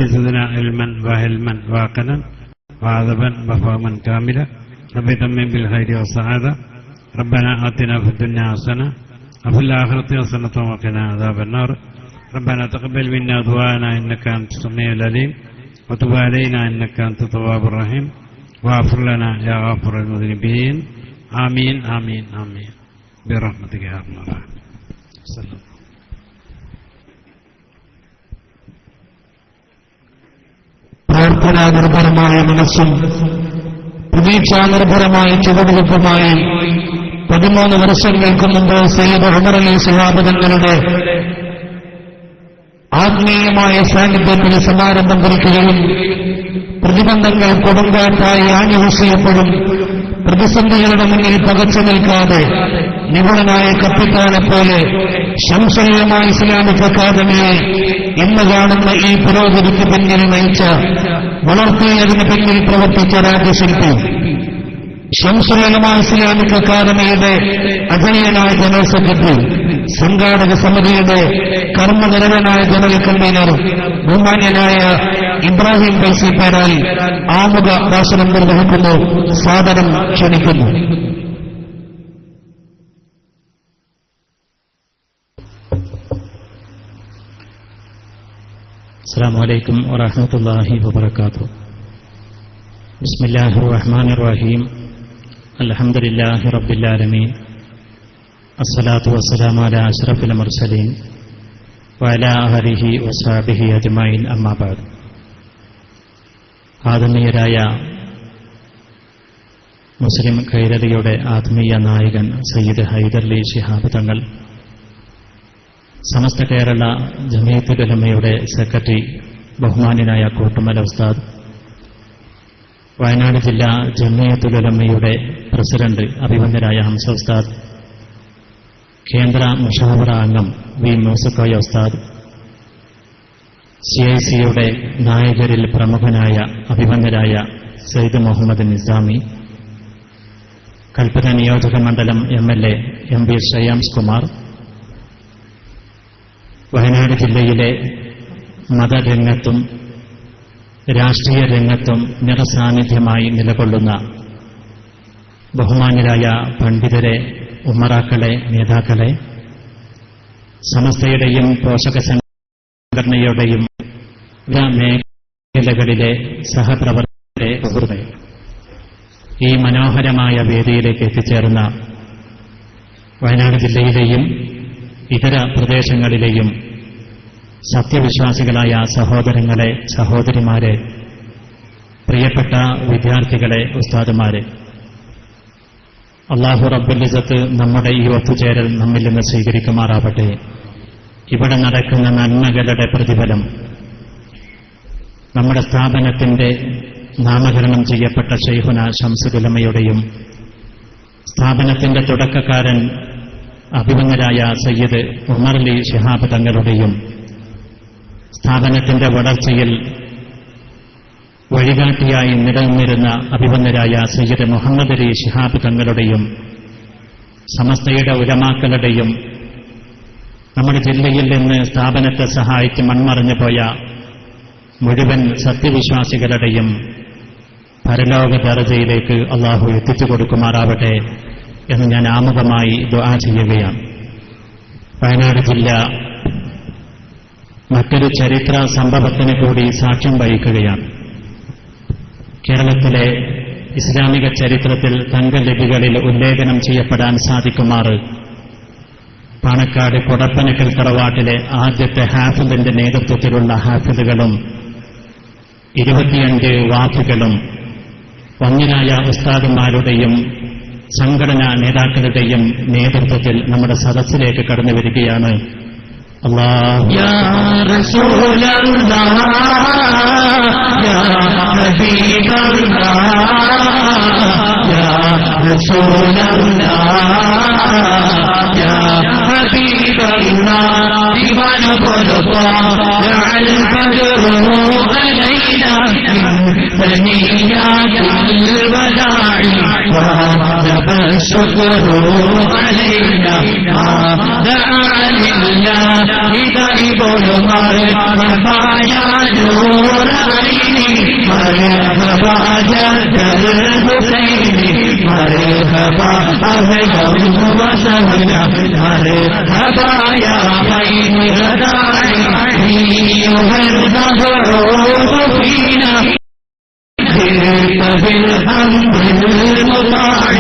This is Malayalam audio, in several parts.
رب زدنا علما وحلما وعقلا وعذبا وفهما كاملا رب تمم بالخير والسعادة ربنا آتنا في الدنيا حسنة وفي الآخرة حسنة وقنا عذاب النار ربنا تقبل منا دعاءنا إنك أنت السميع العليم وتب علينا إنك أنت التواب الرحيم واغفر لنا يا غافر المذنبين آمين آمين آمين برحمتك يا أرحم الراحمين. പ്രാർത്ഥനാനിർഭരമായ മനസ്സും പ്രതീക്ഷാനിർഭരമായ ചുവടുവെപ്പുമായി 13 വർഷങ്ങൾക്ക് മുമ്പ് സയ്യിദ് ഉമർ അലി ശിഹാബ് തങ്ങളുടെ ആത്മീയമായ സാന്നിധ്യത്തിൽ സമാരംഭം കുറിക്കുകയും പ്രതിബന്ധങ്ങൾ കൊടുങ്കാറ്റായി ആഞ്ഞുവീശിയപ്പോഴും പ്രതിസന്ധികളുടെ മുന്നിൽ പകച്ചു നിൽക്കാതെ നിപുണനായ കപ്പിത്താനെ പോലെ ശംസനീയമായ ഇസ്ലാമിക് അക്കാദമിയെ ഇന്ന് കാണുന്ന ഈ പുരോഗതിക്ക് പിന്നിൽ നയിച്ച വളർത്തിയതിന് പിന്നിൽ പ്രവർത്തിച്ച രാജ്യശില്പി ശംസുലമായ ഇസ്ലാമിക് അക്കാദമിയുടെ അജനീയനായ ജനറൽ സെക്രട്ടറി സംഘാടക സമിതിയുടെ കർമ്മനിരതനായ ജനറൽ കൺവീനർ ബഹുമാന്യനായ ഇബ്രാഹിം ഫൈസി പേരാൽ ആമുഖ ഭാഷണം നിർവഹിക്കുന്നു. സാദരം ക്ഷണിക്കുന്നു. السلام عليكم ورحمة الله وبركاته. بسم الله الرحمن الرحيم. الحمد لله رب العالمين. الصلاة والسلام على أشرف المرسلين وعلى آله وصحبه أجمعين أما بعد. ആത്മീയരായ മുസ്ലിം ഖൈരതിയുടെ ആത്മീയ നായകൻ സയ്യിദ് ഹൈദർലി ശിഹാബ് തങ്ങൾ, സമസ്ത കേരള ജമീയത്തുൽ ഉലമയുടെ സെക്രട്ടറി ബഹുമാന്യനായ കോട്ടുമല ഉസ്താദ്, വയനാട് ജില്ലാ ജമീയത്തുൽ ഉലമയുടെ പ്രസിഡന്റ് അഭിവന്ദനായ ഹംസ ഉസ്താദ്, കേന്ദ്ര മുഷാവറ അംഗം വി മൂസക്കോയ ഉസ്താദ്, CICയുടെ നായകരിൽ പ്രമുഖനായ അഭിവന്ദനായ സയ്യിദ് മുഹമ്മദ് നിസാമി, കൽപ്പന നിയോജക മണ്ഡലം MLA MP ശ്രേയാംസ് കുമാർ, വയനാട് ജില്ലയിലെ മതരംഗത്തും രാഷ്ട്രീയ രംഗത്തും നിറസാന്നിധ്യമായി നിലകൊള്ളുന്ന ബഹുമാന്യരായ പണ്ഡിതരെ, ഉമ്മറാക്കളെ, നേതാക്കളെ, സമസ്തയുടെയും പോഷക സംഘടനയുടെയും മേഖലകളിലെ സഹപ്രവർത്തകരെ, സുഹൃത്തുക്കളെ, ഈ മനോഹരമായ വേദിയിലേക്ക് എത്തിച്ചേർന്ന വയനാട് ജില്ലയിലെയും ഇതര പ്രദേശങ്ങളിലെയും സത്യവിശ്വാസികളായ സഹോദരങ്ങളെ, സഹോദരിമാരെ, പ്രിയപ്പെട്ട വിദ്യാർത്ഥികളെ, ഉസ്താദുമാരെ, അല്ലാഹു റബ്ബുൽ ഇസ്സത്ത് നമ്മുടെ ഈ ഒത്തുചേരൽ നമ്മിൽ നിന്ന് സ്വീകരിക്കുമാറാവട്ടെ. ഇവിടെ നടക്കുന്ന നന്മകളുടെ പ്രതിഫലം നമ്മുടെ സ്ഥാപനത്തിന്റെ നാമകരണം ചെയ്യപ്പെട്ട ശൈഖുന ശംസുൽ ഉലമയുടെയും സ്ഥാപനത്തിന്റെ തുടക്കക്കാരൻ അഭിമന്യരായ സയ്യിദ് ഉമർ അലി ശിഹാബ് തങ്ങളുടെയും സ്ഥാപനത്തിന്റെ വളർച്ചയിൽ വഴികാട്ടിയായി നിലനിന്നിരുന്ന അഭിമന്യരായ സയ്യിദ് മുഹമ്മദ് അലി ശിഹാബ് തങ്ങളുടെയും സമസ്തയുടെ ഉലമാക്കളുടെയും നമ്മുടെ ജില്ലയിൽ നിന്ന് സ്ഥാപനത്തെ സഹായിച്ച് മൺമറഞ്ഞു പോയ മുഴുവൻ സത്യവിശ്വാസികളുടെയും പരലോക ദർജയിലേക്ക് അള്ളാഹു എത്തിച്ചു കൊടുക്കുമാറാവട്ടെ എന്ന് ഞാൻ ആമുഖമായി ദുആ ചെയ്യുകയാണ്. വയനാട് ജില്ല മറ്റൊരു ചരിത്ര സംഭവത്തിന് കൂടി സാക്ഷ്യം വഹിക്കുകയാണ്. കേരളത്തിലെ ഇസ്ലാമിക ചരിത്രത്തിൽ തങ്കലിപികളിൽ ഉല്ലേഖനം ചെയ്യപ്പെടാൻ സാധിക്കുമാറ് പാണക്കാട് കൊടപ്പനക്കൽ തറവാട്ടിലെ ആദ്യത്തെ ഹാഫിദിന്റെ നേതൃത്വത്തിലുള്ള ഹാഫിദുകളും 25 വാഫികളും വന്യരായ ഉസ്താദുമാരുടെയും സംഘടനാ നേതാക്കളുടെയും നേതൃത്വത്തിൽ നമ്മുടെ സദസ്സിലേക്ക് കടന്നു വരികയാണ്. അല്ലാഹു യാ റസൂലല്ലാഹ് യാ ഹബീബല്ലാഹ് യാ റസൂലല്ലാഹ് യാ ഹബീബല്ലാഹ് ദിവാന ബോലോ അൽ ബദറു അലൈനാ ثنيات الوداع وهب الشكر علينا ما دعا لله دائب المرء وبيان مرحبا أهلا وسهلا مرحبا يا خير داعي أيها المبعوث فينا جئت بالحمد المطاع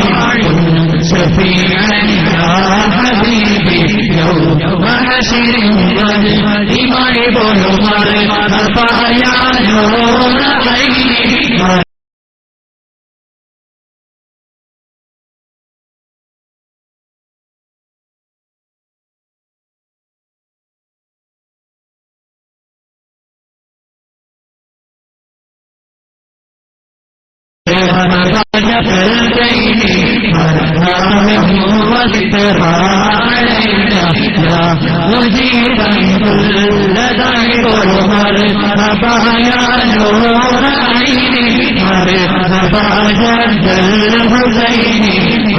شفيعا يا حبيبي يوم حشر والإمام مرحبا يا نور عيني فالبين مرحبا واذكرى علينا يا مجيبا كل دعي مرحبا يا نور عيني مرحبا جد الحسين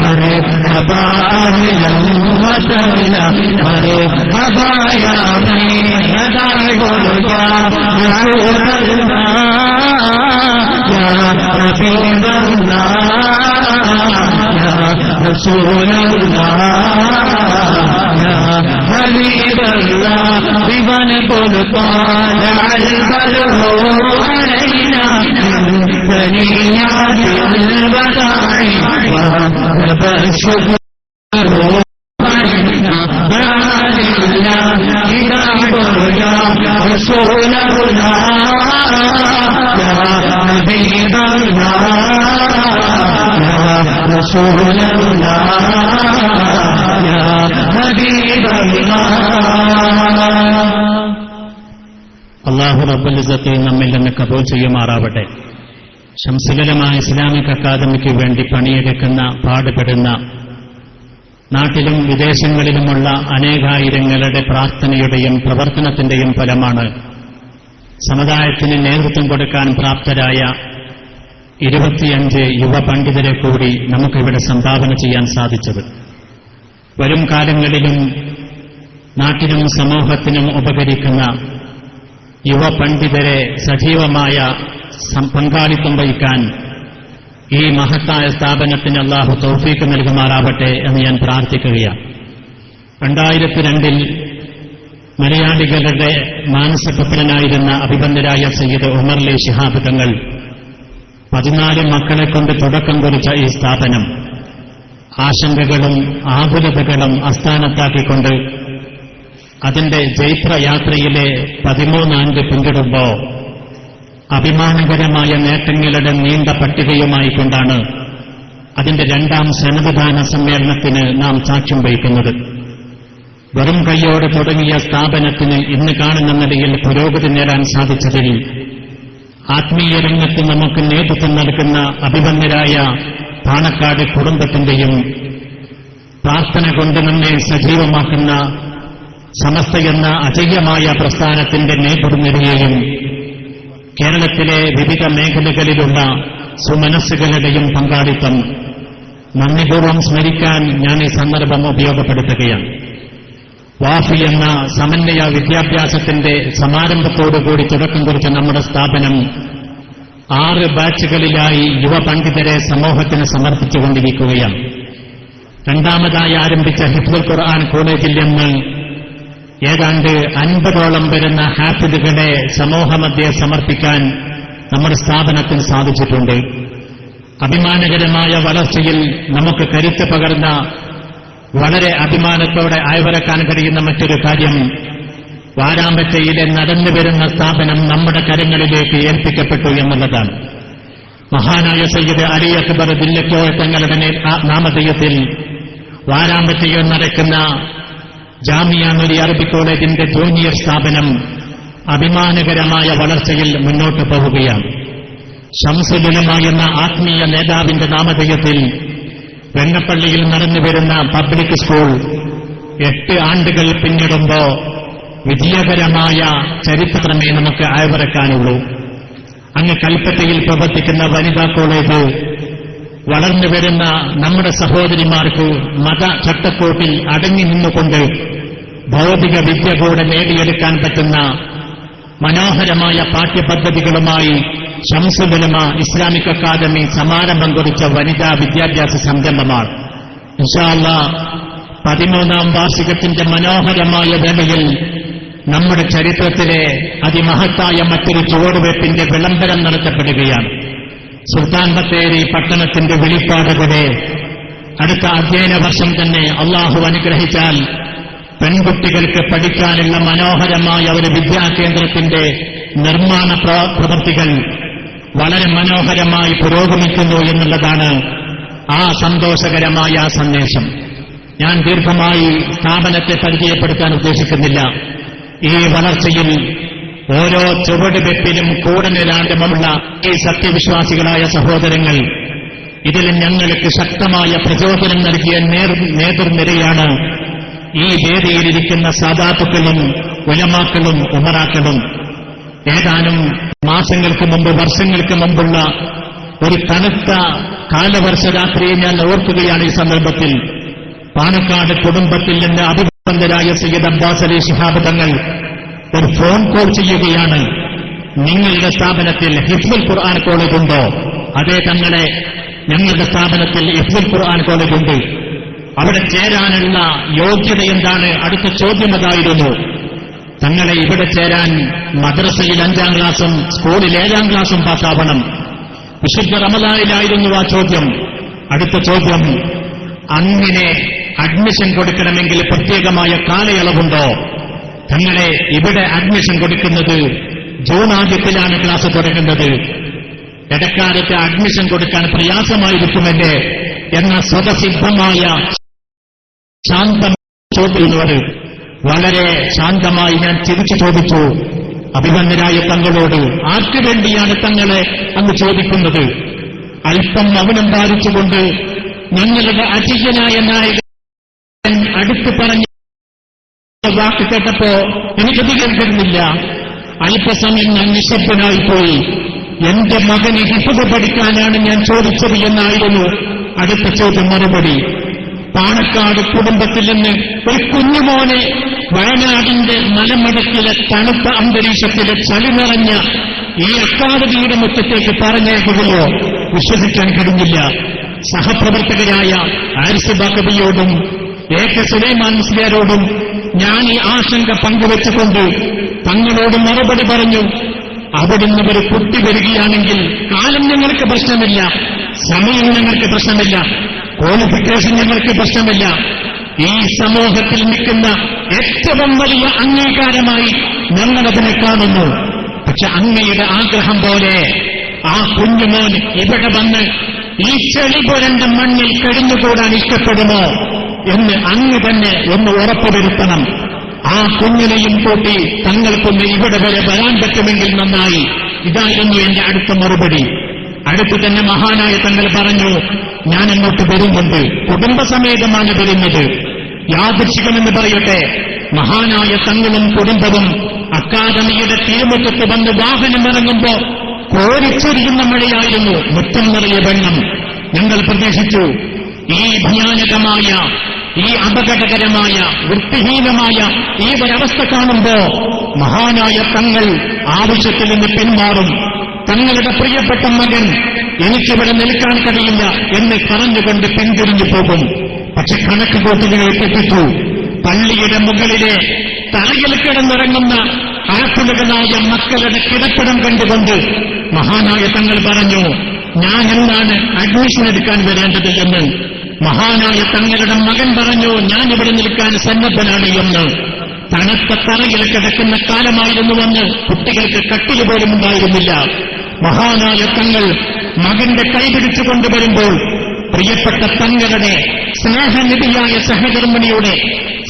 مرحبا أهلا وسهلا مرحبا يا من دعي يا رفيق يا رسول الله يا حبيب الله بمن قل طالع البدر علينا من ثنيات البداع وهب الشكر علينا بعد الله إذا برجع رسول الله يا حبيب الله رسول الله يا حبيب الله അല്ലാഹു റബ്ബുൽ ഇസ്സത്ത് നമ്മിൽ നിന്ന് കബൂൽ ചെയ്യുമാറാവട്ടെ. ശംസുലമ ഇസ്ലാമിക് അക്കാദമിക്ക് വേണ്ടി പണിയെടുക്കുന്ന പാടുപെടുന്ന നാട്ടിലും വിദേശങ്ങളിലുമുള്ള അനേകായിരങ്ങളുടെ പ്രാർത്ഥനയുടെയും പ്രവർത്തനത്തിന്റെയും ഫലമാണ് സമുദായത്തിന് നേതൃത്വം കൊടുക്കാൻ പ്രാപ്തരായ 25 യുവ പണ്ഡിതരെ കൂടി നമുക്കിവിടെ സംഭാവന ചെയ്യാൻ സാധിച്ചത്. വരും കാലങ്ങളിലും നാട്ടിനും സമൂഹത്തിനും ഉപകരിക്കുന്ന യുവ പണ്ഡിതരെ സജീവമായ പങ്കാളിത്തം വഹിക്കാൻ ഈ മഹത്തായ സ്ഥാപനത്തിന് അല്ലാഹു തൗഫീഖ് നൽകുമാറാവട്ടെ എന്ന് ഞാൻ പ്രാർത്ഥിക്കുകയാണ്. 2002 മലയാളികളുടെ മാനസപുത്രനായിരുന്ന അഭിബന്ധരായ സയ്യിദ് ഉമർലി ശിഹാബ് തങ്ങൾ 14 മക്കളെ കൊണ്ട് തുടക്കം കുറിച്ച ഈ സ്ഥാപനം ആശങ്കകളും ആകുലതകളും അസ്ഥാനത്താക്കിക്കൊണ്ട് അതിന്റെ ജൈത്രയാത്രയിലെ 13 ആണ്ട് പിന്നിടുമ്പോൾ അഭിമാനകരമായ നേട്ടങ്ങളുടെ നീണ്ട പട്ടികയുമായിക്കൊണ്ടാണ് അതിന്റെ 2ാം സന്നദ്ധദാന സമ്മേളനത്തിന് നാം സാക്ഷ്യം വഹിക്കുന്നത്. വെറും കൈയോടെ തുടങ്ങിയ സ്ഥാപനത്തിന് ഇന്ന് കാണുന്ന നിലയിൽ പുരോഗതി നേടാൻ സാധിച്ചതിൽ ആത്മീയ രംഗത്ത് നമുക്ക് നേതൃത്വം നൽകുന്ന അഭിമന്യരായ പാണക്കാട് കുടുംബത്തിന്റെയും പ്രാർത്ഥന കൊണ്ട് നമ്മെ സജീവമാക്കുന്ന സമസ്തയെന്ന അജയ്യമായ പ്രസ്ഥാനത്തിന്റെ നേതൃനിരയെയും കേരളത്തിലെ വിവിധ മേഖലകളിലുള്ള സുമനസ്സുകളുടെയും പങ്കാളിത്തം നന്ദിപൂർവ്വം സ്മരിക്കാൻ ഞാൻ ഈ സന്ദർഭം ഉപയോഗപ്പെടുത്തുകയാണ്. വാഫി എന്ന സമന്വയ വിദ്യാഭ്യാസത്തിന്റെ സമാരംഭത്തോടുകൂടി തുടക്കം കുറിച്ച നമ്മുടെ സ്ഥാപനം 6 ബാച്ചുകളിലായി യുവ പണ്ഡിതരെ സമൂഹത്തിന് സമർപ്പിച്ചുകൊണ്ടിരിക്കുകയാണ്. 2ാമതായി ആരംഭിച്ച ഹിഫ്ദുൽ ഖുർആൻ കോളേജിൽ നിന്ന് ഏതാണ്ട് 50ഓളം വരുന്ന ഹാഫിദുകളെ സമൂഹമധ്യേ സമർപ്പിക്കാൻ നമ്മുടെ സ്ഥാപനത്തിന് സാധിച്ചിട്ടുണ്ട്. അഭിമാനകരമായ വളർച്ചയിൽ നമുക്ക് കരുത്ത് പകർന്ന വളരെ അഭിമാനത്തോടെ അയവരക്കാൻ കഴിയുന്ന മറ്റൊരു കാര്യം വാരാമ്പറ്റയിലെ നടന്നുവരുന്ന സ്ഥാപനം നമ്മുടെ കരങ്ങളിലേക്ക് ഏൽപ്പിക്കപ്പെട്ടു എന്നുള്ളതാണ്. മഹാനായ സയ്യിദ് അലി അക്ബർ ദില്ലക്കോയ തങ്ങളുടെ നാമധേയത്തിൽ വാരാമ്പറ്റയിൽ നടക്കുന്ന ജാമിയ നൂരി അറബി കോളേജിന്റെ ജൂനിയർ സ്ഥാപനം അഭിമാനകരമായ വളർച്ചയിൽ മുന്നോട്ട് പോവുകയാണ്. ശംസുൽ ഉലമ എന്ന ആത്മീയ നേതാവിന്റെ നാമധേയത്തിൽ വെങ്ങപ്പള്ളിയിൽ നടന്നുവരുന്ന പബ്ലിക് സ്കൂൾ 8 ആണ്ടുകൾ പിന്നിടുമ്പോൾ വിജയകരമായ ചരിത്രമേ നമുക്ക് അയവിറക്കാനുള്ളൂ. അങ്ങ് കൽപ്പറ്റയിൽ പ്രവർത്തിക്കുന്ന വനിതാ കോളേജ് വളർന്നുവരുന്ന നമ്മുടെ സഹോദരിമാർക്ക് മത ചട്ടക്കൂട്ടിൽ അടങ്ങി നിന്നുകൊണ്ട് ഭൗതിക വിദ്യ കൂടെ നേടിയെടുക്കാൻ പറ്റുന്ന മനോഹരമായ പാഠ്യപദ്ധതികളുമായി ഷംസുൽ ഉലമ ഇസ്ലാമിക് അക്കാദമി സമാരംഭം കുറിച്ച വനിതാ വിദ്യാഭ്യാസ സംരംഭമാണ്. ഇൻഷാ അല്ലാഹ് 13ാം വാർഷികത്തിന്റെ മനോഹരമായ വേളയിൽ നമ്മുടെ ചരിത്രത്തിലെ അതിമഹത്തായ മറ്റൊരു ചുവടുവയ്പ്പിന്റെ വിളംബരം നടത്തപ്പെടുകയാണ്. സുൽത്താൻ ബത്തേരി പട്ടണത്തിന്റെ വെളിപ്പാടുകൂടെ അടുത്ത അധ്യയന വർഷം തന്നെ അള്ളാഹു അനുഗ്രഹിച്ചാൽ പെൺകുട്ടികൾക്ക് പഠിക്കാനുള്ള മനോഹരമായ ഒരു വിദ്യാകേന്ദ്രത്തിന്റെ നിർമ്മാണ പ്രവൃത്തികൾ വളരെ മനോഹരമായി പുരോഗമിക്കുന്നു എന്നുള്ളതാണ് ആ സന്തോഷകരമായ സന്ദേശം. ഞാൻ ദീർഘമായി സ്ഥാപനത്തെ പരിചയപ്പെടുത്താൻ ഉദ്ദേശിക്കുന്നില്ല. ഈ വളർച്ചയിൽ ഓരോ ചുവടുവെപ്പിലും കൂടെ നിരാണ്ടമുള്ള ഈ സത്യവിശ്വാസികളായ സഹോദരങ്ങൾ, ഇതിൽ ഞങ്ങൾക്ക് ശക്തമായ പ്രചോദനം നൽകിയ നേതൃനിരയാണ് ഈ വേദിയിലിരിക്കുന്ന സാദാത്തുക്കളും ഉലമാക്കളും ഉമറാക്കളും. ഏതാനും മാസങ്ങൾക്ക് മുമ്പ്, വർഷങ്ങൾക്ക് മുമ്പുള്ള ഒരു തണുത്ത കാലവർഷ രാത്രിയെ ഞാൻ ഓർക്കുകയാണ്. ഈ സന്ദർഭത്തിൽ പാണക്കാട് കുടുംബത്തിൽ നിന്ന് അഭിനന്ദരായ സയ്യിദ് അബ്ബാസ് അലി ശിഹാബ് തങ്ങൾ ഒരു ഫോൺ കോൾ ചെയ്യുകയാണ്. നിങ്ങളുടെ സ്ഥാപനത്തിൽ ഹിഫ്ദുൽ ഖുർആൻ കോളേജ് ഉണ്ടോ? അതേ തങ്ങളെ, ഞങ്ങളുടെ സ്ഥാപനത്തിൽ ഹിഫ്ദുൽ ഖുർആൻ കോളേജ് ഉണ്ട്. അവിടെ ചേരാനുള്ള യോഗ്യത എന്താണ്? അടുത്ത ചോദ്യം അതായിരുന്നു. തങ്ങളെ ഇവിടെ ചേരാൻ മദ്രസയിൽ 5ാം ക്ലാസും സ്കൂളിൽ 7ാം ക്ലാസും പാസ്സാവണം. വിശുദ്ധ റമദാനിലായിരുന്നു ആ ചോദ്യം. അടുത്ത ചോദ്യം, അങ്ങനെ അഡ്മിഷൻ കൊടുക്കണമെങ്കിൽ പ്രത്യേകമായ കാലയളവുണ്ടോ? തങ്ങളെ, ഇവിടെ അഡ്മിഷൻ കൊടുക്കുന്നത് ജൂൺ ആദ്യത്തിലാണ് ക്ലാസ് തുടങ്ങുന്നത്. ഇടക്കാലത്ത് അഡ്മിഷൻ കൊടുക്കാൻ പ്രയാസമായിരിക്കുമല്ലേ എന്ന സ്വതസിദ്ധമായ ശാന്തം ചോദ്യങ്ങളോട് വളരെ ശാന്തമായി ഞാൻ തിരിച്ചു ചോദിച്ചു, അഭിമന്യരായ തങ്ങളോട് ആർക്കു വേണ്ടിയാണ് തങ്ങളെ അങ്ങ് ചോദിക്കുന്നത്? അല്പം മൗനം പാലിച്ചുകൊണ്ട് ഞങ്ങളുടെ അജയ്യനായ നായകൻ അടുത്ത് പറഞ്ഞ വാക്ക് കേട്ടപ്പോ എനിക്കധികം തരുന്നില്ല. അല്പസമയം ഞാൻ നിശബ്ദനായിപ്പോയി. എന്റെ മകന് ഹിഫ്ദ് പഠിക്കാനാണ് ഞാൻ ചോദിച്ചത് എന്നായിരുന്നു അടുത്ത ചോദ്യം മറുപടി. പാണക്കാട് കുടുംബത്തിൽ നിന്ന് ഒരു കുഞ്ഞുമോനെ വയനാടിന്റെ മലമടക്കിലെ തണുത്ത അന്തരീക്ഷത്തിലെ ചളി നിറഞ്ഞ ഈ അക്കാദമിയുടെ മുറ്റത്തേക്ക് പറഞ്ഞേക്കുകയോ വിശ്വസിക്കാൻ കഴിഞ്ഞില്ല. സഹപ്രവർത്തകരായ ആരിസ് ബാക്കബിയോടും AK സുലൈമാൻ മുസ്ലിയാരോടും ഞാൻ ഈ ആശങ്ക പങ്കുവെച്ചുകൊണ്ട് തങ്ങളോട് മറുപടി പറഞ്ഞു. അവിടുന്ന് ഒരു കുട്ടി വരികയാണെങ്കിൽ കാലം ഞങ്ങൾക്ക് പ്രശ്നമില്ല, സമയം ഞങ്ങൾക്ക് പ്രശ്നമില്ല, ക്വാളിഫിക്കേഷൻ ഞങ്ങൾക്ക് പ്രശ്നമില്ല. ഈ സമൂഹത്തിൽ നിൽക്കുന്ന ഏറ്റവും വലിയ അംഗീകാരമായി ഞങ്ങളതിനെ കാണുന്നു. പക്ഷെ അങ്ങയുടെ ആഗ്രഹം പോലെ ആ കുഞ്ഞുമോൻ ഇവിടെ വന്ന് ഈ ചെളി പുരണ്ട മണ്ണിൽ കഴിഞ്ഞുകൂടാൻ ഇഷ്ടപ്പെടുമോ എന്ന് അങ്ങ് തന്നെ ഒന്ന് ഉറപ്പുവരുത്തണം. ആ കുഞ്ഞിനെയും കൂട്ടി തങ്ങൾക്കൊന്ന് ഇവിടെ വരെ വരാൻ പറ്റുമെങ്കിൽ നന്നായി. ഇതായിരുന്നു എന്റെ അടുത്ത മറുപടി. അടുത്ത് തന്നെ മഹാനായ തങ്ങൾ പറഞ്ഞു, ഞാൻ അങ്ങോട്ട് വരുന്നുണ്ട്, കുടുംബസമേതമാണ് വരുന്നത്. യാദൃശ്ചികമെന്ന് പറയട്ടെ, മഹാനായ തങ്ങളും കുടുംബവും അക്കാദമിയുടെ തിരുമുറ്റത്ത് വന്ന് വാഹനമിറങ്ങുമ്പോ കോരിച്ചൊരിയുന്ന മഴയായിരുന്നു, മുറ്റം നിറയെ വെള്ളം. ഞങ്ങൾ പ്രതീക്ഷിച്ചു ഈ ഭയാനകമായ, ഈ അപകടകരമായ, വൃത്തിഹീനമായ ഈ ഒരവസ്ഥ കാണുമ്പോ മഹാനായ തങ്ങൾ ആവശ്യത്തിൽ നിന്ന് പിന്മാറും. തങ്ങളുടെ പ്രിയപ്പെട്ട മകൻ എനിക്കിവിടെ നിൽക്കാൻ കഴിയില്ല എന്ന് പറഞ്ഞുകൊണ്ട് പിന്തിരിഞ്ഞു പോകും. പക്ഷെ കണക്ക് കൂട്ടുകളെ തെറ്റിച്ചു. പള്ളിയുടെ മുകളിലെ തറയിൽ കിടന്നിറങ്ങുന്ന ആക്കുലകളായ മക്കളുടെ കിടപ്പിടം കണ്ടുകൊണ്ട് മഹാനായ തങ്ങൾ പറഞ്ഞു, ഞാൻ എന്താണ് അഡ്മിഷൻ എടുക്കാൻ വരേണ്ടത് എന്ന്. മഹാനായ തങ്ങളുടെ മകൻ പറഞ്ഞു, ഞാൻ ഇവിടെ നിൽക്കാൻ സന്നദ്ധനാണ് എന്ന്. തണുത്ത തറയിൽ കിടക്കുന്ന കാലമായിരുന്നുവെന്ന് കുട്ടികൾക്ക് കട്ടിൽ പോലും ഉണ്ടായിരുന്നില്ല. മഹാനായ തങ്ങൾ മകന്റെ കൈപിടിച്ചു കൊണ്ടുവരുമ്പോൾ പ്രിയപ്പെട്ട തങ്ങളുടെ സ്നേഹനിധിയായ സഹധർമ്മിണിയുടെ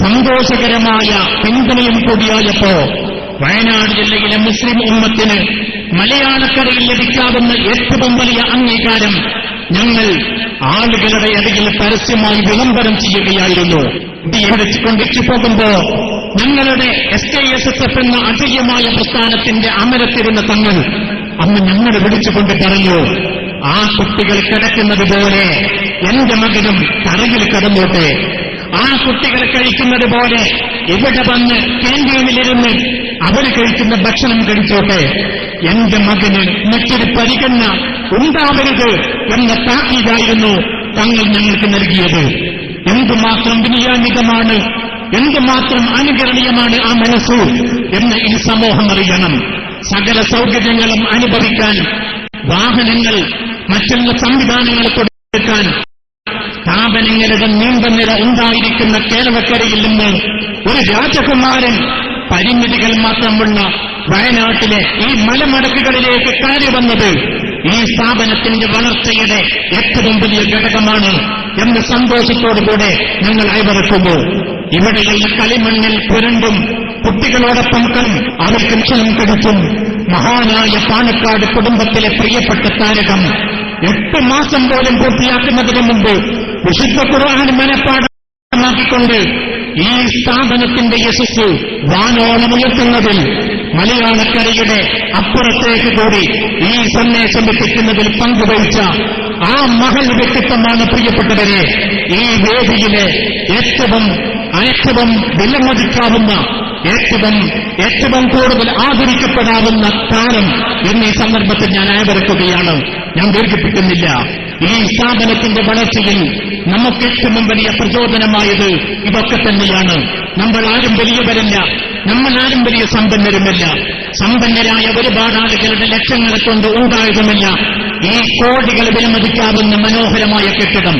സന്തോഷകരമായ പിന്തുണയും കൂടിയായപ്പോ വയനാട് ജില്ലയിലെ മുസ്ലിം ഉമ്മത്തിന് മലയാളക്കരയിൽ ലഭിക്കാവുന്ന ഏറ്റവും വലിയ അംഗീകാരം ഞങ്ങൾ ആളുകളുടെ ഇടയിൽ പരസ്യമായി വിളംബരം ചെയ്യുകയായിരുന്നു. കൊണ്ടിച്ചു പോകുമ്പോ ഞങ്ങളുടെ SKSSF എന്ന അജയ്യമായ പ്രസ്ഥാനത്തിന്റെ അമരത്തിരുന്ന തങ്ങൾ അന്ന് ഞങ്ങളെ വിളിച്ചുകൊണ്ട് പറഞ്ഞു, ആ കുട്ടികൾ കിടക്കുന്നത് പോലെ എന്റെ മകനും തറയിൽ കിടന്നോട്ടെ. ആ കുട്ടികൾ കഴിക്കുന്നത് പോലെ ഇവിടെ വന്ന് ക്യാന്റീനിലിരുന്ന് അവർ കഴിക്കുന്ന ഭക്ഷണം കഴിച്ചോട്ടെ, എന്റെ മകന് മറ്റൊരു പരിഗണന ഉണ്ടാവരുത് എന്ന താക്കീതായിരുന്നു തങ്ങൾ ഞങ്ങൾക്ക് നൽകിയത്. എന്തുമാത്രം വിനയാന്വിതമാണ്, എന്തുമാത്രം അനുകരണീയമാണ് ആ മനസ്സ് എന്ന് ഈ സമൂഹം അറിയണം. സകല സൗകര്യങ്ങളും അനുഭവിക്കാൻ, വാഹനങ്ങൾ, മറ്റുള്ള സംവിധാനങ്ങൾ കൊടുക്കാൻ സ്ഥാപനങ്ങളുടെ നീണ്ട നിര ഉണ്ടായിരിക്കുന്ന കേരളക്കരയിൽ നിന്ന് ഒരു രാജകുമാരൻ പരിമിതികൾ മാത്രമുള്ള വയനാട്ടിലെ ഈ മലമടക്കുകളിലേക്ക് കയറി വന്നത് ഈ സ്ഥാപനത്തിന്റെ വളർച്ചയുടെ ഏറ്റവും വലിയ ഘടകമാണ് എന്ന സന്തോഷത്തോടുകൂടെ ഞങ്ങൾ അയവിറക്കുന്നു. ഇവിടെയുള്ള കളിമണ്ണിൽ പുരണ്ടും കുട്ടികളോടൊപ്പം അവർക്ക് ഭക്ഷണം കഴിച്ചും മഹാനായ പാണക്കാട് കുടുംബത്തിലെ പ്രിയപ്പെട്ട താരകം 8 മാസം പോലും പൂർത്തിയാക്കുന്നതിന് മുമ്പ് വിശുദ്ധ ഖുർആൻ മനഃപ്പാഠമാക്കിക്കൊണ്ട് ഈ സ്ഥാപനത്തിന്റെ യശസ്സ് വാനോളം ഉയർത്തുന്നതിൽ, മലയാളക്കരയുടെ അപ്പുറത്തേക്ക് കൂടി ഈ സന്ദേശം എത്തിക്കുന്നതിൽ പങ്കുവഹിച്ച ആ മഹൽ വ്യക്തിത്വമാണ് പ്രിയപ്പെട്ടവരെ ഈ വേദിയിലെ ഏറ്റവും വിലമതിക്കാവുന്ന, ഏറ്റവും കൂടുതൽ ആദരിക്കപ്പെടാവുന്ന താരം എന്നീ സന്ദർഭത്തിൽ ഞാൻ അയവിറക്കുകയാണ്. ഞാൻ ദീർഘിപ്പിക്കുന്നില്ല. ഈ സ്ഥാപനത്തിന്റെ വളർച്ചയിൽ നമുക്ക് ഏറ്റവും വലിയ പ്രചോദനമായത് ഇതൊക്കെ തന്നെയാണ്. നമ്മൾ ആരും വലിയവരല്ല, നമ്മൾ ആരും വലിയ സമ്പന്നരുമല്ല. സമ്പന്നരായ ഒരുപാട് ആളുകളുടെ ലക്ഷങ്ങളെ കൊണ്ട് ഉണ്ടായതുമല്ല ഈ കോടികൾ വിലമതിക്കാവുന്ന മനോഹരമായ കെട്ടിടം.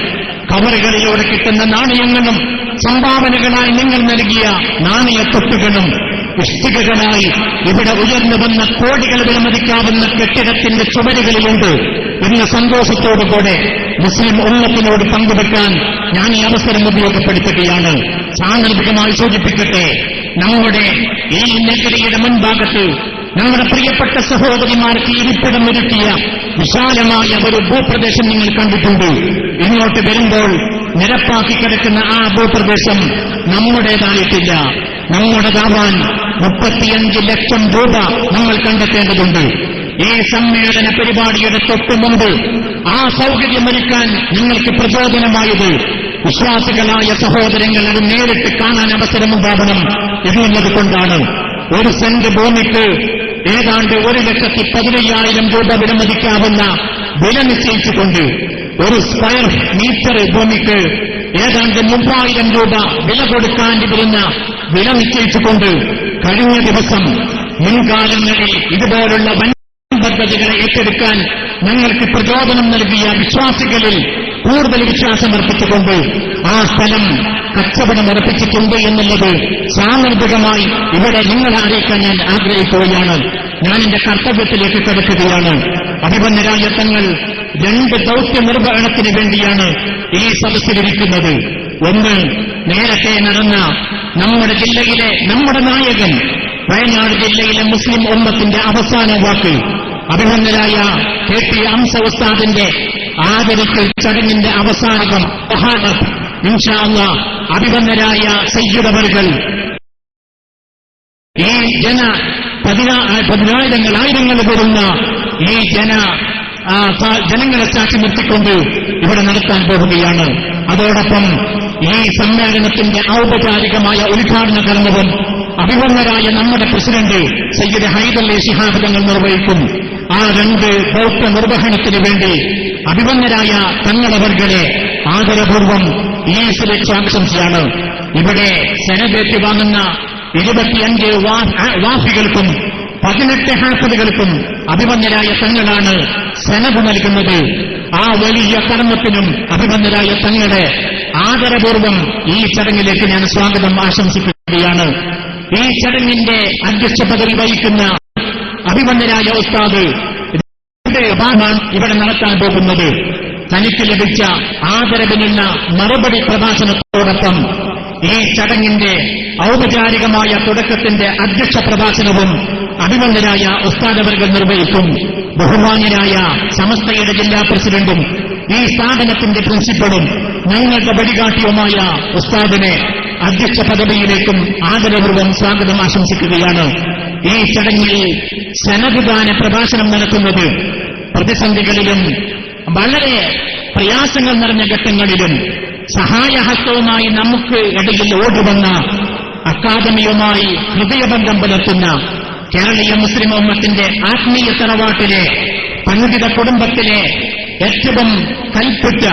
കവറുകളിലൂടെ കിട്ടുന്ന നാണയങ്ങളും സംഭാവനകളായി നിങ്ങൾ നൽകിയ നാണയത്തൊട്ടുകളും ഇഷ്ടികകളായി ഇവിടെ ഉയർന്നു വന്ന കോടികൾ വിലമതിക്കാവുന്ന കെട്ടിടത്തിന്റെ ചുവരുകളിലുണ്ട് എന്ന സന്തോഷത്തോടുകൂടെ മുസ്ലിം ഉമ്മത്തിനോട് പങ്കുവെക്കാൻ ഞാൻ ഈ അവസരം ഉപയോഗപ്പെടുത്തുകയാണ്. സാന്ദർഭികമായി സൂചിപ്പിക്കട്ടെ, നമ്മുടെ ഈ നഗരിയുടെ മുൻഭാഗത്ത് നമ്മുടെ പ്രിയപ്പെട്ട സഹോദരിമാർക്ക് ഇരിപ്പിടമൊരുക്കിയ വിശാലമായ ഒരു ഭൂപ്രദേശം നിങ്ങൾ കണ്ടിട്ടുണ്ട്. ഇങ്ങോട്ട് വരുമ്പോൾ നിരപ്പാക്കി കിടക്കുന്ന ആ ഭൂപ്രദേശം നമ്മുടേതായിട്ടില്ല. നമ്മുടേതാവാൻ 35 ലക്ഷം രൂപ നമ്മൾ കണ്ടെത്തേണ്ടതുണ്ട്. ഈ സമ്മേളന പരിപാടിയുടെ തൊട്ടു മുമ്പ് ആ സൗകര്യമൊരുക്കാൻ നിങ്ങൾക്ക് പ്രചോദനമായത് വിശ്വാസികളായ സഹോദരങ്ങൾ അത് നേരിട്ട് കാണാൻ അവസരമുണ്ടാവണം എന്നുള്ളത് കൊണ്ടാണ്. 1 സെന്റ് ഭൂമിക്ക് ഏതാണ്ട് 1,15,000 രൂപ വിലമതിക്കാവുന്ന വില നിശ്ചയിച്ചുകൊണ്ട്, 1 സ്ക്വയർ മീറ്റർ ഭൂമിക്ക് ഏതാണ്ട് 3000 രൂപ വില കൊടുക്കാൻ വരുന്ന വില നിശ്ചയിച്ചുകൊണ്ട് കഴിഞ്ഞ ദിവസം മുൻകാലങ്ങളിൽ ഇതുപോലുള്ള വൻ പദ്ധതികളെ ഏറ്റെടുക്കാൻ ഞങ്ങൾക്ക് പ്രചോദനം നൽകിയ വിശ്വാസികളിൽ കൂടുതൽ വിശ്വാസമർപ്പിച്ചുകൊണ്ട് ആ സ്ഥലം കച്ചവടം ഉറപ്പിച്ചിട്ടുണ്ട് എന്നുള്ളത് സാന്ദർഭികമായി ഇവിടെ നിങ്ങളെ അറിയിക്കാൻ ഞാൻ ആഗ്രഹിക്കുകയാണ്. ഞാൻ എന്റെ കർത്തവ്യത്തിലേക്ക് കടക്കുകയാണ്. അഭിമന്യരായ തങ്ങൾ 2 ദൗത്യ നിർവഹണത്തിന് വേണ്ടിയാണ് ഈ സദസ്സിലിരിക്കുന്നത്. ഒന്ന്, നേരത്തെ നടന്ന നമ്മുടെ ജില്ലയിലെ നമ്മുടെ നായകൻ, വയനാട് ജില്ലയിലെ മുസ്ലിം ഉമ്മത്തിന്റെ അവസാന വാക്ക്, അഭിമന്യരായ KT ഹംസ ഉസ്താദിന്റെ ആദരിക്കൽ ചടങ്ങിന്റെ അവസാനം ഇൻഷാ അല്ലാഹ് അഭിമന്യരായ സയ്യിദ് അവർകൾ ഈ ആയിരങ്ങൾ വരുന്ന ഈ ജനങ്ങളെ സാക്ഷി നിർത്തിക്കൊണ്ട് ഇവിടെ നടത്താൻ പോവുകയാണ്. അതോടൊപ്പം ഈ സമ്മേളനത്തിന്റെ ഔപചാരികമായ ഉദ്ഘാടന കർമ്മവും അഭിമന്യരായ നമ്മുടെ പ്രസിഡന്റ് സയ്യിദ് ഹൈദരലി ശിഹാബ് തങ്ങൾ നിർവഹിക്കും. ആ 2 ദൗത്യ നിർവഹണത്തിന് വേണ്ടി അഭിമന്യരായ തങ്ങളവർകളെ ആദരപൂർവം ഈ സുരക്ഷാംശംസയാണ്. ഇവിടെ സെനബേറ്റ് വാങ്ങുന്ന 25 വാഫികൾക്കും 18 ഹാഫിദുകൾക്കും അഭിമന്യരായ തങ്ങളാണ് സെനബ് നൽകുന്നത്. ആ വലിയ കർമ്മത്തിനും അഭിമന്യരായ തങ്ങളെ ആദരപൂർവം ഈ ചടങ്ങിലേക്ക് ഞാൻ സ്വാഗതം ആശംസിക്കുകയാണ്. ഈ ചടങ്ങിന്റെ അധ്യക്ഷ പദവി വഹിക്കുന്ന അഭിമന്യരായ ഉസ്താദ് ഇവിടെ നടത്താൻ പോകുന്നത്. തനിക്ക് ലഭിച്ച ആദരവിനുള്ള മറുപടി പ്രഭാഷണത്തോടൊപ്പം ഈ ചടങ്ങിന്റെ ഔപചാരികമായ തുടക്കത്തിന്റെ അധ്യക്ഷ പ്രഭാഷണവും അഭിമന്യരായ ഉസ്താദ് അവർകൾ നിർവഹിക്കും. ബഹുമാന്യരായ സമസ്തയുടെ ജില്ലാ പ്രസിഡന്റും ഈ സ്ഥാപനത്തിന്റെ പ്രിൻസിപ്പളും ഞങ്ങളുടെ വഴികാട്ടിയുമായ ഉസ്താദിനെ അധ്യക്ഷ പദവിയിലേക്കും ആദരപൂർവ്വം സ്വാഗതം ആശംസിക്കുകയാണ്. ഈ ചടങ്ങിൽ സനദ്ദാന പ്രഭാഷണം നടത്തുന്നത് പ്രതിസന്ധികളിലും വളരെ പ്രയാസങ്ങൾ നിറഞ്ഞ ഘട്ടങ്ങളിലും സഹായഹസ്തവുമായി നമുക്ക് ഇടയിൽ ഓടുവന്ന അക്കാദമിയുമായി ഹൃദയബന്ധം പുലർത്തുന്ന കേരളീയ മുസ്ലിം ഉമ്മത്തിന്റെ ആത്മീയ തറവാട്ടിലെ പണ്ഡിത കുടുംബത്തിലെ ഏറ്റവും കൽപ്പറ്റ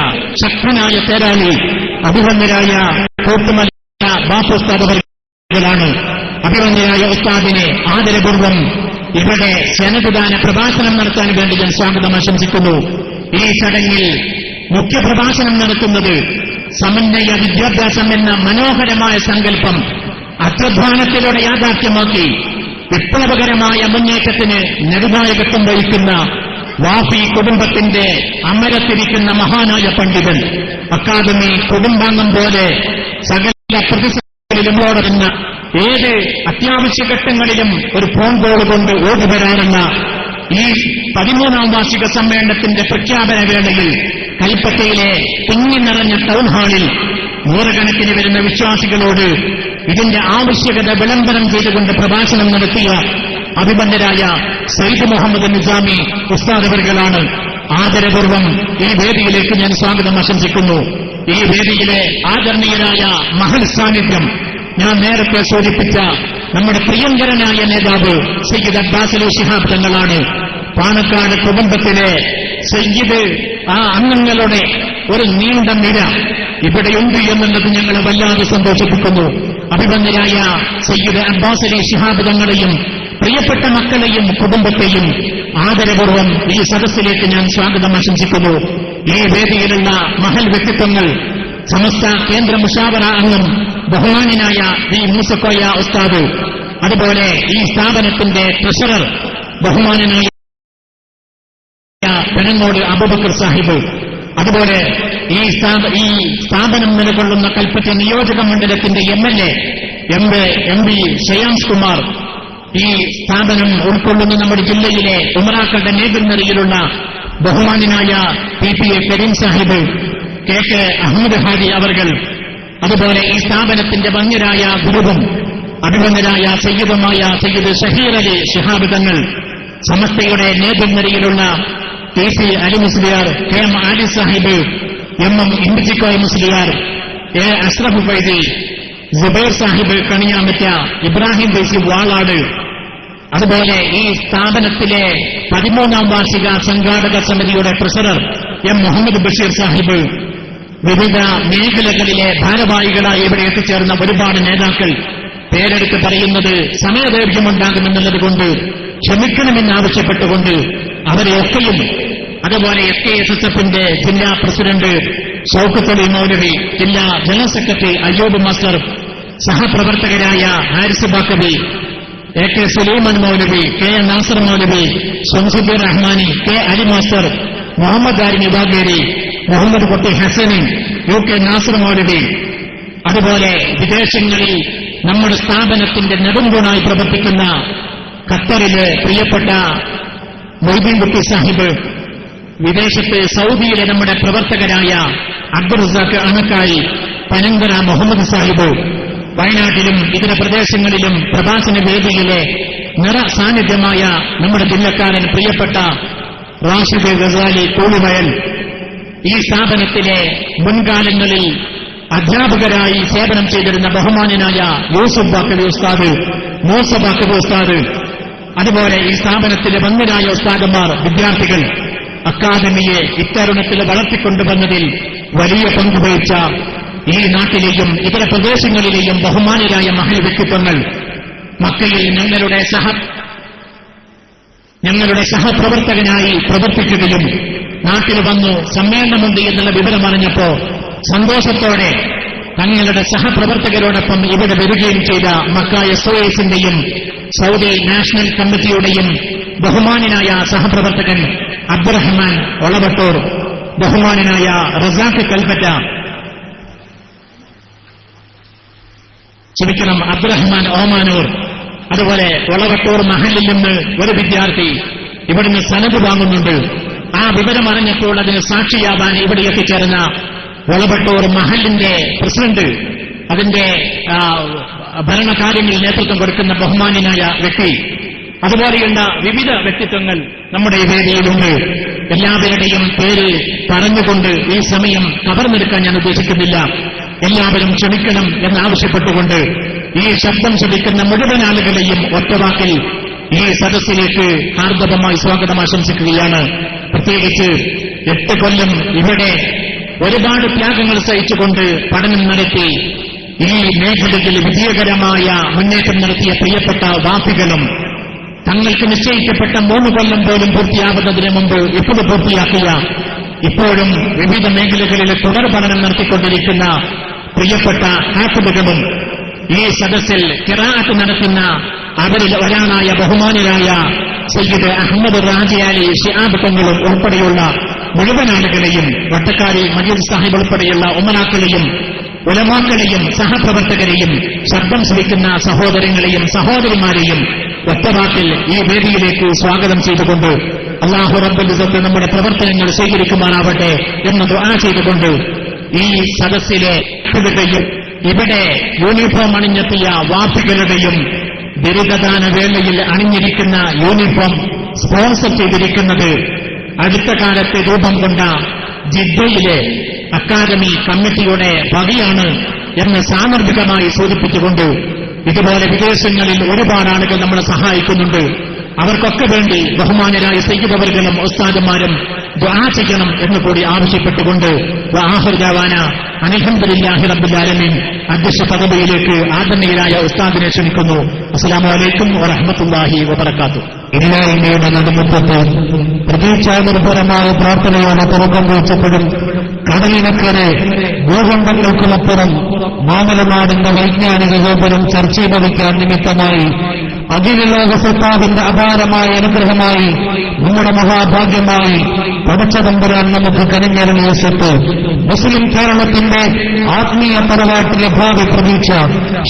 ശക്തനായ തേരാളി അഭിവന്യരായ കോട്ടുമല ബാപ്പുസ്താദ് അഭിവന്യരായ ഉസ്താദിനെ ആദരപൂർവ്വം ഇവിടെ ജനതുദാന പ്രഭാഷണം നടത്താൻ വേണ്ടി ഞാൻ സ്വാഗതം ആശംസിക്കുന്നു. ഈ ചടങ്ങിൽ മുഖ്യപ്രഭാഷണം നടത്തുന്നത് സമന്വയ വിദ്യാഭ്യാസം എന്ന മനോഹരമായ സങ്കല്പം അധ്വാനത്തിലൂടെ യാഥാർത്ഥ്യമാക്കി വിപ്ലവകരമായ മുന്നേറ്റത്തിന് നെടുനായകത്വം വഹിക്കുന്ന വാഫി കുടുംബത്തിന്റെ അമരത്തിരിക്കുന്ന മഹാനായ പണ്ഡിതൻ, അക്കാദമി കുടുംബാംഗം പോലെ സകല പ്രതിസന്ധികളിലും ഓടുന്ന ഏത് അത്യാവശ്യ ഘട്ടങ്ങളിലും ഒരു ഫോൺ കോൾ കൊണ്ട് ഓടിവരാറുന്ന ഈ 13ാം വാർഷിക സമ്മേളനത്തിന്റെ പ്രഖ്യാപന വേളയിൽ കൽപ്പറ്റയിലെ തിങ്ങി നിറഞ്ഞ ടൗൺ ഹാളിൽ നൂറുകണക്കിന് വരുന്ന വിശ്വാസികളോട് ഇതിന്റെ ആവശ്യകത വിളംബരം ചെയ്തുകൊണ്ട് പ്രഭാഷണം നടത്തിയ അഭിമന്യരായ സയ്യിദ് മുഹമ്മദ് നിസാമി ഉസ്താദ് അവർകളാണ്. ആദരപൂർവ്വം ഈ വേദിയിലേക്ക് ഞാൻ സ്വാഗതം ആശംസിക്കുന്നു. ഈ വേദിയിലെ ആദരണീയരായ മഹൽ സാന്നിധ്യം ഞാൻ നേരത്തെ സൂചിപ്പിച്ച നമ്മുടെ പ്രിയങ്കരനായ നേതാവ് സയ്യിദ് അബ്ബാസ് അലി ശിഹാബ് തങ്ങളാണ്. പാണക്കാട് കുടുംബത്തിലെ സയ്യിദ് ആ അംഗങ്ങളുടെ ഒരു നീണ്ട നിര ഇവിടെയുണ്ട് എന്നുള്ളത് ഞങ്ങളെ വല്ലാതെ സന്തോഷിപ്പിക്കുന്നു. അഭിമന്യരായ സയ്യിദ് അബ്ബാസ് അലി ശിഹാബ് തങ്ങളെയും പ്രിയപ്പെട്ട മക്കളെയും കുടുംബത്തെയും ആദരപൂർവ്വം ഈ സദസ്സിലേക്ക് ഞാൻ സ്വാഗതം ആശംസിക്കുന്നു. ഈ വേദിയിലുള്ള മഹൽ വ്യക്തിത്വങ്ങൾ സമസ്ത കേന്ദ്ര മുഷാവറ അംഗം ബഹുമാന്യനായ വി മൂസക്കോയ ഉസ്താദ്, അതുപോലെ ഈ സ്ഥാപനത്തിന്റെ ട്രഷറർ ബഹുമാന്യനായ പെനങ്ങോട് അബൂബക്കർ സാഹിബ്, അതുപോലെ ഈ സ്ഥാപനം നിലകൊള്ളുന്ന കൽപ്പറ്റ നിയോജക മണ്ഡലത്തിന്റെ MLA MP ശ്രേയാംസ് കുമാർ, ഈ സ്ഥാപനം ഉൾക്കൊള്ളുന്ന നമ്മുടെ ജില്ലയിലെ ഉമറാക്കളുടെ നേതൃനിരയിലുള്ള ബഹുമാന്യനായ PPA കരീം സാഹിബ്, KK അഹമ്മദ് ഹാജി അവർകൾ, അതുപോലെ ഈ സ്ഥാപനത്തിന്റെ വന്യരായ ഗുരുവും അഭിമന്യരായ സയ്യിദുമായ സയ്യിദ് ഷഹീർ അലി ശിഹാബ് തങ്ങൾ, സമസ്തയുടെ നേതൃനിരയിലുള്ള TC Ali Musliyar, KM Ali Sahib, MM Imbichikoya Musliyar, A Ashraf Faizy, Jubair Sahib കണിയാമറ്റ, Ibrahim ദേശി വാളാട്, അതുപോലെ ഈ സ്ഥാപനത്തിലെ 13ാം വാർഷിക സംഘാടക സമിതിയുടെ ട്രഷറർ M മുഹമ്മദ് ബഷീർ സാഹിബ്, വിവിധ മേഖലകളിലെ ഭാരവാഹികളായി ഇവിടെ എത്തിച്ചേർന്ന ഒരുപാട് നേതാക്കൾ, പേരെടുത്ത് പറയുന്നത് സമയദൈർഘ്യമുണ്ടാകുമെന്നുള്ളതുകൊണ്ട് ക്ഷമിക്കണമെന്നാവശ്യപ്പെട്ടുകൊണ്ട് അവരെയൊക്കെയും, അതുപോലെ SKSSFന്റെ ജില്ലാ പ്രസിഡന്റ് ഷൗക്കത്ത് അലി മൗലവി, ജില്ലാ ജനറൽ സെക്രട്ടറി അയ്യൂബ് മാസ്റ്റർ, സഹപ്രവർത്തകരായ Haris Bakkabi, AK Sulaiman Moulavi, K Nasar Moulavi, Shamsuddeen Rahmani, K Ali master, Muhammad Arimi വാഗേരി, മുഹമ്മദ് കുട്ടി ഹസനി, UK നാസർ മൗലവി, അതുപോലെ വിദേശങ്ങളിൽ നമ്മുടെ സ്ഥാപനത്തിന്റെ നെടുംതൂണായി പ്രവർത്തിക്കുന്ന ഖത്തറിലെ പ്രിയപ്പെട്ട മൊയ്തീൻ കുട്ടി സാഹിബ്, വിദേശത്ത് സൗദിയിലെ നമ്മുടെ പ്രവർത്തകരായ അബ്ദുൾ റസാഖ് അണക്കായി, പനങ്കര മുഹമ്മദ് സാഹിബ്, വയനാട്ടിലും ഇതര പ്രദേശങ്ങളിലും പ്രഭാഷണ വേദിയിലെ നിറ സാന്നിധ്യമായ നമ്മുടെ ജില്ലക്കാരൻ പ്രിയപ്പെട്ട റാഷിദ് ഗസാലി കൂളിവയൽ, ഈ സ്ഥാപനത്തിലെ മുൻകാലങ്ങളിൽ അധ്യാപകരായി സേവനം ചെയ്തിരുന്ന ബഹുമാന്യനായ യൂസുഫ് ബാക്കവി ഉസ്താദ്, മൂസ ബാക്കവി ഉസ്താദ്, അതുപോലെ ഈ സ്ഥാപനത്തിലെ വന്യരായ ഉസ്താദന്മാർ, വിദ്യാർത്ഥികൾ, അക്കാദമിയെ ഇത്തരുണത്തിൽ വളർത്തിക്കൊണ്ടുവന്നതിൽ വലിയ പങ്കുവഹിച്ച ഈ നാട്ടിലെയും ഇതര പ്രദേശങ്ങളിലെയും ബഹുമാന്യരായ മഹൽ വ്യക്തിത്വങ്ങൾ, മക്കയിൽ ഞങ്ങളുടെ സഹപ്രവർത്തകനായി പ്രവർത്തിക്കുകയും നാട്ടിൽ വന്നു സമ്മേളനമുണ്ട് എന്നുള്ള വിവരം അറിഞ്ഞപ്പോ സന്തോഷത്തോടെ തങ്ങളുടെ സഹപ്രവർത്തകരോടൊപ്പം ഇവിടെ വരികയും ചെയ്ത മക്ക SOSന്റെയും സൗദി നാഷണൽ കമ്മിറ്റിയുടെയും ബഹുമാന്യനായ സഹപ്രവർത്തകൻ അബ്ദുറഹ്മാൻ ഒളവട്ടൂർ, ബഹുമാന്യനായ റസാഖ് കൽപ്പറ്റ, അബ്ദുറഹ്മാൻ ഓമാനൂർ, അതുപോലെ ഒളവട്ടൂർ മഹലിൽ നിന്ന് ഒരു വിദ്യാർത്ഥി ഇവിടുന്ന് സനത് വാങ്ങുന്നുണ്ട്. ആ വിവരം അറിഞ്ഞപ്പോൾ അതിന് സാക്ഷിയാവാൻ ഇവിടെ എത്തിച്ചേർന്ന ഒളവട്ടൂർ മഹലിന്റെ പ്രസിഡന്റ്, അതിന്റെ ഭരണകാര്യങ്ങളിൽ നേതൃത്വം കൊടുക്കുന്ന ബഹുമാന്യനായ വ്യക്തി, അതുപോലെയുള്ള വിവിധ വ്യക്തിത്വങ്ങൾ നമ്മുടെ ഈ വേദിയിലുണ്ട്. എല്ലാവരുടെയും പേര് പറഞ്ഞുകൊണ്ട് ഈ സമയം കവർന്നെടുക്കാൻ ഞാൻ ഉദ്ദേശിക്കുന്നില്ല. എല്ലാവരും ക്ഷമിക്കണം എന്നാവശ്യപ്പെട്ടുകൊണ്ട് ഈ ശബ്ദം ശ്രമിക്കുന്ന മുഴുവൻ ആളുകളെയും ഒറ്റവാക്കിൽ ഈ സദസ്സിലേക്ക് ഹാർദവമായി സ്വാഗതം ആശംസിക്കുകയാണ്. പ്രത്യേകിച്ച് 8 കൊല്ലം ഇവിടെ ഒരുപാട് ത്യാഗങ്ങൾ സഹിച്ചുകൊണ്ട് പഠനം നടത്തി ഈ മേഖലയിൽ വിജയകരമായ മുന്നേറ്റം നടത്തിയ പ്രിയപ്പെട്ട വാഫികളും തങ്ങൾക്ക് നിശ്ചയിക്കപ്പെട്ട 3 കൊല്ലം പോലും പൂർത്തിയാകുന്നതിന് മുമ്പ് ഇപ്പോൾ പൂർത്തിയാക്കിയ, ഇപ്പോഴും വിവിധ മേഖലകളിൽ തുടർ പഠനം നടത്തിക്കൊണ്ടിരിക്കുന്ന പ്രിയപ്പെട്ട ഹാഫിദുകളും ഈ സദസ്സിൽ ഖിറാഅത്ത് നടത്തുന്ന അവരിൽ ഒരാളായ ബഹുമാനരായ സയ്യിദ് അഹമ്മദ് റാജി അലി ശിഹാബ് തങ്ങളും ഉൾപ്പെടെയുള്ള മുഴുവൻ ആളുകളെയും, വട്ടക്കാരി മജീദ് സാഹിബ് ഉൾപ്പെടെയുള്ള ഉമറാക്കളെയും ഉലമാക്കളെയും സഹപ്രവർത്തകരെയും ശബ്ദം ശ്രവിക്കുന്ന സഹോദരങ്ങളെയും സഹോദരിമാരെയും ഒറ്റവാക്കിൽ ഈ വേദിയിലേക്ക് സ്വാഗതം ചെയ്തുകൊണ്ട് അല്ലാഹു റബ്ബുൽ ഇസ്സത്ത് നമ്മുടെ പ്രവർത്തനങ്ങൾ സ്വീകരിക്കുമാറാവട്ടെ എന്ന് ദുആ ചെയ്തുകൊണ്ട് ഈ സദസ്സിലെ ഇവിടെ യൂണിഫോം അണിഞ്ഞെത്തിയ വാഫികളുടെയും ബിരുദദാന വേളയിൽ അണിഞ്ഞിരിക്കുന്ന യൂണിഫോം സ്പോൺസർ ചെയ്തിരിക്കുന്നത് അടുത്ത കാലത്ത് രൂപം കൊണ്ട ജിദ്ദയിലെ അക്കാദമി കമ്മിറ്റിയുടെ വകയാണ് എന്ന് സാന്ദർഭികമായി സൂചിപ്പിച്ചുകൊണ്ട് ഇതുപോലെ വിദേശങ്ങളിൽ ഒരുപാട് ആളുകൾ നമ്മളെ സഹായിക്കുന്നുണ്ട്. അവർക്കൊക്കെ വേണ്ടി ബഹുമാനരായ സയ്യിദ് അവർകളും ഉസ്താദുമാരും ദുആ ചെയ്യണം എന്ന് കൂടി ആവശ്യപ്പെട്ടുകൊണ്ട് വആഖിറു ദഅവാന അൽഹംദുലില്ലാഹി റബ്ബിൽ ആലമീൻ അധ്യക്ഷ പദവിയിലേക്ക് ആദരണീയരായ ഉസ്താദിനെ ക്ഷണിക്കുന്നു. അസ്സലാമു അലൈക്കും വറഹ്മത്തുള്ളാഹി വബറകാതുഹു. ഇല്ലായ്മയുടെ നടുമുറ്റത്ത് പ്രതീക്ഷാനിർഭരമായ പ്രാർത്ഥനയോടെ തുറക്കം കുറിച്ചപ്പോഴും കടലിനക്കരെ ഭൂഖണ്ഡങ്ങൾക്കുമപ്പുറം മാമലനാടിന്റെ വൈജ്ഞാനിക ഗോപുരം ചർച്ചയിൽ വയ്ക്കാൻ നിമിത്തമായി അഖിലലോക സത്താവിന്റെ അപാരമായ അനുഗ്രഹമായി നമ്മുടെ മഹാഭാഗ്യമായി പടച്ചതമ്പുരാൻ നമുക്ക് കനിഞ്ഞറിഞ്ഞ സ്വത്ത് മുസ്ലിം കേരളത്തിന്റെ ആത്മീയ തറവാട്ടിലെ ഭാവി പ്രതീക്ഷ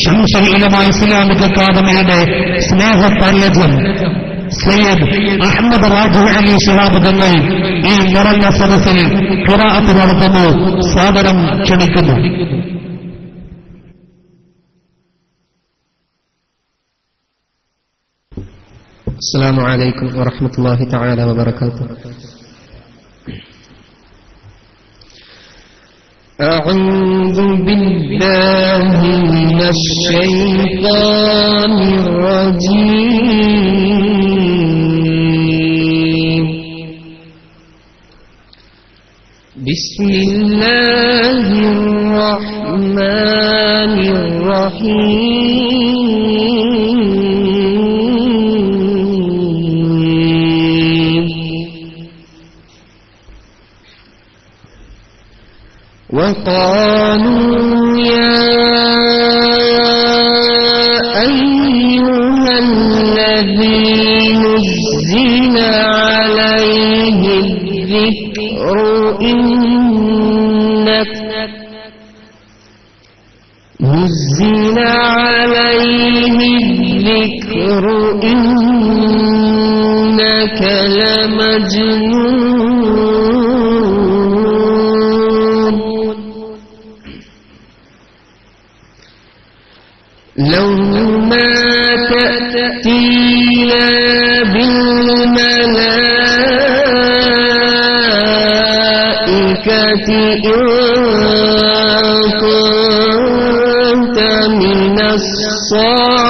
ശംസുൽ ഉലമ ഇസ്ലാമിക് അക്കാദമിയുടെ സ്നേഹപര്യജൻ സയ്യിദ് അഹമ്മദ് റാജി അലി ശിഹാബ് തങ്ങൾ ഈ നിറഞ്ഞ സദസ്സിൽ ഖിറാഅത്ത് നടത്തുന്നു. സാദരം ക്ഷണിക്കുന്നു. السلام عليكم ورحمة الله تعالى وبركاته. أعوذ بالله من الشيطان الرجيم. بسم الله الرحمن الرحيم. وقالوا يا أيها الذي نزل عليه الذكر إنك لمجنون. لو ما تأتينا بالملائكة إن كنت من الصادقين.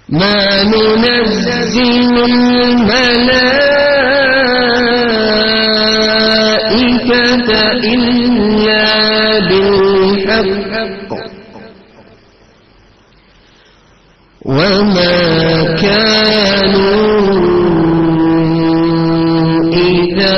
ما ننزل الملائكة إلا بالحق وما كانوا إذا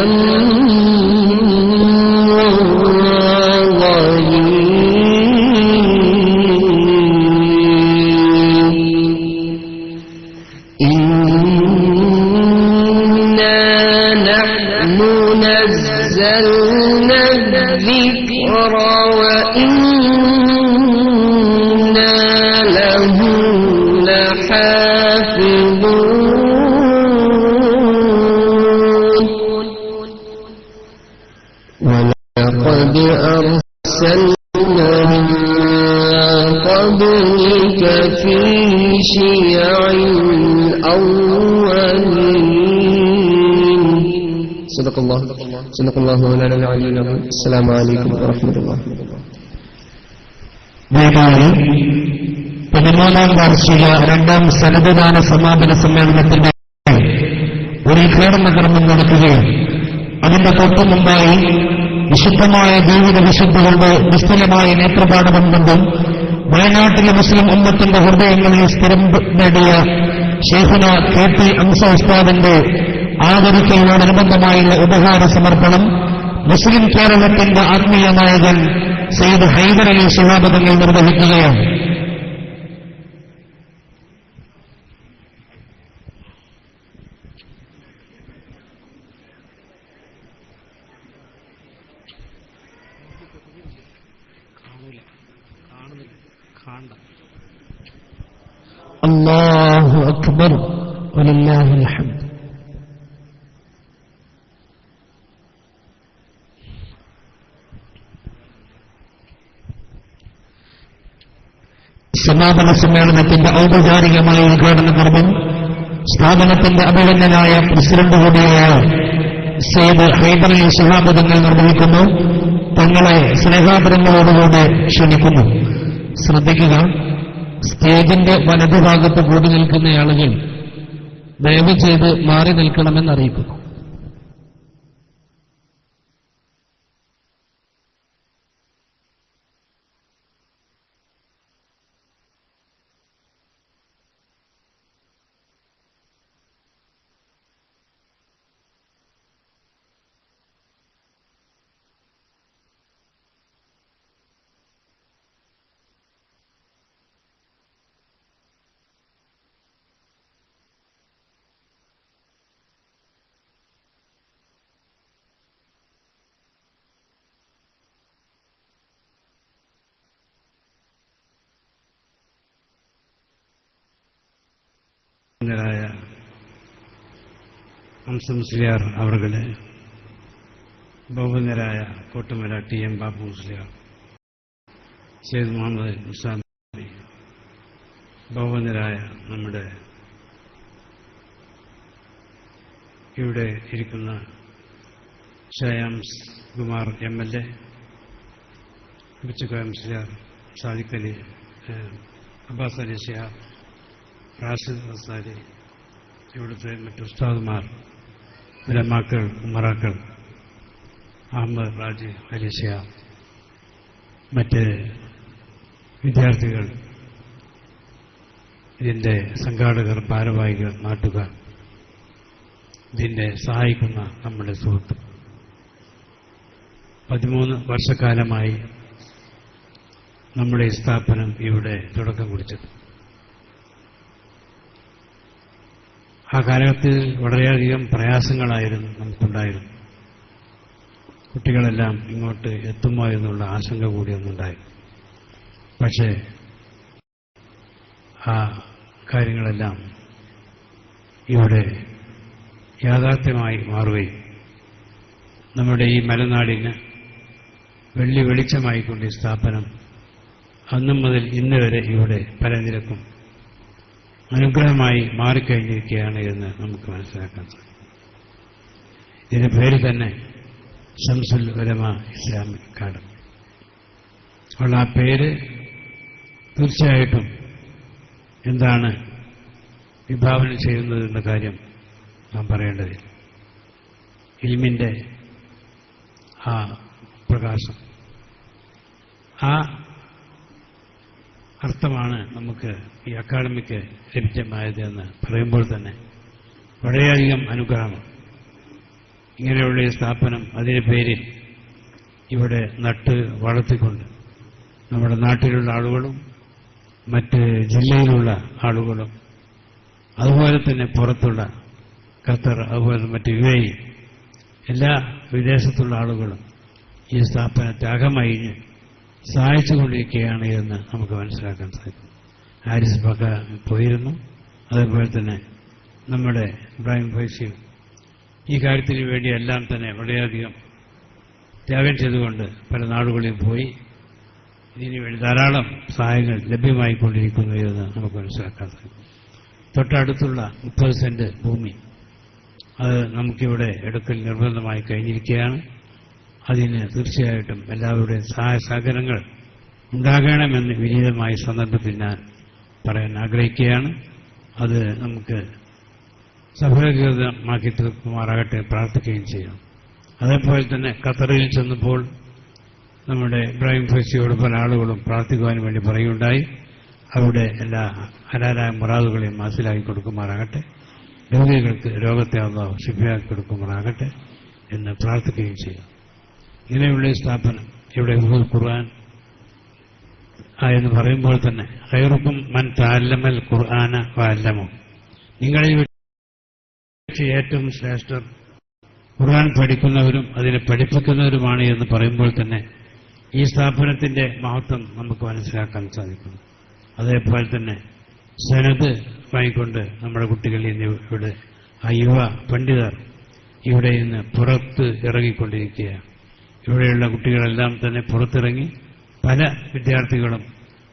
نزلنا الذكر وإنا له لحافظون. ولقد شيع الأولين صدق الله مولانا العلي العظيم. السلام عليكم ورحمة الله. വേദിയിൽ 13ാം വാർഷിക 2ാം സനദ്ദാന സമാപന സമ്മേളനത്തിന്റെ ഉദ്ഘാടന കർമ്മം നടത്തുകയും അതിന്റെ തൊട്ടു മുമ്പായി വിശുദ്ധമായ ജീവിത വിശുദ്ധികളുടെ നിസ്തുലമായ നേത്രപാഠം കൊണ്ടും വയനാട്ടിലെ മുസ്ലിം ഉമ്മത്തിന്റെ ഹൃദയങ്ങളിൽ സ്ഥിരം നേടിയ ശൈഖുന KP അംസ ഉസ്താദിന്റെ ആദരിക്കലിനോടനുബന്ധമായുള്ള ഉപഹാര സമർപ്പണം മുസ്ലിം കേരളത്തിന്റെ ആത്മീയ നായകൻ സയ്യിദ് ഹൈദർ അലി ശിഹാബ് തങ്ങൾ നിർവഹിക്കുകയാണ്. അല്ലാഹു അക്ബർ വലില്ലാഹിൽ ഹംദ്. സമാപന സമ്മേളനത്തിന്റെ ഔപചാരികമായ ഉദ്ഘാടന കർമ്മം സ്ഥാപനത്തിന്റെ അഭിനന്ദനായ പ്രസിഡന്റ് കൂടിയായ സയ്യിദ് ഹൈദർ അലി ശിഹാബ് തങ്ങൾ നിർവഹിക്കുന്നു. തങ്ങളെ സ്നേഹാദരങ്ങളോടുകൂടെ ക്ഷണിക്കുന്നു. ശ്രദ്ധിക്കുക, സ്റ്റേജിന്റെ വലതുഭാഗത്ത് കൂടി നിൽക്കുന്ന ആളുകൾ ദയവ് ചെയ്ത് മാറി നിൽക്കണമെന്ന് അറിയിക്കുന്നു. മുസ്ലിയാർ അവരുടെ ബഹുമാന്യരായ കോട്ടുമല TM ബാബു മുസ്ലിയാർ, സയ്യിദ് മുഹമ്മദ് നിസാം, ബഹുമാന്യരായ നമ്മുടെ ഇവിടെ ഇരിക്കുന്ന ഷയാംസ് കുമാർ MLA, ബിച്ചുക മുസ്ലിയാർ, സാദിഖ് അലി, അബ്ബാസ് അലി ശിഹാബ്, റാഷിദ് അൻസാരി, ഇവിടുത്തെ മറ്റു ഉസ്താദുമാർ, ഉലമാക്കൾ, ഉമറാക്കൾ, അഹമ്മദ് റാജി അലി ശിഹാബ്, മറ്റ് വിദ്യാർത്ഥികൾ, ഇതിന്റെ സംഘാടകർ, ഭാരവാഹികൾ, നാട്ടുകാർ, ഇതിനെ സഹായിക്കുന്ന നമ്മുടെ സുഹൃത്ത്, 13 വർഷക്കാലമായി നമ്മുടെ ഈ സ്ഥാപനം ഇവിടെ തുടക്കം കുറിച്ചത്. ആ കാലഘട്ടത്തിൽ വളരെയധികം പ്രയാസങ്ങളായിരുന്നു നമുക്കുണ്ടായിരുന്നു. കുട്ടികളെല്ലാം ഇങ്ങോട്ട് എത്തുമോ എന്നുള്ള ആശങ്ക കൂടിയൊന്നുണ്ടായിരുന്നു. പക്ഷേ ആ കാര്യങ്ങളെല്ലാം ഇവിടെ യാഥാർത്ഥ്യമായി മാറുകയും നമ്മുടെ ഈ മലനാടിന് വെള്ളി വെളിച്ചമായിക്കൊണ്ട് ഈ സ്ഥാപനം അന്നും മുതൽ ഇന്ന് വരെ ഇവിടെ പല നിരക്കും അനുഗ്രഹമായി മാറിക്കഴിഞ്ഞിരിക്കുകയാണ് എന്ന് നമുക്ക് മനസ്സിലാക്കാൻ സാധിക്കും. ഇതിന്റെ പേര് തന്നെ ശംസുൽ ഉലമ ഇസ്ലാമിക് അക്കാദമി. അപ്പോൾ ആ പേര് തീർച്ചയായിട്ടും എന്താണ് വിഭാവന ചെയ്യുന്നതെന്ന കാര്യം നാം പറയേണ്ടതില്ല. ഇൽമിന്റെ ആ പ്രകാശം, ആ അർത്ഥമാണ് നമുക്ക് ഈ അക്കാദമിക്ക് ലഭ്യമായത് എന്ന് പറയുമ്പോൾ തന്നെ വളരെയധികം അനുഗ്രഹമാണ്. ഇങ്ങനെയുള്ള ഈ സ്ഥാപനം അതിന്റെ പേരിൽ ഇവിടെ നട്ട് വളർത്തിക്കൊണ്ട് നമ്മുടെ നാട്ടിലുള്ള ആളുകളും മറ്റ് ജില്ലയിലുള്ള ആളുകളും അതുപോലെ തന്നെ പുറത്തുള്ള ഖത്തർ, അതുപോലെ മറ്റ് UAE എല്ലാ വിദേശത്തുള്ള ആളുകളും ഈ സ്ഥാപനത്തെ അകമഴിഞ്ഞ് സഹായിച്ചുകൊണ്ടിരിക്കുകയാണ് എന്ന് നമുക്ക് മനസ്സിലാക്കാൻ സാധിക്കും. ഹാരിസ് ബക്ക പോയിരുന്നു, അതേപോലെ തന്നെ നമ്മുടെ ഇബ്രാഹിം ഫൈസിയും ഈ കാര്യത്തിന് വേണ്ടി എല്ലാം തന്നെ വളരെയധികം ത്യാഗം ചെയ്തുകൊണ്ട് പല നാടുകളിൽ പോയി ഇതിനുവേണ്ടി ധാരാളം സഹായങ്ങൾ ലഭ്യമായിക്കൊണ്ടിരിക്കുന്നു എന്ന് നമുക്ക് മനസ്സിലാക്കാൻ സാധിക്കും. തൊട്ടടുത്തുള്ള 30 സെന്റ് ഭൂമി അത് നമുക്കിവിടെ എടുക്കൽ നിർബന്ധമായി കഴിഞ്ഞിരിക്കുകയാണ്. അതിന് തീർച്ചയായിട്ടും എല്ലാവരുടെയും സഹായ സഹകരണങ്ങൾ ഉണ്ടാകണമെന്ന് വിനീതമായ സന്ദർഭത്തിൽ ഞാൻ പറയാൻ ആഗ്രഹിക്കുകയാണ്. അത് നമുക്ക് സഫലീകൃതമാക്കി തീർക്കുമാറാകട്ടെ പ്രാർത്ഥിക്കുകയും ചെയ്യണം. അതേപോലെ തന്നെ ഖത്തറിൽ ചെന്നപ്പോൾ നമ്മുടെ ഇബ്രാഹിം ഫൈസിയോട് പല ആളുകളും പ്രാർത്ഥിക്കുവാൻ വേണ്ടി പറയുകയുണ്ടായി. അവിടെ എല്ലാ ഹലാലായ മുറാദുകളെയും മനസ്സിലാക്കി കൊടുക്കുമാറാകട്ടെ, രോഗികൾക്ക് രോഗത്തെ അല്ലാഹു ശിഫയാക്കി കൊടുക്കുമാറാകട്ടെ എന്ന് പ്രാർത്ഥിക്കുകയും ചെയ്യും. ഇങ്ങനെയുള്ള ഈ സ്ഥാപനം ഇവിടെ ഖുർആൻ എന്ന് പറയുമ്പോൾ തന്നെ ഖൈറുക്കും മൻ തഅല്ലമൽ ഖുർആന വഅല്ലമു, നിങ്ങളിൽ വെച്ച് ഏറ്റവും ശ്രേഷ്ഠർ ഖുർആൻ പഠിക്കുന്നവരും അതിനെ പഠിപ്പിക്കുന്നവരുമാണ് എന്ന് പറയുമ്പോൾ തന്നെ ഈ സ്ഥാപനത്തിന്റെ മഹത്വം നമുക്ക് മനസ്സിലാക്കാൻ സാധിക്കുന്നു. അതേപോലെ തന്നെ സനദ് വാങ്ങിക്കൊണ്ട് നമ്മുടെ കുട്ടികൾ ഇവിടെ ആ യുവ പണ്ഡിതർ ഇവിടെ നിന്ന് പുറത്ത് ഇറങ്ങിക്കൊണ്ടിരിക്കുകയാണ്. ഇവിടെയുള്ള കുട്ടികളെല്ലാം തന്നെ പുറത്തിറങ്ങി പല വിദ്യാർത്ഥികളും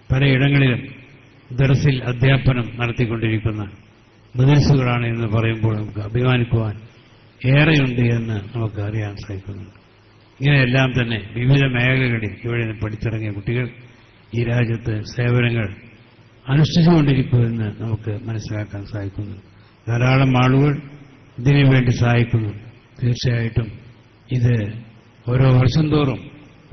പലയിടങ്ങളിലും ദർസിൽ അധ്യാപനം നടത്തിക്കൊണ്ടിരിക്കുന്ന മദ്രസകളാണ് എന്ന് പറയുമ്പോൾ നമുക്ക് അഭിമാനിക്കുവാൻ ഏറെയുണ്ട് എന്ന് നമുക്ക് അറിയാൻ സാധിക്കുന്നുണ്ട്. ഇങ്ങനെയെല്ലാം തന്നെ വിവിധ മേഖലകളിൽ ഇവിടെ നിന്ന് പഠിച്ചിറങ്ങിയ കുട്ടികൾ ഈ രാജ്യത്ത് സേവനങ്ങൾ അനുഷ്ഠിച്ചുകൊണ്ടിരിക്കുമെന്ന് നമുക്ക് മനസ്സിലാക്കാൻ സാധിക്കുന്നു. ധാരാളം ആളുകൾ ഇതിനു വേണ്ടി സഹായിക്കുന്നു. തീർച്ചയായിട്ടും ഇത് ഓരോ വർഷം തോറും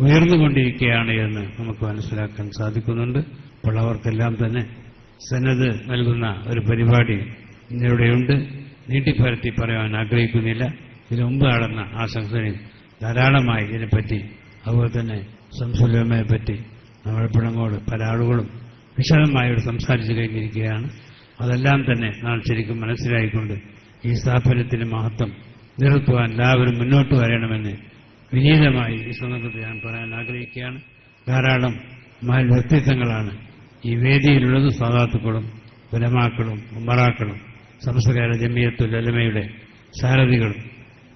ഉയർന്നുകൊണ്ടിരിക്കുകയാണ് എന്ന് നമുക്ക് മനസ്സിലാക്കാൻ സാധിക്കുന്നുണ്ട്. അപ്പോൾ അവർക്കെല്ലാം തന്നെ സനദ് നൽകുന്ന ഒരു പരിപാടി ഇന്നിവിടെയുണ്ട്. നീട്ടിപ്പരത്തി പറയാൻ ആഗ്രഹിക്കുന്നില്ല. ഇതിനു മുമ്പ് നടന്ന ആ സംഘടനയിൽ ധാരാളമായി ഇതിനെപ്പറ്റി അതുപോലെ തന്നെ സംസുലമയെപ്പറ്റി നമ്മുടെ പിണങ്ങോട് പല ആളുകളും വിശദമായി സംസാരിച്ചു കഴിഞ്ഞിരിക്കുകയാണ്. അതെല്ലാം തന്നെ നാം ശരിക്കും മനസ്സിലായിക്കൊണ്ട് ഈ സ്ഥാപനത്തിന്റെ മഹത്വം നിലനിർത്തുവാൻ എല്ലാവരും മുന്നോട്ട് വരണമെന്ന് വിനീതമായി ഈ സന്ദർഭത്തിൽ ഞാൻ പറയാൻ ആഗ്രഹിക്കുകയാണ്. ധാരാളം മഹൽ വ്യക്തിത്വങ്ങളാണ് ഈ വേദിയിലുള്ളത്. സാദാത്തുക്കളും ഉലമാക്കളും ഉമറാക്കളും സംസ്കാര ജമിയത്തുൽ ഉലമയുടെ സാരഥികളും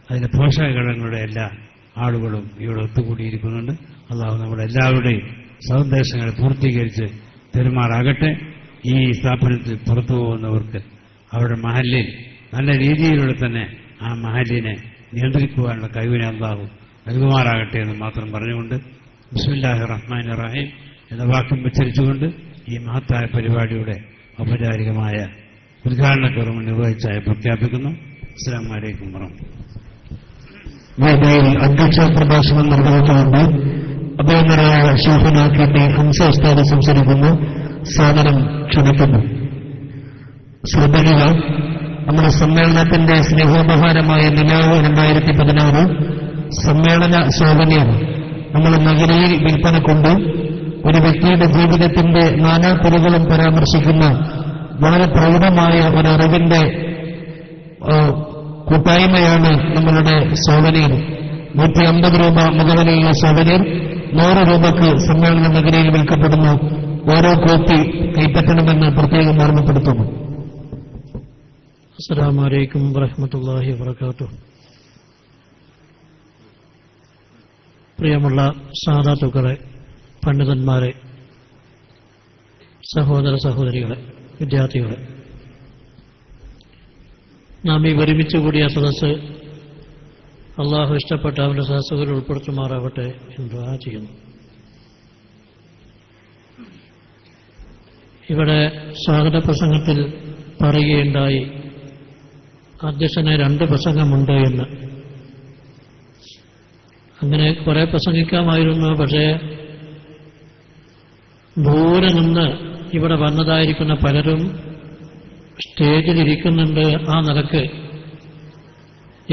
അതിന്റെ പോഷകഘടകങ്ങളുടെ എല്ലാ ആളുകളും ഇവിടെ ഒത്തുകൂടിയിരിക്കുന്നുണ്ട്. അല്ലാഹു നമ്മുടെ എല്ലാവരുടെയും സന്ദേശങ്ങൾ പൂർത്തീകരിച്ച് പെരുമാറാകട്ടെ. ഈ സ്ഥാപനത്തിൽ പുറത്തു പോകുന്നവർക്ക് അവരുടെ മഹല്ലിൽ നല്ല രീതിയിലൂടെ തന്നെ ആ മഹല്ലിനെ നിയന്ത്രിക്കുവാനുള്ള കഴിവിനെ അല്ലാഹു നൽകുമാറാകട്ടെ എന്ന് മാത്രം പറഞ്ഞുകൊണ്ട് ബിസ്മില്ലാഹിർ റഹ്മാനിർ റഹീം എന്ന വാക്യം ഉച്ചരിച്ചുകൊണ്ട് ഈ മഹത്തായ പരിപാടിയുടെ ഔപചാരികമായ ഉദ്ഘാടന കർമ്മം നിർവഹിച്ചായി പ്രഖ്യാപിക്കുന്നു. അസ്സലാമു അലൈക്കും വറഹ്മത്തുള്ളാഹി. വേദിയിൽ അധ്യക്ഷ പ്രഭാഷണം നിർവഹിച്ചുകൊണ്ട് അഭിനന്ദനായ ഷെയ്ഖുന കെ.ടി. ഹംസ ഉസ്താദ് സംസാരിക്കുന്നു. സാദരം ക്ഷണിക്കുന്നു. ശ്രദ്ധ, നമ്മുടെ സമ്മേളനത്തിന്റെ സ്നേഹോപഹാരമായ നിലാവ് 2016 സമ്മേളന ശോഭനയാണ് നമ്മൾ നഗരിയിൽ വിൽപ്പന കൊണ്ട് ഒരു വ്യക്തിയുടെ ജീവിതത്തിന്റെ നാനാതുറകളും പരാമർശിക്കുന്ന വളരെ പ്രൗഢമായ ഒരറിവിന്റെ കൂട്ടായ്മയാണ് നമ്മളുടെ സോവനീർ. 150 രൂപ മുഖവിലയുള്ള സോവനീർ 100 രൂപക്ക് സമ്മേളന നഗരിയിൽ വിൽക്കപ്പെടുന്നു. ഓരോ കോപ്പി കൈപ്പറ്റണമെന്ന് പ്രത്യേകം ഓർമ്മപ്പെടുത്തുന്നു. അസ്സലാമു അലൈക്കും വറഹ്മത്തുള്ളാഹി വബറകാതുഹു. പ്രിയമുള്ള സാദാത്തുക്കളെ, പണ്ഡിതന്മാരെ, സഹോദര സഹോദരികളെ, വിദ്യാർത്ഥികളെ, നാം ഈ ഒരുമിച്ച് കൂടിയ സദസ്സ് അള്ളാഹു ഇഷ്ടപ്പെട്ട അവന്റെ സദസ്സുകളിൽ ഉൾപ്പെടുത്തുമാറാവട്ടെ എന്ന് ദുആ ചെയ്യുന്നു. ഇവിടെ സ്വാഗത പ്രസംഗത്തിൽ പറയുകയുണ്ടായി അധ്യക്ഷന് 2 പ്രസംഗമുണ്ട് എന്ന്. അങ്ങനെ കുറെ പ്രസംഗിക്കാമായിരുന്നു. പക്ഷേ ദൂരെ നിന്ന് ഇവിടെ വന്നതായിരിക്കുന്ന പലരും സ്റ്റേജിലിരിക്കുന്നുണ്ട്. ആ നിലക്ക്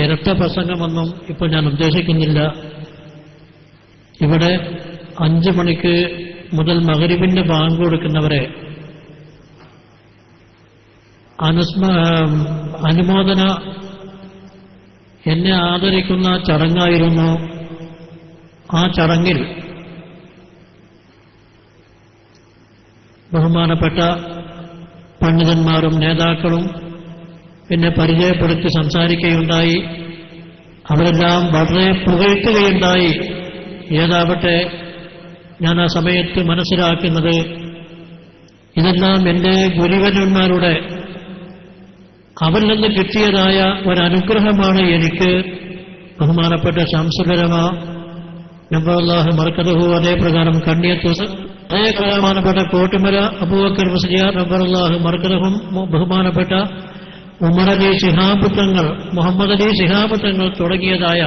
ഇരട്ട പ്രസംഗമൊന്നും ഇപ്പോൾ ഞാൻ ഉദ്ദേശിക്കുന്നില്ല. ഇവിടെ 5 മണിക്ക് മുതൽ മഗ്‌രിബിന്റെ ബാങ്ക് കൊടുക്കുന്നവരെ അനുമോദന എന്നെ ആദരിക്കുന്ന ചടങ്ങായിരുന്നു. ആ ചടങ്ങിൽ ബഹുമാനപ്പെട്ട പണ്ഡിതന്മാരും നേതാക്കളും എന്നെ പരിചയപ്പെടുത്തി സംസാരിക്കുകയുണ്ടായി. അവരെല്ലാം വളരെ പുകഴ്ത്തുകയുണ്ടായി. ഏതാവട്ടെ ഞാൻ ആ സമയത്ത് മനസ്സിലാക്കുന്നത് ഇതെല്ലാം എൻ്റെ ഗുരുവന്മാരുടെ അവരിൽ നിന്ന് കിട്ടിയതായ ഒരനുഗ്രഹമാണ് എനിക്ക്. ബഹുമാനപ്പെട്ട ശംസുലരമ നബ്ബല്ലാഹു മർക്കദഹു, അതേപ്രകാരം കണ്ണിയത്ത് അതേ ബഹുമാനപ്പെട്ട കോട്ടുമല അബൂബക്കർ മുസ്ലിയാർ നബ്ബല്ലാഹു മർക്കദഹും, ബഹുമാനപ്പെട്ട ഉമർ അലി ശിഹാബ് തങ്ങൾ, മുഹമ്മദ് അലി ശിഹാബ് തങ്ങൾ തുടങ്ങിയതായ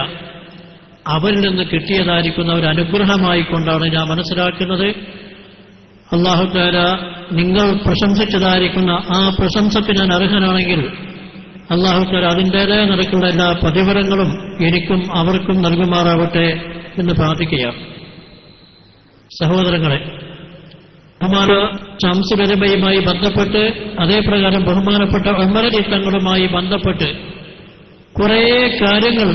അവരിൽ നിന്ന് കിട്ടിയതായിരിക്കുന്ന ഒരു അനുഗ്രഹമായിക്കൊണ്ടാണ് ഞാൻ മനസ്സിലാക്കുന്നത്. അല്ലാഹു തആല നിങ്ങൾ പ്രശംസിച്ചതായിരിക്കുന്ന ആ പ്രശംസയ്ക്ക് ഞാൻ അർഹനാണെങ്കിൽ അല്ലാഹു തആല അതിൻ്റെതായ നിലയ്ക്കുള്ള എല്ലാ പ്രതിഫലങ്ങളും എനിക്കും അവർക്കും നൽകുമാറാവട്ടെ എന്ന് പ്രാർത്ഥിക്കുകയാണ്. സഹോദരങ്ങളെ, ബഹുമാന ശംസുലരമയുമായി ബന്ധപ്പെട്ട് അതേപ്രകാരം ബഹുമാനപ്പെട്ട ഉമർ അലി തങ്ങളുമായി ബന്ധപ്പെട്ട് കുറേ കാര്യങ്ങൾ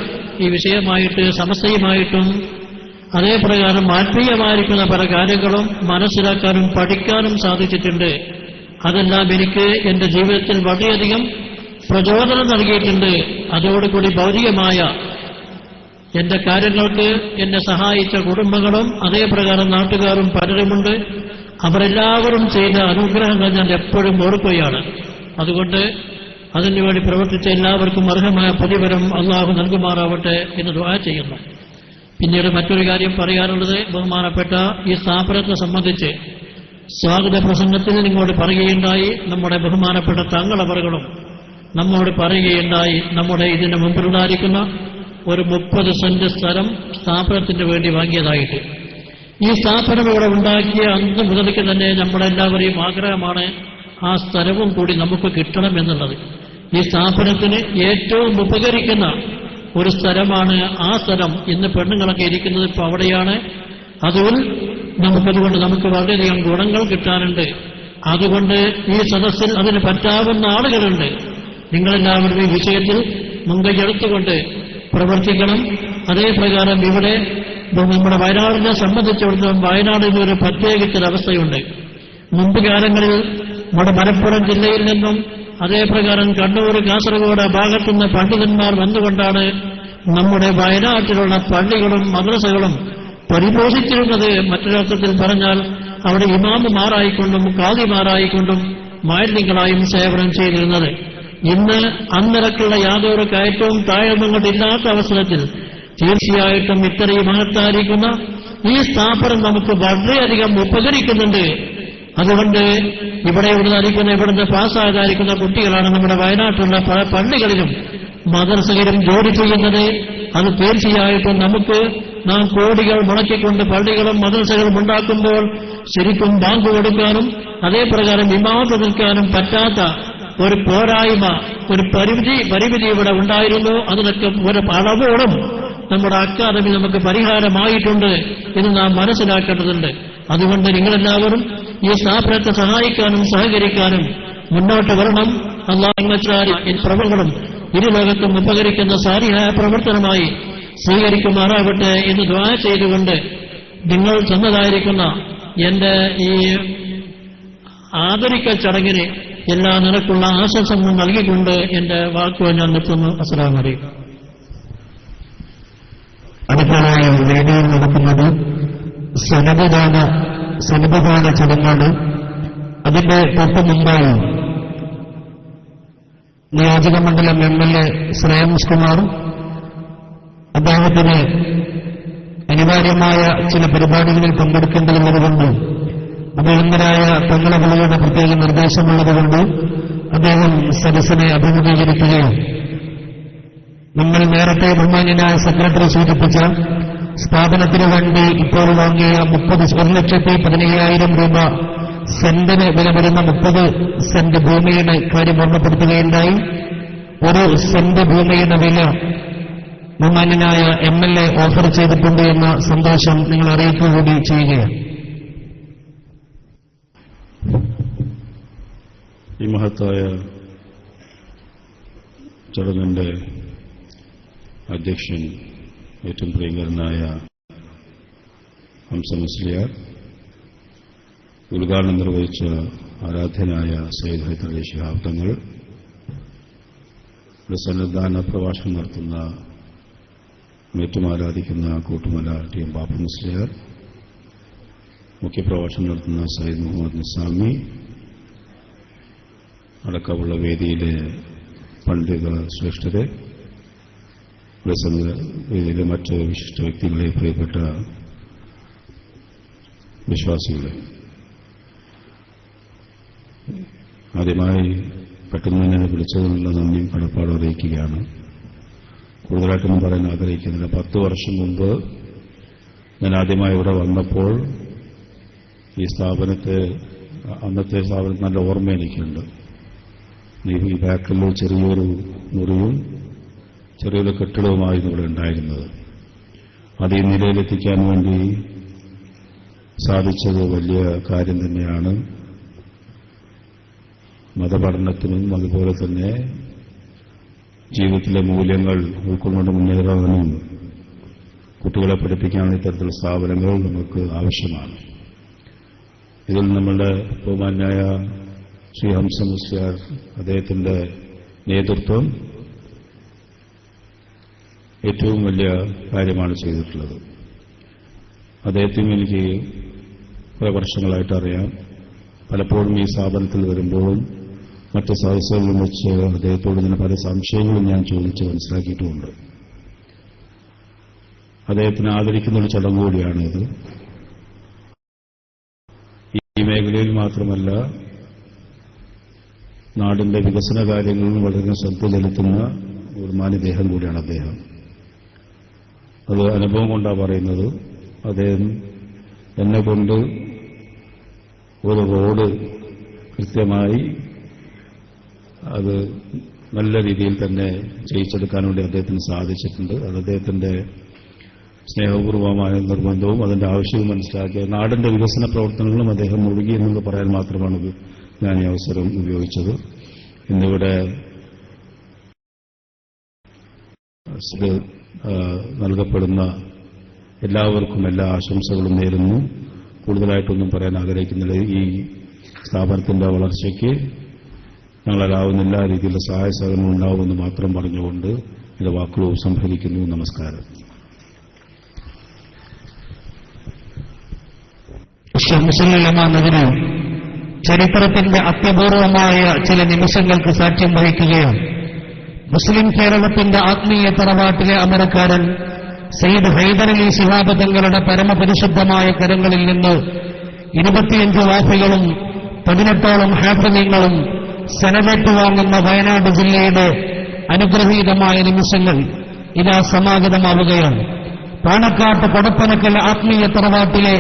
ഈ വിഷയമായിട്ട് സമസ്തയുമായിട്ടും അതേപ്രകാരം ആത്മീയമായിരിക്കുന്ന പല കാര്യങ്ങളും മനസ്സിലാക്കാനും പഠിക്കാനും സാധിച്ചിട്ടുണ്ട്. അതെല്ലാം എനിക്ക് എൻ്റെ ജീവിതത്തിൽ വളരെയധികം പ്രചോദനം നൽകിയിട്ടുണ്ട്. അതോടുകൂടി ഭൗതികമായ എന്റെ കാര്യങ്ങൾക്ക് എന്നെ സഹായിച്ച കുടുംബങ്ങളും അതേപ്രകാരം നാട്ടുകാരും പലരുമുണ്ട്. അവരെല്ലാവരും ചെയ്ത അനുഗ്രഹങ്ങൾ ഞാൻ എപ്പോഴും ഓർക്കുകയാണ്. അതുകൊണ്ട് അതിനുവേണ്ടി പ്രവർത്തിച്ച എല്ലാവർക്കും അർഹമായ പ്രതിഫലം അള്ളാഹു നൽകുമാറാവട്ടെ എന്ന് ദുആ ചെയ്യുന്നു. പിന്നീട് മറ്റൊരു കാര്യം പറയാനുള്ളത്, ബഹുമാനപ്പെട്ട ഈ സ്ഥാപനത്തെ സംബന്ധിച്ച് സ്വാഗത പ്രസംഗത്തിൽ നിങ്ങളോട് പറയുകയുണ്ടായി. നമ്മുടെ ബഹുമാനപ്പെട്ട തങ്ങളവറുകളും നമ്മോട് പറയുകയുണ്ടായി, നമ്മുടെ ഇതിന് മുമ്പിലുണ്ടായിരിക്കുന്ന ഒരു 30 സെന്റ് സ്ഥലം സ്ഥാപനത്തിന് വേണ്ടി വാങ്ങിയതായിട്ട്. ഈ സ്ഥാപനം ഇവിടെ ഉണ്ടാക്കിയ അന്ന് മുതൽക്ക് തന്നെ നമ്മളെല്ലാവരെയും ആഗ്രഹമാണ് ആ സ്ഥലവും കൂടി നമുക്ക് കിട്ടണം എന്നുള്ളത്. ഈ സ്ഥാപനത്തിന് ഏറ്റവും ഉപകരിക്കുന്ന ഒരു സ്ഥലമാണ് ആ സ്ഥലം. ഇന്ന് പെണ്ണുങ്ങളൊക്കെ ഇരിക്കുന്നത് ഇപ്പോൾ അവിടെയാണ്. അതുകൊണ്ട് നമുക്ക് വളരെയധികം ഗുണങ്ങൾ കിട്ടാനുണ്ട്. അതുകൊണ്ട് ഈ സദസ്സിൽ അതിന് പറ്റാവുന്ന ആളുകളുണ്ട്. നിങ്ങളെല്ലാവരും ഈ വിഷയത്തിൽ മുൻകൈയെടുത്തുകൊണ്ട് പ്രവർത്തിക്കണം. അതേപ്രകാരം ഇവിടെ നമ്മുടെ വയനാടിനെ സംബന്ധിച്ചിടത്തോളം വയനാടിന് ഒരു പ്രത്യേകിച്ചൊരവസ്ഥയുണ്ട്. മുമ്പ് കാലങ്ങളിൽ നമ്മുടെ മലപ്പുറം ജില്ലയിൽ നിന്നും അതേപ്രകാരം കണ്ണൂർ, കാസർഗോഡ് ഭാഗത്തുനിന്ന് പണ്ഡിതന്മാർ വന്നുകൊണ്ടാണ് നമ്മുടെ വയനാട്ടിലുള്ള പള്ളികളും മദ്രസകളും പരിപോഷിച്ചിരുന്നത്. മറ്റൊരർത്ഥത്തിൽ പറഞ്ഞാൽ അവിടെ ഇമാമുമാരായിക്കൊണ്ടും ഖാദിമാരായിക്കൊണ്ടും മാലിന്യങ്ങളായും സേവനം ചെയ്തിരുന്നത്. ഇന്ന് അന്നിറക്കുള്ള യാതൊരു കയറ്റവും താഴ്ന്നും കൊണ്ടില്ലാത്ത അവസരത്തിൽ തീർച്ചയായിട്ടും ഇത്രയും മഹത്തായിരിക്കുന്ന ഈ സ്ഥാപനം നമുക്ക് വളരെയധികം ഉപകരിക്കുന്നുണ്ട്. അതുകൊണ്ട് ഇവിടുന്ന് പാസ്സാകാതിരിക്കുന്ന കുട്ടികളാണ് നമ്മുടെ വയനാട്ടിലുള്ള പല പള്ളികളിലും മദ്രസയിലും ജോലി ചെയ്യുന്നത്. അത് തീർച്ചയായിട്ടും നമുക്ക് നാം കോടികൾ മുടക്കിക്കൊണ്ട് പള്ളികളും മദ്രസകളും ഉണ്ടാക്കുമ്പോൾ ശരിക്കും ബാങ്ക് കൊടുക്കാനും അതേപ്രകാരം ഇമാമത്ത് നിൽക്കാനും പറ്റാത്ത ഒരു പോരായ്മ, ഒരു പരിമിതി ഇവിടെ ഉണ്ടായിരുന്നു. അതിനൊക്കെ ഒരു അളവോളം നമ്മുടെ അക്കാദമി നമുക്ക് പരിഹാരമായിട്ടുണ്ട് എന്ന് നാം മനസ്സിലാക്കേണ്ടതുണ്ട്. അതുകൊണ്ട് നിങ്ങളെല്ലാവരും ഈ സ്ഥാപനത്തെ സഹായിക്കാനും സഹകരിക്കാനും മുന്നോട്ട് വരണം. അല്ലാഹു ഈ പ്രവർത്തനം ഇരുലോകത്തും ഉപകരിക്കുന്ന സാരിയായ പ്രവർത്തനമായി സ്വീകരിക്കുമാറാവട്ടെ എന്ന് ദുആ ചെയ്തുകൊണ്ട് നിങ്ങൾ ചെന്നതായിരിക്കുന്ന എന്റെ ഈ ആദരിക്കൽ ചടങ്ങിന് എല്ലാ നിലക്കുള്ള ആശംസകളും നൽകിക്കൊണ്ട് എന്റെ വാക്കുകൾ ഞാൻ നിർത്തുന്നു. അസ്സലാമു അലൈക്കും. അടുത്തതായി വേദിയിൽ നടക്കുന്നത് സനബദാന ചടങ്ങാണ്. അതിന്റെ തൊട്ട് മുമ്പായി നിയോജക മണ്ഡലം MLA ശ്രേയംസ് കുമാർ അദ്ദേഹത്തിന് അനിവാര്യമായ ചില പരിപാടികളിൽ പങ്കെടുക്കേണ്ടതുള്ളതുകൊണ്ട് അഭിനന്ദനായ തങ്ങളവളുടെ പ്രത്യേക നിർദ്ദേശമുള്ളതുകൊണ്ട് അദ്ദേഹം സദസ്സിനെ അഭിമുഖീകരിക്കുകയും നമ്മൾ നേരത്തെ ബഹുമാന്യനായ സെക്രട്ടറി സൂചിപ്പിച്ച സ്ഥാപനത്തിന് വേണ്ടി ഇപ്പോൾ വാങ്ങിയ 1,15,000 രൂപ സെന്റിന് വില വരുന്ന 30 സെന്റ് ഭൂമിയുടെ കാര്യം ഓർമ്മപ്പെടുത്തുകയുണ്ടായി. ഒരു സെന്റ് ഭൂമിയുടെ വില ബഹുമാന്യനായ MLA ഓഫർ ചെയ്തിട്ടുണ്ട് എന്ന സന്തോഷം നിങ്ങൾ അറിയിക്കുക കൂടി ചെയ്യുകയാണ്. ഈ മഹത്തായ ചടങ്ങിന്റെ അധ്യക്ഷൻ ഏറ്റവും പ്രിയങ്കരനായ ഹംസ മുസ്ലിയാർ, ഉദ്ഘാടനം നിർവഹിച്ച ആരാധ്യനായ സയ്യിദ് ഹൈദർ അലി ശിഹാബ് തങ്ങൾ, സന്നദ്ധാന പ്രഭാഷണം നടത്തുന്ന ഏറ്റവും ആരാധിക്കുന്ന കൂട്ടുമല TM ബാപ്പു മുസ്ലിയാർ, മുഖ്യപ്രഭാഷണം നടത്തുന്ന സയ്യിദ് മുഹമ്മദ് നിസാമി അടക്കമുള്ള വേദിയിലെ പണ്ഡിത ശ്രേഷ്ഠരെ, വേദിയിലെ മറ്റ് വിശിഷ്ട വ്യക്തികളെ, പ്രിയപ്പെട്ട വിശ്വാസികളെ, ആദ്യമായി പെട്ടെന്ന് എന്നെ വിളിച്ചതിനുള്ള നന്ദിയും കടപ്പാടും അറിയിക്കുകയാണ്. കൂടുതലായിട്ടൊന്നും പറയാൻ ആഗ്രഹിക്കുന്നില്ല. 10 വർഷം മുമ്പ് ഞാൻ ആദ്യമായി ഇവിടെ വന്നപ്പോൾ ഈ അന്നത്തെ സ്ഥാപനത്തിൽ നല്ല ഓർമ്മ എനിക്കുണ്ട്. ഈ ബാക്കിൽ ചെറിയൊരു മുറിയും ചെറിയൊരു കെട്ടിടവുമായിരുന്നു ഇവിടെ ഉണ്ടായിരുന്നത്. അത് ഈ നിലയിലെത്തിക്കാൻ വേണ്ടി സാധിച്ചത് വലിയ കാര്യം തന്നെയാണ്. മതപഠനത്തിനും അതുപോലെ തന്നെ ജീവിതത്തിലെ മൂല്യങ്ങൾ ഉൾക്കൊണ്ടുകൊണ്ട് മുന്നേറാനും കുട്ടികളെ പഠിപ്പിക്കാനുള്ള ഇത്തരത്തിലുള്ള സ്ഥാപനങ്ങൾ നമുക്ക് ആവശ്യമാണ്. ഇതിൽ നമ്മളുടെ ബഹുമാന്യായ ശ്രീ ഹംസ മുസ്ലിയാർ അദ്ദേഹത്തിന്റെ നേതൃത്വം ഏറ്റവും വലിയ കാര്യമാണ് ചെയ്തിട്ടുള്ളത്. അദ്ദേഹത്തിന് എനിക്ക് കുറെ വർഷങ്ങളായിട്ട് അറിയാം. പലപ്പോഴും ഈ സ്ഥാപനത്തിൽ വരുമ്പോഴും മറ്റ് സദസ്സുകളിലും വെച്ച് അദ്ദേഹത്തോട് ഇതിന് പല സംശയങ്ങളും ഞാൻ ചോദിച്ച് മനസ്സിലാക്കിയിട്ടുമുണ്ട്. അദ്ദേഹത്തിന് ആദരിക്കുന്നൊരു ചടങ്ങ് കൂടിയാണിത്. ഈ മേഖലയിൽ മാത്രമല്ല, നാടിന്റെ വികസന കാര്യങ്ങളിൽ വളരെ ശ്രദ്ധ ചെലുത്തുന്ന ഒരു മാന്യദേഹം കൂടിയാണ് അദ്ദേഹം. അത് അനുഭവം കൊണ്ടാണ് പറയുന്നത്. അദ്ദേഹം എന്നെ കൊണ്ട് ഒരു റോഡ് കൃത്യമായി അത് നല്ല രീതിയിൽ തന്നെ ചെയ്യിച്ചെടുക്കാൻ വേണ്ടി അദ്ദേഹത്തിന് സാധിച്ചിട്ടുണ്ട്. അത് അദ്ദേഹത്തിന്റെ സ്നേഹപൂർവമായ നിർബന്ധവും അതിന്റെ ആവശ്യവും മനസ്സിലാക്കിയ നാടിന്റെ വികസന പ്രവർത്തനങ്ങളും അദ്ദേഹം മുഴുകി എന്നത് പറയാൻ മാത്രമാണ് ഞാൻ ഈ അവസരം ഉപയോഗിച്ചത്. ഇന്നിവിടെ നൽകപ്പെടുന്ന എല്ലാവർക്കും എല്ലാ ആശംസകളും നേരുന്നു. കൂടുതലായിട്ടൊന്നും പറയാൻ ആഗ്രഹിക്കുന്നില്ല. ഈ സ്ഥാപനത്തിന്റെ വളർച്ചയ്ക്ക് ഞങ്ങളാവുന്ന എല്ലാ രീതിയിലുള്ള സഹായ സഹകരണം ഉണ്ടാവുമെന്ന് മാത്രം പറഞ്ഞുകൊണ്ട് എന്റെ വാക്കുകൾ ഉപസംഹരിക്കുന്നു. നമസ്കാരം. എന്നതിന് ചരിത്രത്തിന്റെ അത്യപൂർവമായ ചില നിമിഷങ്ങൾക്ക് സാക്ഷ്യം വഹിക്കുകയാണ്. മുസ്ലിം കേരളത്തിന്റെ ആത്മീയ തറവാട്ടിലെ അമരക്കാരൻ സയ്യിദ് ഹൈദരലി ശിഹാബ് തങ്ങളുടെ പരമപരിശുദ്ധമായ കരങ്ങളിൽ നിന്ന് 25 വാഫികളും 18ഓളം ഹാഫിളീങ്ങളും സനദേറ്റ് വാങ്ങുന്ന വയനാട് ജില്ലയുടെ അനുഗ്രഹീതമായ നിമിഷങ്ങൾ ഇതാ സമാഗതമാവുകയാണ്. പാണക്കാട്ട് കൊടപ്പനക്കൽ ആത്മീയ തറവാട്ടിലെ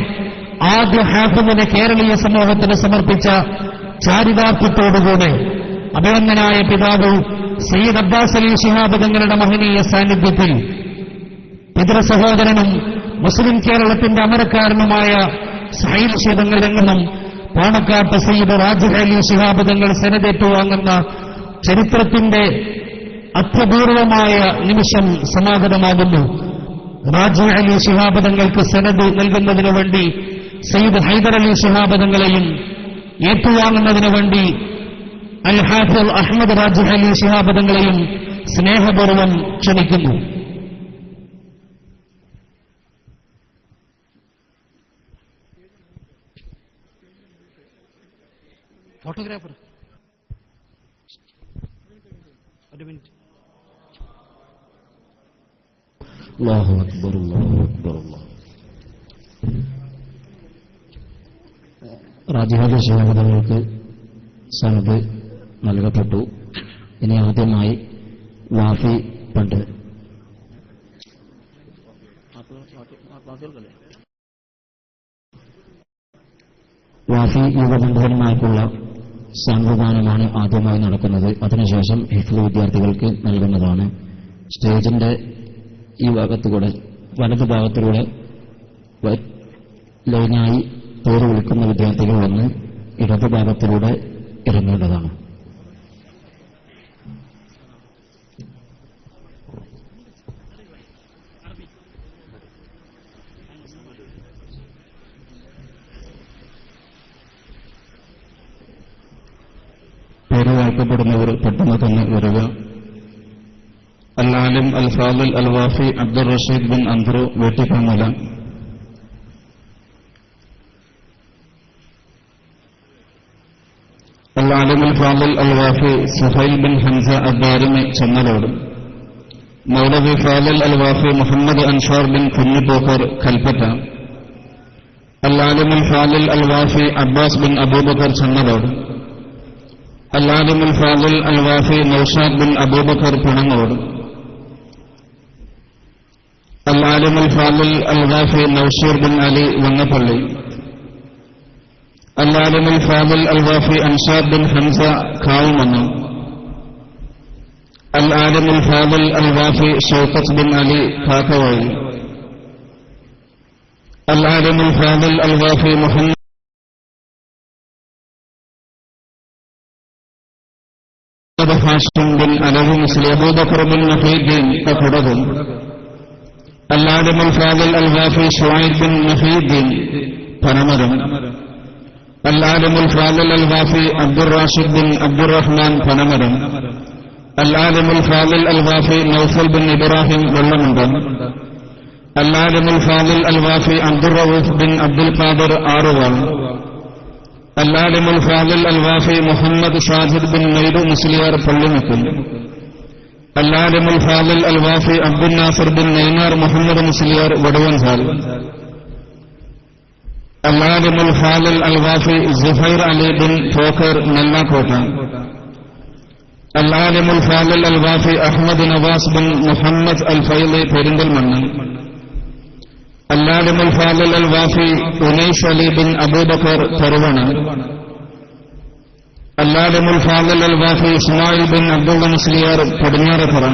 ആദ്യ ഹാഫിളിനെ കേരളീയ സമൂഹത്തിന് സമർപ്പിച്ച ചാരിതാർത്ഥ്യത്തോടുകൂടെ അഭിനന്ദനായ പിതാവ് സയ്യിദ് അബ്ബാസ് അലി ശിഹാബ് തങ്ങളുടെ മഹനീയ സാന്നിധ്യത്തിൽ പിതൃസഹോദരനും മുസ്ലിം കേരളത്തിന്റെ അമരക്കാരനുമായ സഹീൽ ശിവങ്ങളിലെങ്ങും പാണക്കാട്ട് സയ്യിദ് റാജിഹ് അലി ശിഹാബ് തങ്ങൾ സനദേറ്റ് വാങ്ങുന്ന ചരിത്രത്തിന്റെ അത്യപൂർവമായ നിമിഷം സമാഗതമാകുന്നു. റാജിഹ് അലി ശിഹാബ് തങ്ങൾക്ക് സനദ് നൽകുന്നതിനു വേണ്ടി സയ്യിദ് ഹൈദർ അലി ശിഹാബ് തങ്ങളെയും ഏറ്റുവാങ്ങുന്നതിനു വേണ്ടി അൽ ഹാഫിദ് അഹ്മദ് റാജിഹ് അലി ശിഹാബ് തങ്ങളെയും സ്നേഹപൂർവ്വം ക്ഷണിക്കുന്നു. ഫോട്ടോഗ്രാഫർ ഒരു മിനിറ്റ്. അല്ലാഹു അക്ബർ, അല്ലാഹു അക്ബർ. റാജിഹ് ശിഹാബ് തങ്ങൾക്ക് സനദ് നൽകപ്പെട്ടു. ഇനി ആദ്യമായി വാഫി പണ്ഡിതൻ വാഫി യുവപണ്ഡിതന്മാർക്കുള്ള സംവിധാനമാണ് ആദ്യമായി നടക്കുന്നത്. അതിനുശേഷം ഹിഫ്ള് വിദ്യാർത്ഥികൾക്ക് നൽകുന്നതാണ്. സ്റ്റേജിന്റെ ഈ ഭാഗത്തുകൂടെ വലതു ഭാഗത്തിലൂടെ ലൈനായി പേര് വിളിക്കുന്ന വിദ്യാർത്ഥികൾ വന്ന് ഇടതുഭാഗത്തിലൂടെ ഇറങ്ങേണ്ടതാണ്. പേര് വായിക്കപ്പെടുന്നവർ പെട്ടെന്ന് തന്നെ വരിക. അൽ-ആലിം അൽ-ഫാദിൽ അൽ-വാഫി അബ്ദുൾ റഷീദ് ബിൻ അന്ത്രു വേട്ടിക്കാമല. അൽ-ആലിമുൽ ഫാദിൽ അൽ-വാഫി സുഹൈൽ ബിൻ ഹംസ അദ്ദാരിമി ചെന്നലോട്, മൗലവി ഫാദിൽ അൽ-വാഫി മുഹമ്മദ് അൻസാർ ബിൻ കുഞ്ഞിപ്പോക്കർ കൽപ്പറ്റ, അൽ-ആലിമുൽ ഫാദിൽ അൽ-വാഫി അബ്ബാസ് ബിൻ അബൂബക്കർ ചെന്നലോട്, അൽ-ആലിമുൽ ഫാദിൽ അൽ-വാഫി നൗഷാദ് ബിൻ അബൂബക്കർ പിണങ്ങോട്, അൽ-ആലിമുൽ ഫാദിൽ അൽ-വാഫി നൗഷീർ ബിൻ അലി വങ്ങപ്പള്ളി, അൽ-ആലിമുൽ ഫാദിൽ അൽ-വാഫി അൻസാദ് ബിൻ ഹംസ കാവുമണ്ണം, അൽ-ആലിമുൽ ഫാദിൽ അൽ-വാഫി ഷൗക്കത്ത് ബിൻ അലി കാക്കവായി, അൽ-ആലിമുൽ ഫാദിൽ അൽ-വാഫി മുഹമ്മദ് ഹാഷിം ബിൻ അലവി മുസ്ലിം അബൂബക്കർ ബിൻ മുഹീദ്ദീൻ കക്കുടകും, അൽ-ആലിമുൽ ഫാദിൽ അൽ-വാഫി ഷുഐബ് ബിൻ മുഹീദ്ദീൻ പനമരം, അൽ-ആലിമുൽ ഫാദിൽ അൽ-വാഫി അബ്ദുർ റാഷിദ് ബിൻ അബ്ദുറഹ്മാൻ പനമരം, അൽ-ആലിമുൽ ഫാദിൽ അൽ-വാഫി നൗഫൽ ബിൻ ഇബ്രാഹിം വെള്ളമുണ്ടം, അൽ-ആലിമുൽ ഫാദിൽ അൽ-വാഫി അബ്ദുർ റഊഫ് ബിൻ അബ്ദുൽ ഖാദിർ ആറുവാൾ, അൽ-ആലിമുൽ ഫാദിൽ അൽ-വാഫി മുഹമ്മദ് സാജിദ് ബിൻ മൈദു മുസ്ലിയാർ പള്ളിമുക്കിൽ, അൽ-ആലിമുൽ ഫാദിൽ അൽ-വാഫി അബ്ദുൽ നാസർ ബിൻ നൈനാർ മുഹമ്മദ് മുസ്ലിയാർ വടുവൻസാൽ, അൽ-ആലിമുൽ ഫാദിൽ അൽ-വാഫി സുഹൈർ അലി ബിൻ തോക്കർ നെല്ലാക്കോട്ട, അൽ-ആലിമുൽ ഫാദിൽ അൽ-വാഫി അഹ്മദ് നവാസ് ബിൻ മുഹമ്മദ് അൽ-ഫൈലി പെരിന്തൽമണ്ണ, അൽ-ആലിമുൽ ഫാദിൽ അൽ-വാഫി ഉനൈസ് അലി ബിൻ അബൂബക്കർ തറുവണ, അൽ-ആലിമുൽ ഫാദിൽ അൽ-വാഫി ഇസ്മായിൽ ബിൻ അബ്ദുള്ള മുസ്ലിയാർ പടിഞ്ഞാറത്തറ,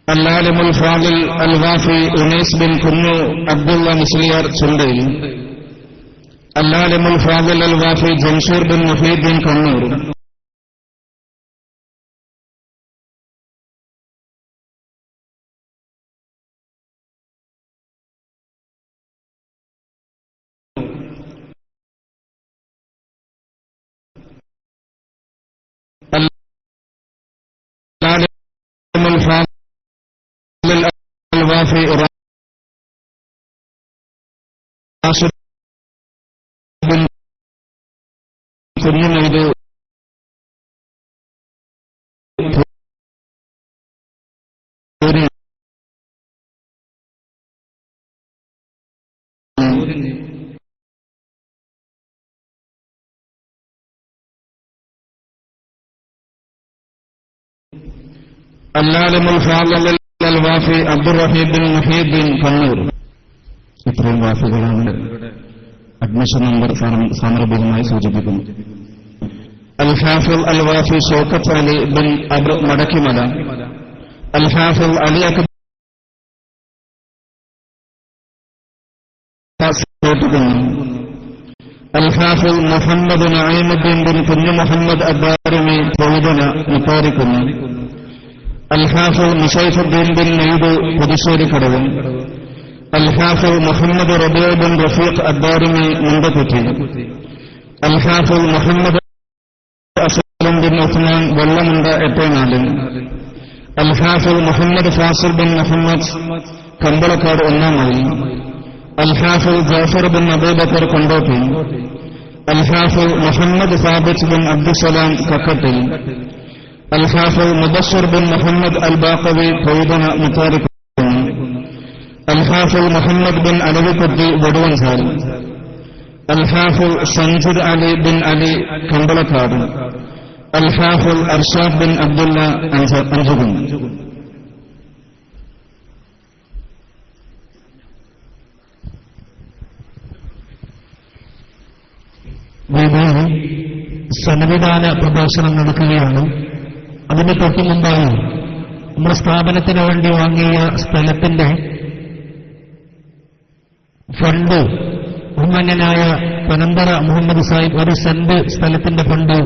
അൽ-ആലിമുൽ ഫാദിൽ അൽ-വാഫി ഉനൈസ് ബിൻ കുന്നു അബ്ദുള്ള മുസ്ലിയാർ ചുണ്ടയിൽ, അൽ-ആലിമുൽ ഫാദിൽ അൽ-വാഫി ജംഷീർ ബിൻ മുഹീദ്ദീൻ കണ്ണൂർ, അൽ-ആലിമുൽ ഫാദിൽ അൽ-വാഫി റാഷിദ് ബിൻ കുഞ്ഞുമൈദു അൽ-ആലിമുൽ ഫാദിൽ അൽ-വാഫി അബ്ദുറഹീം ബിൻ മുഹീദ്ദീൻ കണ്ണൂർ. ഇത്രയും വാഫികളാണ് അഡ്മിഷൻ നമ്പർ സാന്ദർഭികമായി സൂചിപ്പിക്കുന്നു. അൽ-ഹാഫിൾ അൽ-വാഫി ഷൗക്കത്ത് അലി ബിൻ അബ്ർ മടക്കിമല, അൽ-ഹാഫിൾ അലി അക്ബർ അൽ-ഹാഫിൾ മുഹമ്മദ് നഈമുദ്ദീൻ ബിൻ കുഞ്ഞു മുഹമ്മദ് അദ്ദാരിമി പൗദന മുത്താരിക്കുന്നു, അൽ-ഹാഫിൾ മുശൈഫുദ്ദീൻ ബിൻ മൈദു പുതുശ്ശേരിക്കടവും, അൽ-ഹാഫിൾ മുഹമ്മദ് റബീഉ ബിൻ റഫീഖ് അദ്ദാരിമി മുണ്ടക്കുറ്റി, അൽ-ഹാഫിൾ മുഹമ്മദ് അസ്ലം ബിൻ ഉസ്മാൻ വെള്ളമുണ്ട എട്ടേനാലിൽ, അൽ-ഹാഫിൾ മുഹമ്മദ് ഫാസിൽ ബിൻ മുഹമ്മദ് കമ്പളക്കാട് ഒന്നാമയിൽ, അൽ-ഹാഫിൾ ജാഫർ ബിൻ അബൂബക്കർ കൊണ്ടോട്ടി, അൽ-ഹാഫിൾ മുഹമ്മദ് സാബിത്ത് ബിൻ അബ്ദുസലാം കക്കട്ടിൽ, അൽ-ഹാഫിൾ മുബശ്ശിർ ബിൻ മുഹമ്മദ് അൽ-ബാഖവി പൗദന മുത്താരിക്കുന്നു, അൽ-ഹാഫിൾ മുഹമ്മദ് ബിൻ അലവിക്കുട്ടി വടുവൻസാൽ, അൽ-ഹാഫിൾ സഞ്ജിദ് അലി ബിൻ അലി കമ്പളക്കാട്, അൽ-ഹാഫിൾ അർഷാദ് ബിൻ അബ്ദുള്ള അഞ്ചുകും. വേദിയിൽ സന്നിധാന പ്രഭാഷണം നടക്കുകയാണ്. അതിന് തൊട്ടു മുമ്പായി നമ്മുടെ സ്ഥാപനത്തിന് വേണ്ടി വാങ്ങിയ സ്ഥലത്തിന്റെ ഫണ്ട് ബഹുമാന്യനായ പനന്തറ മുഹമ്മദ് സാഹിബ് ഒരു സെന്റ് സ്ഥലത്തിന്റെ ഫണ്ട്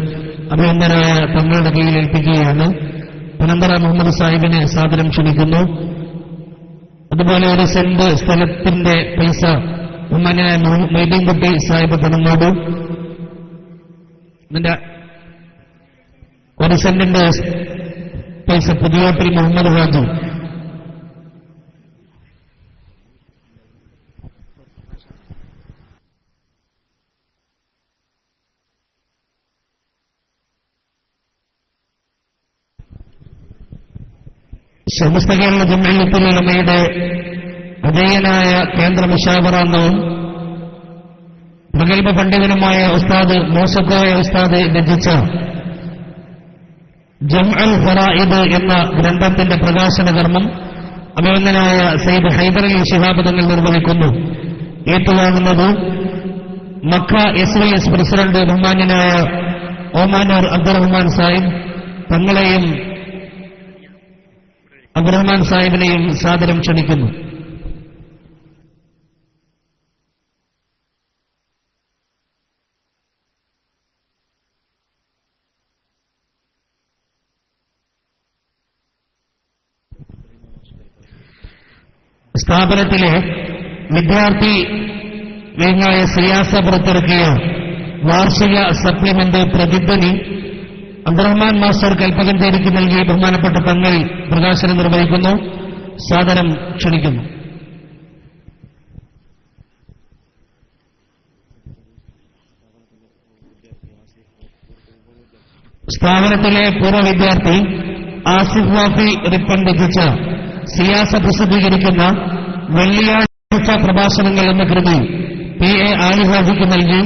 അഭിനന്ദനായ തങ്ങളുടെ കയ്യിൽ ഏൽപ്പിക്കുകയാണ്. പനന്തറ മുഹമ്മദ് സാഹിബിനെ സാദരം ക്ഷണിക്കുന്നു. അതുപോലെ ഒരു സെന്റ് സ്ഥലത്തിന്റെ പൈസ ബഹുമാന്യനായ മൊയ്തീൻകുട്ടി സാഹിബ് പനങ്ങോട്, ഇതിന്റെ ഒരു സെന്റിന്റെ പൈസ പുതിയോട്ടിൽ മുഹമ്മദ് ഹാജി, സമസ്ത കേരള ജംഇയ്യത്തുൽ ഉലമയുടെ അജയ്യനായ കേന്ദ്ര മുശാവറാംഗവും പ്രഗത്ഭ പണ്ഡിതനുമായ ഉസ്താദ് മോസക്കോയ ഉസ്താദ് രചിച്ച ജംഉൽ ഫറായിദ് എന്ന ഗ്രന്ഥത്തിന്റെ പ്രകാശന കർമ്മം അഭിനന്ദനായ സയ്യിദ് ഹൈദർ അലി ശിഹാബ് തങ്ങൾ നിർവഹിക്കുന്നു. ഏറ്റുവാങ്ങുന്നത് മക്ക SYS പ്രസിഡന്റ് ബഹുമാന്യനായ ഓമാനൂർ അബ്ദുറഹ്മാൻ സാഹിബ് തങ്ങളെയും അബ്ദുറഹ്മാൻ സാഹിബിനെയും സാദരം ക്ഷണിക്കുന്നു. സ്ഥാപനത്തിലെ വിദ്യാർത്ഥി വിങ്ങായ സിയാസ പുറത്തിറക്കിയ വാർഷിക സപ്ലിമെന്റ് പ്രതിധ്വനി അബ്ദുറഹ്മാൻ മാസ്റ്റർ കൽപ്പകഞ്ചേരിക്ക് നൽകി ബഹുമാനപ്പെട്ട തങ്ങൾ പ്രകാശനം നിർവഹിക്കുന്നു. സാദരം ക്ഷണിക്കുന്നു. സ്ഥാപനത്തിലെ പൂർവ്വ വിദ്യാർത്ഥി ആസിഫ് വാഫി റിപ്പൺ രചിച്ച സിയാസ പ്രസിദ്ധീകരിക്കുന്ന വെള്ളിയാഴ്ച പ്രഭാഷണങ്ങൾ എന്ന കൃതി PA ആലിഹാജിക്ക് നൽകി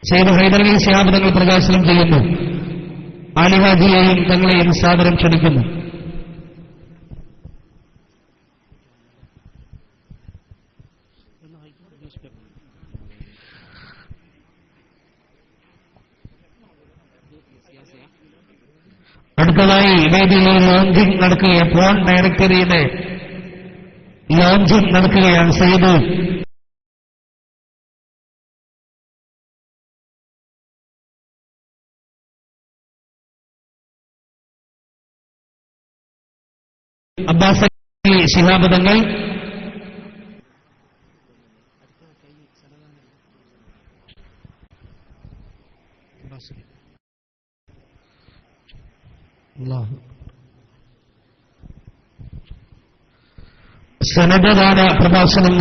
സയ്യിദ് ഹൈദർ അലി ശിഹാബ് തങ്ങൾ പ്രകാശനം ചെയ്യുന്നു. ആലിഹാജിയെയും തങ്ങളെയും സാദരം ക്ഷണിക്കുന്നു. അടുത്തതായി വേദിയിൽ ലോഞ്ചിംഗ് നടക്കുകയാണ്. ഫോൺ ഡയറക്ടറിയുടെ ലോഞ്ചിംഗ് നടക്കുകയാണ്. സയ്യിദ് അബ്ബാസ് അലി ശിഹാബ് തങ്ങൾ സനദദാന പ്രഭാഷണം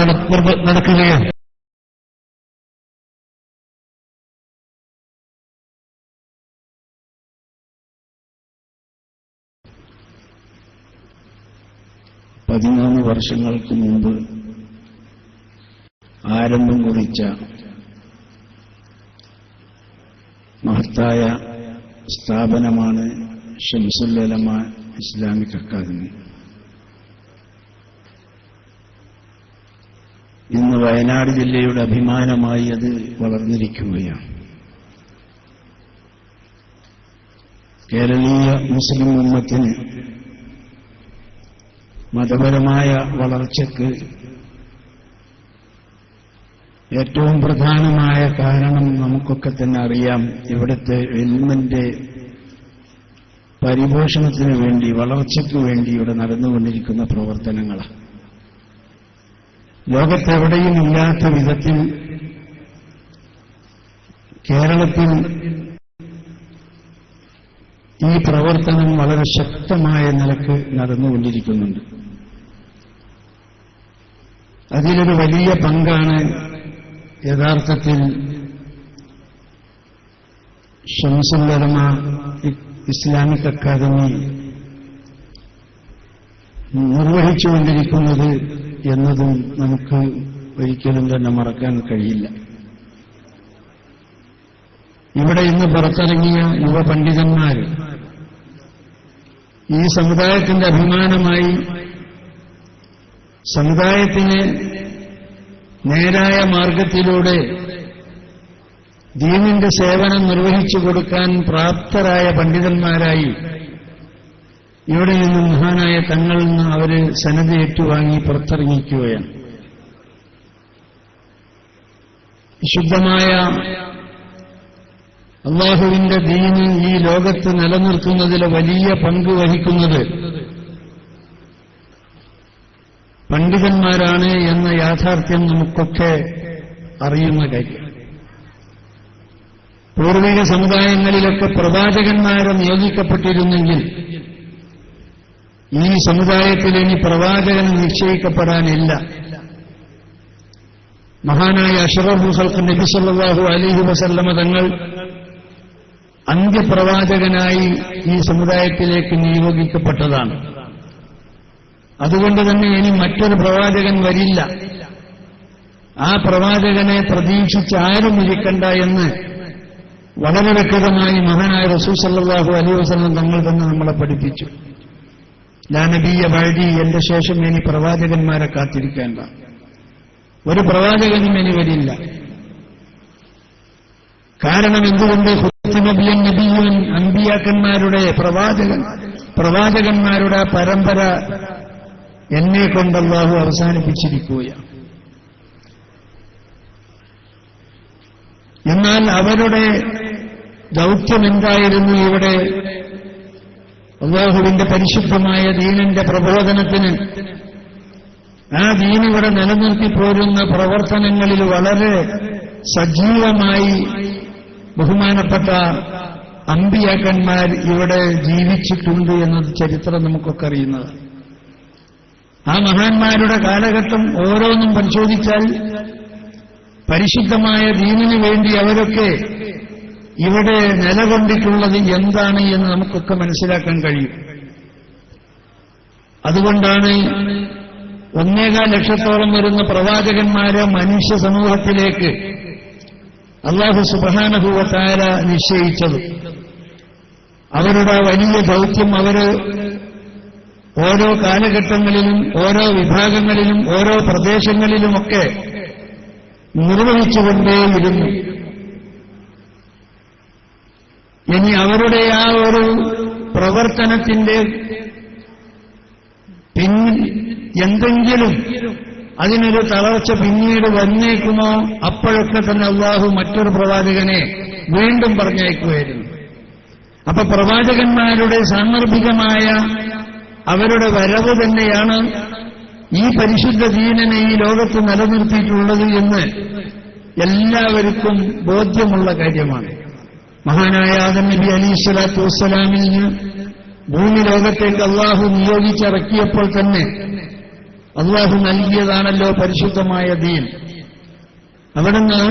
നടക്കുകയാണ്. പതിമൂന്ന് വർഷങ്ങൾക്ക് മുമ്പ് ആരംഭം കുറിച്ച മഹത്തായ സ്ഥാപനമാണ് ഷംസുൽ ഉലമ ഇസ്ലാമിക് അക്കാദമി. ഇന്ന് വയനാട് ജില്ലയുടെ അഭിമാനമായി അത് വളർന്നിരിക്കുകയാണ്. കേരളീയ മുസ്ലിം ഉമ്മത്തിന് മതപരമായ വളർച്ചയ്ക്ക് ഏറ്റവും പ്രധാനമായ കാരണം നമുക്കൊക്കെ തന്നെ അറിയാം. ഇവിടുത്തെ ഇൽമിന്റെ പരിപോഷണത്തിന് വേണ്ടി, വളർച്ചയ്ക്ക് വേണ്ടി ഇവിടെ നടന്നുകൊണ്ടിരിക്കുന്ന പ്രവർത്തനങ്ങളാണ്. ലോകത്തെവിടെയും ഇല്ലാത്ത വിധത്തിൽ കേരളത്തിൽ ഈ പ്രവർത്തനം വളരെ ശക്തമായ നിലക്ക് നടന്നുകൊണ്ടിരിക്കുന്നുണ്ട്. അതിലൊരു വലിയ പങ്കാണ് യഥാർത്ഥത്തിൽ ഷംസുൽ ഉലമ ഇസ്ലാമിക് അക്കാദമി നിർവഹിച്ചുകൊണ്ടിരിക്കുന്നത് എന്നതും നമുക്ക് ഒരിക്കലും തന്നെ മറക്കാൻ കഴിയില്ല. ഇവിടെ ഇന്ന് പുറത്തിറങ്ങിയ യുവ പണ്ഡിതന്മാർ ഈ സമുദായത്തിന്റെ അഭിമാനമായി സമുദായത്തിന് നേരായ മാർഗത്തിലൂടെ ദീനിന്റെ സേവനം നിർവഹിച്ചു കൊടുക്കാൻ പ്രാപ്തരായ പണ്ഡിതന്മാരായി ഇവിടെ നിന്ന് മഹാനായ തങ്ങളിൽ നിന്ന് അവര് സനത് ഏറ്റുവാങ്ങി പുറത്തിറങ്ങിക്കുകയാണ്. വിശുദ്ധമായ അല്ലാഹുവിന്റെ ദീന് ഈ ലോകത്ത് നിലനിർത്തുന്നതിൽ വലിയ പങ്ക് വഹിക്കുന്നത് പണ്ഡിതന്മാരാണ് എന്ന യാഥാർത്ഥ്യം നമുക്കൊക്കെ അറിയുന്ന കാര്യം. പൂർവിക സമുദായങ്ങളിലൊക്കെ പ്രവാചകന്മാരെ നിയോഗിക്കപ്പെട്ടിരുന്നെങ്കിൽ ഈ സമുദായത്തിൽ ഇനി പ്രവാചകൻ നിശ്ചയിക്കപ്പെടാനില്ല. മഹാനായ അഷ്റഫുൽ ഖൽഖ് നബി സല്ലല്ലാഹു അലൈഹി വസല്ലമ തങ്ങൾ അന്ത്യപ്രവാചകനായി ഈ സമുദായത്തിലേക്ക് നിയോഗിക്കപ്പെട്ടതാണ്. അതുകൊണ്ട് തന്നെ ഇനി മറ്റൊരു പ്രവാചകൻ വരില്ല. ആ പ്രവാചകനെ പ്രതീക്ഷിച്ച് ആരും ഇരിക്കണ്ട എന്ന് വളരെ വ്യക്തമായി മഹാനായ റസൂൽ സല്ലല്ലാഹു അലൈഹി വസല്ലം തങ്ങൾ തന്നെ നമ്മളെ പഠിപ്പിച്ചു. ലാ നബിയ്യ ബഅദി, എന്റെ ശേഷം ഇനി പ്രവാചകന്മാരെ കാത്തിരിക്കേണ്ട, ഒരു പ്രവാചകനും ഇനി വരില്ല. കാരണം എന്തുകൊണ്ട്? ഖുത്ബിയൻ നബിയ്യൻ, അമ്പിയാക്കന്മാരുടെ പ്രവാചകന്മാരുടെ പരമ്പര എന്നെ കൊണ്ട് അല്ലാഹു അവസാനിപ്പിച്ചിരിക്കുകയാണ്. എന്നാൽ അവരുടെ ദൗത്യം എന്തായിരുന്നു? ഇവിടെ അല്ലാഹുവിന്റെ പരിശുദ്ധമായ ദീനിന്റെ പ്രബോധനത്തിന്, ആ ദീനിവിടെ നിലനിർത്തിപ്പോരുന്ന പ്രവർത്തനങ്ങളിൽ വളരെ സജീവമായി ബഹുമാനപ്പെട്ട അമ്പിയാക്കന്മാർ ഇവിടെ ജീവിച്ചിട്ടുണ്ട് എന്നത് ചരിത്രം നമുക്കൊക്കെ അറിയുന്നത്. ആ മഹാന്മാരുടെ കാലഘട്ടം ഓരോന്നും പരിശോധിച്ചാൽ പരിശുദ്ധമായ ദീനിനു വേണ്ടി അവരൊക്കെ ഇവിടെ നിലകൊണ്ടിട്ടുള്ളത് എന്താണ് എന്ന് നമുക്കൊക്കെ മനസ്സിലാക്കാൻ കഴിയും. അതുകൊണ്ടാണ് 1.25 ലക്ഷത്തോളം വരുന്ന പ്രവാചകന്മാരെ മനുഷ്യ സമൂഹത്തിലേക്ക് അല്ലാഹു സുബ്ഹാനഹു വ തആല നിശ്ചയിച്ചത്. അവരുടെ വലിയ ദൗത്യം അവര് ഓരോ കാലഘട്ടങ്ങളിലും ഓരോ വിഭാഗങ്ങളിലും ഓരോ പ്രദേശങ്ങളിലുമൊക്കെ നിർവഹിച്ചുകൊണ്ടേയിരുന്നു. ഇനി അവരുടെ ആ ഒരു പ്രവർത്തനത്തിന്റെ എന്തെങ്കിലും അതിനൊരു തളർച്ച പിന്നീട് വന്നേക്കുമോ അപ്പോഴൊക്കെ തന്നെ അല്ലാഹു മറ്റൊരു പ്രവാചകനെ വീണ്ടും പറഞ്ഞയക്കുമായിരുന്നു. അപ്പൊ പ്രവാചകന്മാരുടെ സാന്ദർഭികമായ അവരുടെ വരവ് തന്നെയാണ് ഈ പരിശുദ്ധ ദീനനെ ഈ ലോകത്ത് നിലനിർത്തിയിട്ടുള്ളത് എന്ന് എല്ലാവർക്കും ബോധ്യമുള്ള കാര്യമാണ്. മഹാനായ ആദം നബി അലൈഹിസ്സലാത്തു വസ്സലാമിന് ഭൂമി ലോകത്തേക്ക് അല്ലാഹു നിയോഗിച്ചിറക്കിയപ്പോൾ തന്നെ അല്ലാഹു നൽകിയതാണല്ലോ പരിശുദ്ധമായ ദീൻ. അവിടുന്ന്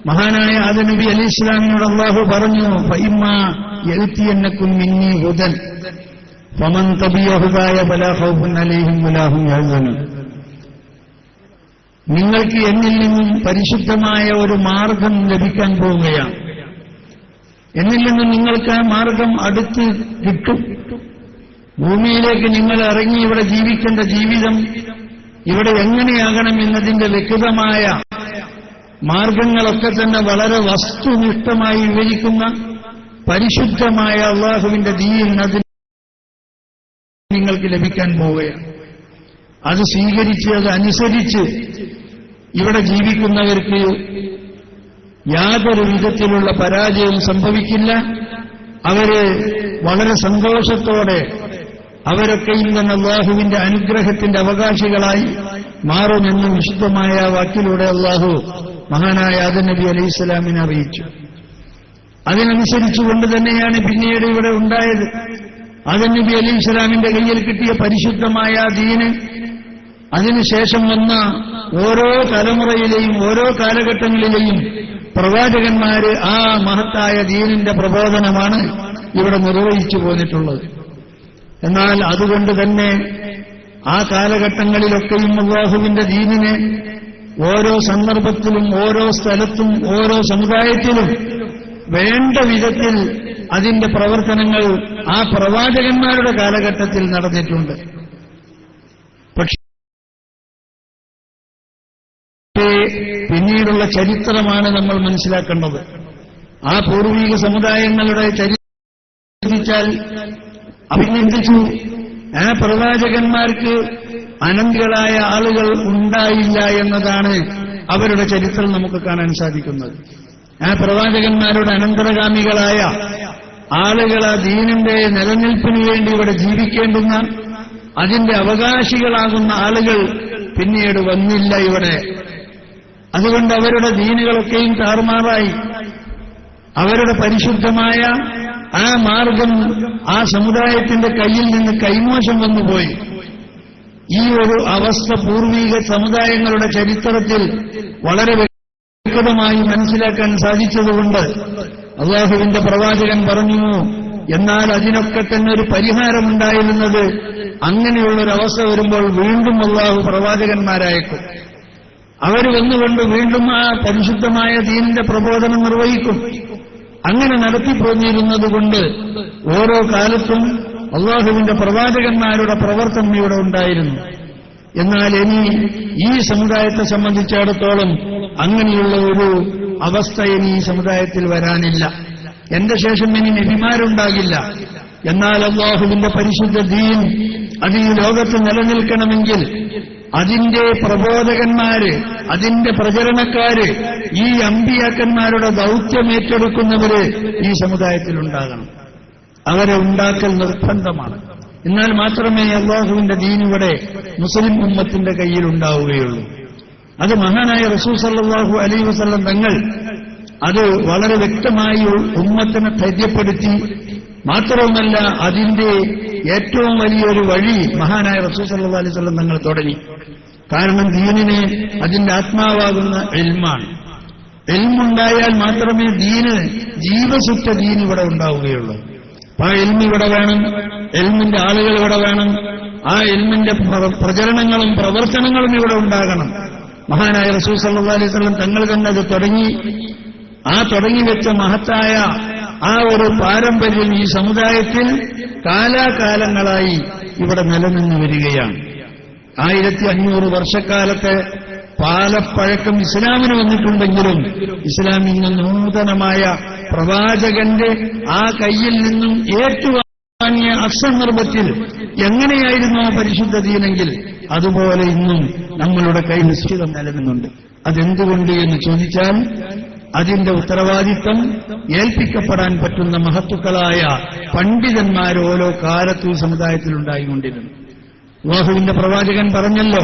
മഹാനായ ആദം നബി അലൈഹിസ്സലാമിനോട് അല്ലാഹു പറഞ്ഞു, ഫഇമ്മാ യഅ്തിയന്നകും മിന്നി ഹുദൻ ഫമൻ തബിയ ഹുദായ ഫലാ ഖൗഫുൻ അലൈഹിം വലാ ഹും യഹ്സനൂൻ. നിങ്ങൾക്ക് എന്നിൽ നിന്നും പരിശുദ്ധമായ ഒരു മാർഗം ലഭിക്കാൻ പോവുകയാണ്. എന്നിൽ നിന്നും നിങ്ങൾക്ക് ആ മാർഗം അടുത്ത് കിട്ടും. ഭൂമിയിലേക്ക് നിങ്ങൾ ഇറങ്ങി ഇവിടെ ജീവിക്കേണ്ട ജീവിതം ഇവിടെ എങ്ങനെയാകണം എന്നതിന്റെ വ്യക്തമായ മാർഗങ്ങളൊക്കെ തന്നെ വളരെ വസ്തുനിഷ്ഠമായി വിവരിക്കുന്ന പരിശുദ്ധമായ അല്ലാഹുവിന്റെ ദീൻ അതിന് നിങ്ങൾക്ക് ലഭിക്കാൻ പോവുകയാണ്. അത് സ്വീകരിച്ച് അത് അനുസരിച്ച് ഇവിടെ ജീവിക്കുന്നവർക്ക് യാതൊരു വിധത്തിലുള്ള പരാജയവും സംഭവിക്കില്ല. അവര് വളരെ സന്തോഷത്തോടെ അവരൊക്കെയും തന്നെ അല്ലാഹുവിന്റെ അനുഗ്രഹത്തിന്റെ അവകാശികളായി മാറുമെന്ന് വിശുദ്ധമായ വാക്കിലൂടെ അല്ലാഹു മഹാനായ ആദം നബി അലൈഹിസ്സലാമിനെ അറിയിച്ചു. അതിനനുസരിച്ചുകൊണ്ട് തന്നെയാണ് പിന്നീട് ഇവിടെ ഉണ്ടായത്. ആദം നബി അലൈഹിസ്സലാമിന്റെ കയ്യിൽ കിട്ടിയ പരിശുദ്ധമായ ദീന് അതിനുശേഷം വന്ന ഓരോ തലമുറയിലെയും ഓരോ കാലഘട്ടങ്ങളിലെയും പ്രവാചകന്മാര് ആ മഹത്തായ ദീനിന്റെ പ്രബോധനമാണ് ഇവിടെ നിർവഹിച്ചു പോന്നിട്ടുള്ളത്. എന്നാൽ അതുകൊണ്ട് തന്നെ ആ കാലഘട്ടങ്ങളിലൊക്കെയും അല്ലാഹുവിന്റെ ദീനിനെ ഓരോ സന്ദർഭത്തിലും ഓരോ സ്ഥലത്തും ഓരോ സമുദായത്തിലും വേണ്ട വിധത്തിൽ അതിന്റെ പ്രവർത്തനങ്ങൾ ആ പ്രവാചകന്മാരുടെ കാലഘട്ടത്തിൽ നടന്നിട്ടുണ്ട്. പക്ഷേ പിന്നീടുള്ള ചരിത്രമാണ് നമ്മൾ മനസ്സിലാക്കേണ്ടത്. ആ പൂർവീക സമുദായങ്ങളുടെ ചരിത്രം അഭിനന്ദിച്ചു. ആ പ്രവാചകന്മാർക്ക് അനന്തികളായ ആളുകൾ ഉണ്ടായില്ല എന്നതാണ് അവരുടെ ചരിത്രം നമുക്ക് കാണാൻ സാധിക്കുന്നത്. ആ പ്രവാചകന്മാരുടെ അനന്തരഗാമികളായ ആളുകൾ ആ ദീനിന്റെ നിലനിൽപ്പിനു വേണ്ടി ഇവിടെ ജീവിക്കേണ്ടുന്ന അതിന്റെ അവകാശികളാകുന്ന ആളുകൾ പിന്നീട് വന്നില്ല ഇവിടെ. അതുകൊണ്ട് അവരുടെ ദീനുകളൊക്കെയും താറുമാറായി. അവരുടെ പരിശുദ്ധമായ ആ മാർഗം ആ സമുദായത്തിന്റെ കയ്യിൽ നിന്ന് കൈമോശം വന്നുപോയി. ഈ ഒരു അവസ്ഥ പൂർവീക സമുദായങ്ങളുടെ ചരിത്രത്തിൽ വളരെ വ്യക്തമായി മനസ്സിലാക്കാൻ സാധിച്ചതുകൊണ്ട് അള്ളാഹുവിന്റെ പ്രവാചകൻ പറഞ്ഞു. എന്നാൽ അതിനൊക്കെ തന്നെ ഒരു പരിഹാരമുണ്ടായിരുന്നത് അങ്ങനെയുള്ളൊരവസ്ഥ വരുമ്പോൾ വീണ്ടും അള്ളാഹു പ്രവാചകന്മാരയക്കും. അവർ വന്നുകൊണ്ട് വീണ്ടും ആ പരിശുദ്ധമായ ദീനിന്റെ പ്രബോധനം നിർവഹിക്കും. അങ്ങനെ നടത്തിപ്പോന്നിരുന്നതുകൊണ്ട് ഓരോ കാലത്തും അള്ളാഹുവിന്റെ പ്രവാചകന്മാരുടെ പ്രവർത്തനം ഇവിടെ ഉണ്ടായിരുന്നു. എന്നാൽ ഇനി ഈ സമുദായത്തെ സംബന്ധിച്ചിടത്തോളം അങ്ങനെയുള്ള ഒരു അവസ്ഥ ഇനി ഈ സമുദായത്തിൽ വരാനില്ല. എന്റെ ശേഷം ഇനി നബിമാരുണ്ടാകില്ല. എന്നാൽ അള്ളാഹുവിന്റെ പരിശുദ്ധ ദീൻ അത് ഈ ലോകത്ത് നിലനിൽക്കണമെങ്കിൽ അതിന്റെ പ്രബോധകന്മാര്, അതിന്റെ പ്രചരണക്കാര്, ഈ അമ്പിയാക്കന്മാരുടെ ദൗത്യം ഏറ്റെടുക്കുന്നവര് ഈ സമുദായത്തിലുണ്ടാകണം. അവരെ ഉണ്ടാക്കൽ നിർബന്ധമാണ്. എന്നാൽ മാത്രമേ അള്ളാഹുവിന്റെ ദീൻ ഇവിടെ മുസ്ലിം ഉമ്മത്തിന്റെ കയ്യിലുണ്ടാവുകയുള്ളൂ. അത് മഹാനായ റസൂൽ സല്ലല്ലാഹു അലൈഹി വസല്ലം തങ്ങൾ അത് വളരെ വ്യക്തമായി ഉമ്മത്തിനെ ധൈര്യപ്പെടുത്തി. മാത്രവുമല്ല, അതിന്റെ ഏറ്റവും വലിയൊരു വഴി മഹാനായ റസൂൽ സല്ലല്ലാഹു അലൈഹി വസല്ലം തങ്ങൾ തുടങ്ങി. കാരണം ദീനിന് അതിന്റെ ആത്മാവാകുന്ന ഇൽമാണ്. ഇൽമുണ്ടായാൽ മാത്രമേ ദീന് ജീവസുറ്റ ദീൻ ഇവിടെ ഉണ്ടാവുകയുള്ളൂ. ആ ഇൽമ് ഇവിടെ വേണം, ഇൽമിന്റെ ആളുകൾ ഇവിടെ വേണം, ആ ഇൽമിന്റെ പ്രചരണങ്ങളും പ്രവർത്തനങ്ങളും ഇവിടെ ഉണ്ടാകണം. മഹാനായ റസൂൽ സല്ലല്ലാഹു അലൈഹി വസല്ലം തങ്ങൾ തന്നെ അത് തുടങ്ങി. ആ തുടങ്ങിവെച്ച മഹത്തായ ആ ഒരു പാരമ്പര്യം ഈ സമുദായത്തിൽ കാലാകാലങ്ങളായി ഇവിടെ നിലനിന്നു വരികയാണ്. 1500 വർഷക്കാലത്തെ പാലപ്പഴക്കം ഇസ്ലാമിന് വന്നിട്ടുണ്ടെങ്കിലും ഇസ്ലാം ഇന്ന് നൂതനമായ പ്രവാചകന്റെ ആ കയ്യിൽ നിന്നും ഏറ്റുവാങ്ങിയ അസന്ദർഭത്തിൽ എങ്ങനെയായിരുന്നു പരിശുദ്ധ ദീനെങ്കിൽ അതുപോലെ ഇന്നും നമ്മളുടെ കൈ നിശ്ചിതം നിലനിന്നുണ്ട്. അതെന്തുകൊണ്ട് എന്ന് ചോദിച്ചാൽ അതിന്റെ ഉത്തരവാദിത്തം ഏൽപ്പിക്കപ്പെടാൻ പറ്റുന്ന മഹത്തുക്കളായ പണ്ഡിതന്മാർ ഓരോ കാലത്തും ഈ സമുദായത്തിലുണ്ടായിക്കൊണ്ടിരുന്നു. അല്ലാഹുവിന്റെ പ്രവാചകൻ പറഞ്ഞല്ലോ,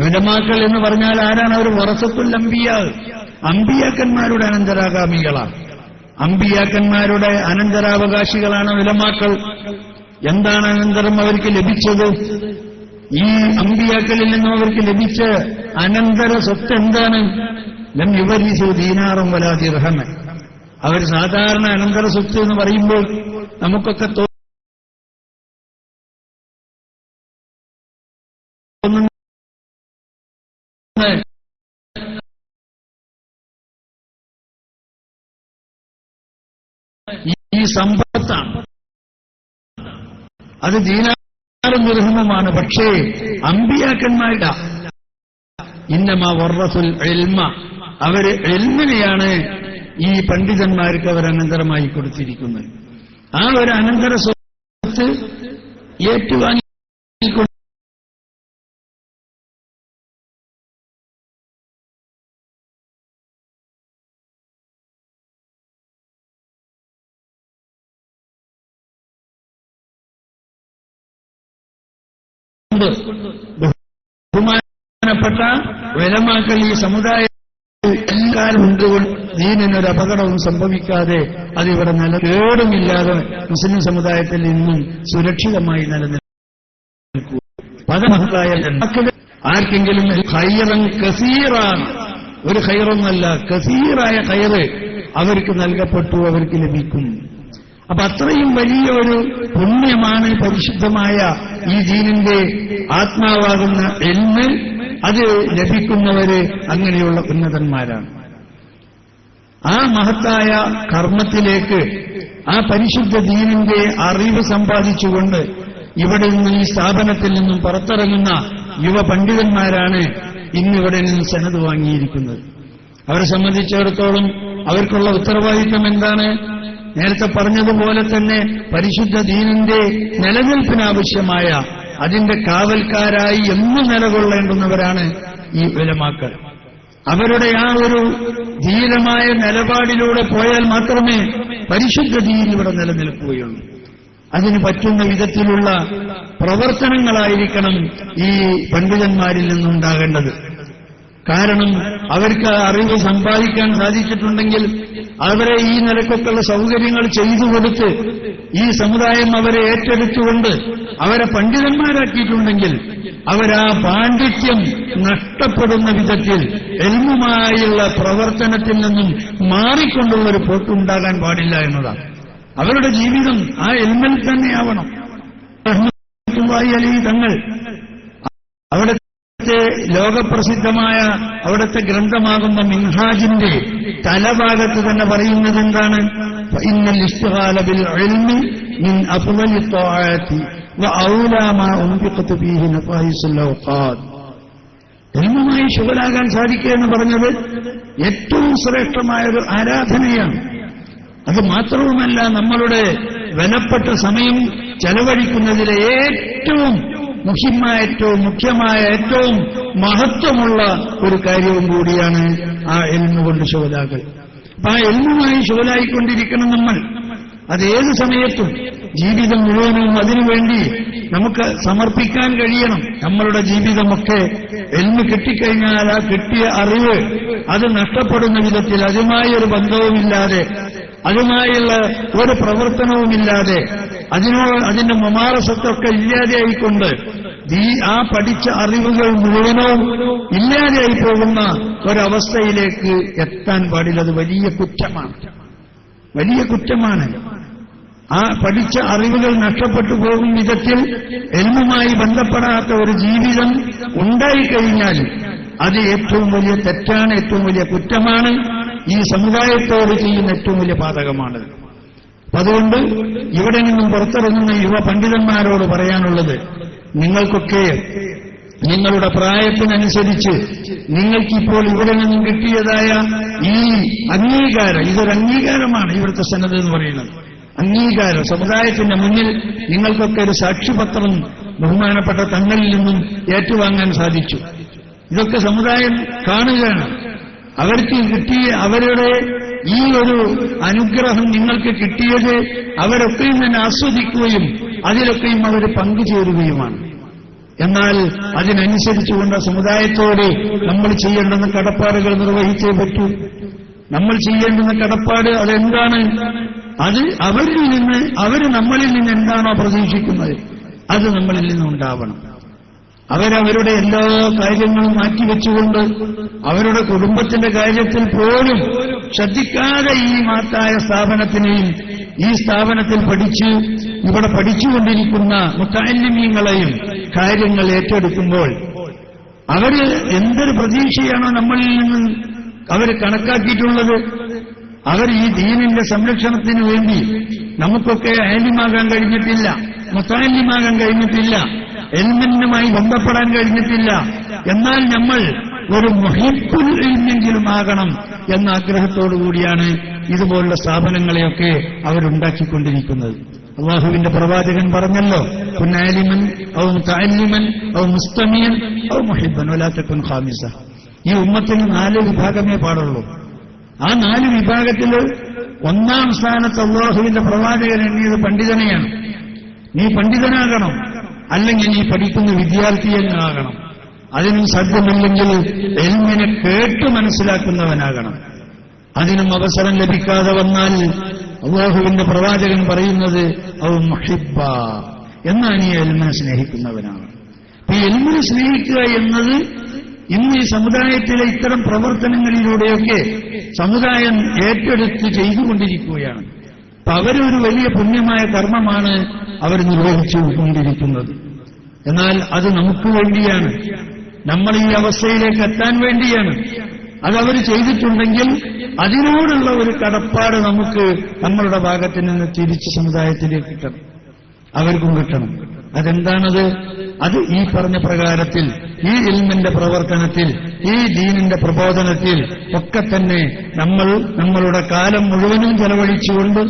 ഉലമാക്കൾ എന്ന് പറഞ്ഞാൽ ആരാണ്? അവർ വറസത്തുൽ അംബിയാ, അമ്പിയാക്കന്മാരുടെ അനന്തരാഗാമികളാണ്. അമ്പിയാക്കന്മാരുടെ അനന്തരാവകാശികളാണ് ഉലമാക്കൾ. എന്താണ് അനന്തരം അവർക്ക് ലഭിച്ചത്? ഈ അമ്പിയാക്കളിൽ നിന്നും അവർക്ക് ലഭിച്ച അനന്തര സ്വത്ത് എന്താണ്? ലം യുവരിസു ദീനാറും വലാ ദിർഹമ. അവർ സാധാരണ അനന്തര സ്വത്ത് എന്ന് പറയുമ്പോൾ നമുക്കൊക്കെ ഈ സമ്പത്താണ്, അത് ദീനാറും ദിർഹമുമാണ്. പക്ഷേ അമ്പിയാക്കന്മാരുടെ ഇന്നമാ വറസുൽ ഇൽമ, അവര് ഇൽമിനെയാണ് ഈ പണ്ഡിതന്മാർക്ക് അവർ അനന്തരമായി കൊടുത്തിരിക്കുന്നത്. ആ ഒരു അനന്തര സ്വത്ത് ഏറ്റുവാങ്ങി ബഹുമാനപ്പെട്ട ഉലമാക്കൾ ഈ സമുദായത്തിൽ എല്ലാവരും ഉണ്ടുകൊണ്ട് ദീനിനൊരു അപകടവും സംഭവിക്കാതെ അതിവിടെ കേടുമില്ലാതെ മുസ്ലിം സമുദായത്തിൽ ഇന്നും സുരക്ഷിതമായി നിലനിൽക്കും. പദമഹത്തായ ആർക്കെങ്കിലും ഖൈറൻ കസീറാണ്, ഒരു ഖൈറൊന്നല്ല, കസീറായ ഖൈറ് അവർക്ക് നൽകപ്പെട്ടു, അവർക്ക് ലഭിക്കും. അപ്പൊ അത്രയും വലിയൊരു പുണ്യമാണ് പരിശുദ്ധമായ ഈ ദീനിന്റെ ആത്മാവാകുന്ന ഇൽമ്. അത് ലഭിക്കുന്നവര് അങ്ങനെയുള്ള ഉന്നതന്മാരാണ്. ആ മഹത്തായ കർമ്മത്തിലേക്ക് ആ പരിശുദ്ധ ദീനിന്റെ അറിവ് സമ്പാദിച്ചുകൊണ്ട് ഇവിടെ നിന്ന് ഈ സ്ഥാപനത്തിൽ നിന്നും പുറത്തിറങ്ങുന്ന യുവ പണ്ഡിതന്മാരാണ് ഇന്നിവിടെ നിന്ന് സനത് വാങ്ങിയിരിക്കുന്നത്. അവരെ സംബന്ധിച്ചിടത്തോളം അവർക്കുള്ള ഉത്തരവാദിത്വം എന്താണ്? നേരത്തെ പറഞ്ഞതുപോലെ തന്നെ പരിശുദ്ധ ദീനിന്റെ നിലനിൽപ്പിനാവശ്യമായ അതിന്റെ കാവൽക്കാരായി എന്നും നിലകൊള്ളേണ്ടുന്നവരാണ് ഈ ഉലമാക്കൾ. അവരുടെ ആ ഒരു ധീരമായ നിലപാടിലൂടെ പോയാൽ മാത്രമേ പരിശുദ്ധ ദീൻ ഇവിടെ നിലനിൽക്കുകയുള്ളൂ. അതിന് പറ്റുന്ന വിധത്തിലുള്ള പ്രവർത്തനങ്ങളായിരിക്കണം ഈ പണ്ഡിതന്മാരിൽ നിന്നുണ്ടാകേണ്ടത്. കാരണം അവർക്ക് അറിവ് സമ്പാദിക്കാൻ സാധിച്ചിട്ടുണ്ടെങ്കിൽ അവരെ ഈ നിലക്കൊക്കെയുള്ള സൗകര്യങ്ങൾ ചെയ്തു കൊടുത്ത് ഈ സമുദായം അവരെ ഏറ്റെടുത്തുകൊണ്ട് അവരെ പണ്ഡിതന്മാരാക്കിയിട്ടുണ്ടെങ്കിൽ അവരാ പാണ്ഡിത്യം നഷ്ടപ്പെടുന്ന വിധത്തിൽ എൽമുമായുള്ള പ്രവർത്തനത്തിൽ നിന്നും മാറിക്കൊണ്ടുള്ള ഒരു പോക്കുണ്ടാകാൻ പാടില്ല എന്നതാണ്. അവരുടെ ജീവിതം ആ എൽമിൽ തന്നെയാവണം. റഹ്മത്തുള്ളാഹി അലൈഹി തങ്ങൾ അവിടുത്തെ ലോകപ്രസിദ്ധമായ അവിടുത്തെ ഗ്രന്ഥമാകുന്ന മിൻഹാജിന്റെ തലഭാഗത്ത് തന്നെ പറയുന്നത് എന്താണ്? ഇന്നൽ ഇസ്തിഗാല ബിൽ ഇൽമി മിൻ അഫ്ളലി ത്വാഅതി വഔലാ മാ ഉൻഫിഖത ഫീഹി നഫായിസുൽ ഔഖാത്. ഇൽമുമായി ശുഗലാകാൻ സാധിക്കുക എന്ന് പറഞ്ഞത് ഏറ്റവും ശ്രേഷ്ഠമായ ഒരു ആരാധനയാണ്. അത് മാത്രവുമല്ല, നമ്മളുടെ വിലപ്പെട്ട സമയം ചെലവഴിക്കുന്നതിലെ ഏറ്റവും മുഖ്യമായ ഏറ്റവും മഹത്വമുള്ള ഒരു കാര്യവും കൂടിയാണ് ആ എൽമു കൊണ്ട് ശുഗലാകൽ. അപ്പൊ ആ എൽമുമായി ശുഗലായിക്കൊണ്ടിരിക്കണം നമ്മൾ. അതേത് സമയത്തും ജീവിതം മുഴുവനും അതിനുവേണ്ടി നമുക്ക് സമർപ്പിക്കാൻ കഴിയണം. നമ്മളുടെ ജീവിതമൊക്കെ എൽമു കിട്ടിക്കഴിഞ്ഞാൽ ആ കിട്ടിയ അറിവ് അത് നഷ്ടപ്പെടുന്ന വിധത്തിൽ അതുമായി ഒരു ബന്ധവുമില്ലാതെ, അതുമായുള്ള ഒരു പ്രവർത്തനവുമില്ലാതെ, അതിന്റെ മമാറസത്തൊക്കെ ഇല്ലാതെയായിക്കൊണ്ട് ആ പഠിച്ച അറിവുകൾ മുഴുവനും ഇല്ലാതെയായി പോകുന്ന ഒരവസ്ഥയിലേക്ക് എത്താൻ പാടില്ല. അത് വലിയ കുറ്റമാണ്. ആ പഠിച്ച അറിവുകൾ നഷ്ടപ്പെട്ടു പോകും വിധത്തിൽ എൽമുമായി ബന്ധപ്പെടാത്ത ഒരു ജീവിതം ഉണ്ടായിക്കഴിഞ്ഞാൽ അത് ഏറ്റവും വലിയ തെറ്റാണ്, ഏറ്റവും വലിയ കുറ്റമാണ്. ഈ സമുദായത്തോട് ചെയ്യുന്ന ഏറ്റവും വലിയ പാതകമാണ്. അതുകൊണ്ട് ഇവിടെ നിന്നും പുറത്തിറങ്ങുന്ന യുവ പണ്ഡിതന്മാരോട് പറയാനുള്ളത്, നിങ്ങൾക്കൊക്കെ നിങ്ങളുടെ പ്രായത്തിനനുസരിച്ച് നിങ്ങൾക്കിപ്പോൾ ഇവിടെ നിന്നും കിട്ടിയതായ ഈ അംഗീകാരം, ഇതൊരു അംഗീകാരമാണ്. ഇവിടുത്തെ സനത് എന്ന് പറയുന്നത് അംഗീകാരം. സമുദായത്തിന്റെ മുന്നിൽ നിങ്ങൾക്കൊക്കെ ഒരു സാക്ഷ്യപത്രം ബഹുമാനപ്പെട്ട തങ്ങളിൽ നിന്നും ഏറ്റുവാങ്ങാൻ സാധിച്ചു. ഇതൊക്കെ സമുദായം കാണുകയാണ്. അവർക്ക് കിട്ടിയ അവരുടെ ഈ ഒരു അനുഗ്രഹം നിങ്ങൾക്ക് കിട്ടിയത് അവരൊക്കെയും തന്നെ ആസ്വദിക്കുകയും അതിലൊക്കെയും അവർ പങ്കുചേരുകയുമാണ്. എന്നാൽ അതിനനുസരിച്ചുകൊണ്ട് സമുദായത്തോട് നമ്മൾ ചെയ്യേണ്ടുന്ന കടപ്പാടുകൾ നിർവഹിച്ചേ പറ്റൂ. നമ്മൾ ചെയ്യേണ്ടുന്ന കടപ്പാട് അതെന്താണ്? അത് അവർ നമ്മളിൽ നിന്ന് എന്താണോ പ്രതീക്ഷിക്കുന്നത് അത് നമ്മളിൽ നിന്നുണ്ടാവണം. അവരവരുടെ എല്ലാ കാര്യങ്ങളും മാറ്റിവെച്ചുകൊണ്ട് അവരുടെ കുടുംബത്തിന്റെ കാര്യത്തിൽ പോലും ശ്രദ്ധിക്കാതെ ഈ മഹത്തായ സ്ഥാപനത്തിനെയും ഈ സ്ഥാപനത്തിൽ ഇവിടെ പഠിച്ചുകൊണ്ടിരിക്കുന്ന മുത്തഅല്ലിമീങ്ങളെയും കാര്യങ്ങൾ ഏറ്റെടുക്കുമ്പോൾ അവര് എന്തൊരു പ്രതീക്ഷയാണോ നമ്മളിൽ നിന്ന് അവർ കണക്കാക്കിയിട്ടുള്ളത്. അവർ ഈ ദീനിന്റെ സംരക്ഷണത്തിന് വേണ്ടി നമുക്കൊക്കെ ആലിമാകാൻ കഴിഞ്ഞിട്ടില്ല, മുത്തഅല്ലിമാകാൻ കഴിഞ്ഞിട്ടില്ല, എൽമിനുമായി ബന്ധപ്പെടാൻ കഴിഞ്ഞിട്ടില്ല. എന്നാൽ നമ്മൾ ഒരു മുഹിബ്ബുൽ ഇൽമെങ്കിലും ആകണം എന്ന ആഗ്രഹത്തോടു കൂടിയാണ് ഇതുപോലുള്ള സ്ഥാപനങ്ങളെയൊക്കെ അവരുണ്ടാക്കിക്കൊണ്ടിരിക്കുന്നത്. അല്ലാഹുവിന്റെ പ്രവാചകൻ പറഞ്ഞല്ലോ, കുന്നാലിമൻ ഔ മുതഅല്ലിമൻ ഔ മുസ്തമിയൻ ഔ മുഹിബ്ബൻ വലാ തകുൻ ഖാമിസ. ഈ ഉമ്മത്തിന് 4 വിഭാഗമേ പാടുള്ളൂ. ആ 4 വിഭാഗത്തിൽ ഒന്നാം സ്ഥാനത്ത് അല്ലാഹുവിന്റെ പ്രവാചകൻ എണ്ണിയത് പണ്ഡിതനെയാണ്. നീ പണ്ഡിതനാകണം, അല്ലെങ്കിൽ നീ പഠിക്കുന്ന വിദ്യാർത്ഥിയാകണം. അതിനും സാധ്യമല്ലെങ്കിൽ എൽമിനെ കേട്ട് മനസ്സിലാക്കുന്നവനാകണം. അതിനും അവസരം ലഭിക്കാതെ വന്നാൽ അല്ലാഹുവിന്റെ പ്രവാചകൻ പറയുന്നത് ഔ മുഹിബ്ബ, എന്നാൽ നീ എൽമിനെ സ്നേഹിക്കുന്നവനാണ്. ഈ എൽമിനെ സ്നേഹിക്കുക എന്നത് ഇന്ന് ഈ സമുദായത്തിലെ ഇത്തരം പ്രവർത്തനങ്ങളിലൂടെയൊക്കെ സമുദായം ഏറ്റെടുത്ത് ചെയ്തുകൊണ്ടിരിക്കുകയാണ്. അപ്പൊ അവരൊരു വലിയ പുണ്യമായ കർമ്മമാണ് അവർ നിർവഹിച്ചുകൊണ്ടിരിക്കുന്നത്. എന്നാൽ അത് നമുക്ക് വേണ്ടിയാണ്, നമ്മൾ ഈ അവസ്ഥയിലേക്ക് എത്താൻ വേണ്ടിയാണ്. അതവർ ചെയ്തിട്ടുണ്ടെങ്കിൽ അതിനോടുള്ള ഒരു കടപ്പാട് നമുക്ക് നമ്മളുടെ ഭാഗത്ത് നിന്ന് തിരിച്ച് സമുദായത്തിലേക്ക് കിട്ടണം, അവർക്കും കിട്ടണം. അതെന്താണത്? അത് ഈ പറഞ്ഞ പ്രകാരത്തിൽ ഈ ഇൽമിന്റെ പ്രവർത്തനത്തിൽ ഈ ദീനിന്റെ പ്രബോധനത്തിൽ ഒക്കെ തന്നെ നമ്മൾ നമ്മളുടെ കാലം മുഴുവനും ചെലവഴിച്ചുകൊണ്ട്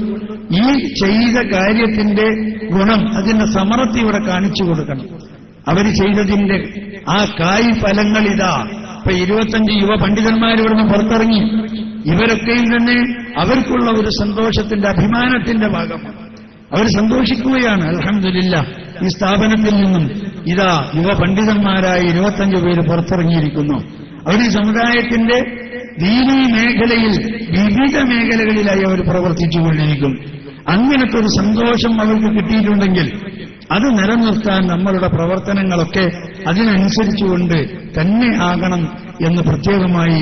ഈ ചെയ്ത കാര്യത്തിന്റെ ഗുണം, അതിന്റെ സമർത്ഥി ഇവിടെ കാണിച്ചു കൊടുക്കണം. അവർ ചെയ്തതിന്റെ ആ കായ് ഫലങ്ങൾ ഇതാ. ഇപ്പൊ 25 യുവ പണ്ഡിതന്മാരിവിടുന്ന് പുറത്തിറങ്ങി. ഇവരൊക്കെയും തന്നെ അവർക്കുള്ള ഒരു സന്തോഷത്തിന്റെ, അഭിമാനത്തിന്റെ ഭാഗമാണ്. അവർ സന്തോഷിക്കുകയാണ്. അൽഹംദുലില്ലാഹ്, ഈ സ്ഥാപനത്തിൽ നിന്നും ഇതാ യുവ പണ്ഡിതന്മാരായി 25 പേര് പുറത്തിറങ്ങിയിരിക്കുന്നു. അവർ ഈ സമുദായത്തിന്റെ ദീനീ മേഖലയിൽ വിവിധ മേഖലകളിലായി അവർ പ്രവർത്തിച്ചുകൊണ്ടിരിക്കും. അങ്ങനത്തെ ഒരു സന്തോഷം അവർക്ക് കിട്ടിയിട്ടുണ്ടെങ്കിൽ അത് നിലനിർത്താൻ നമ്മളുടെ പ്രവർത്തനങ്ങളൊക്കെ അതിനനുസരിച്ചുകൊണ്ട് തന്നെ ആകണം എന്ന് പ്രത്യേകമായി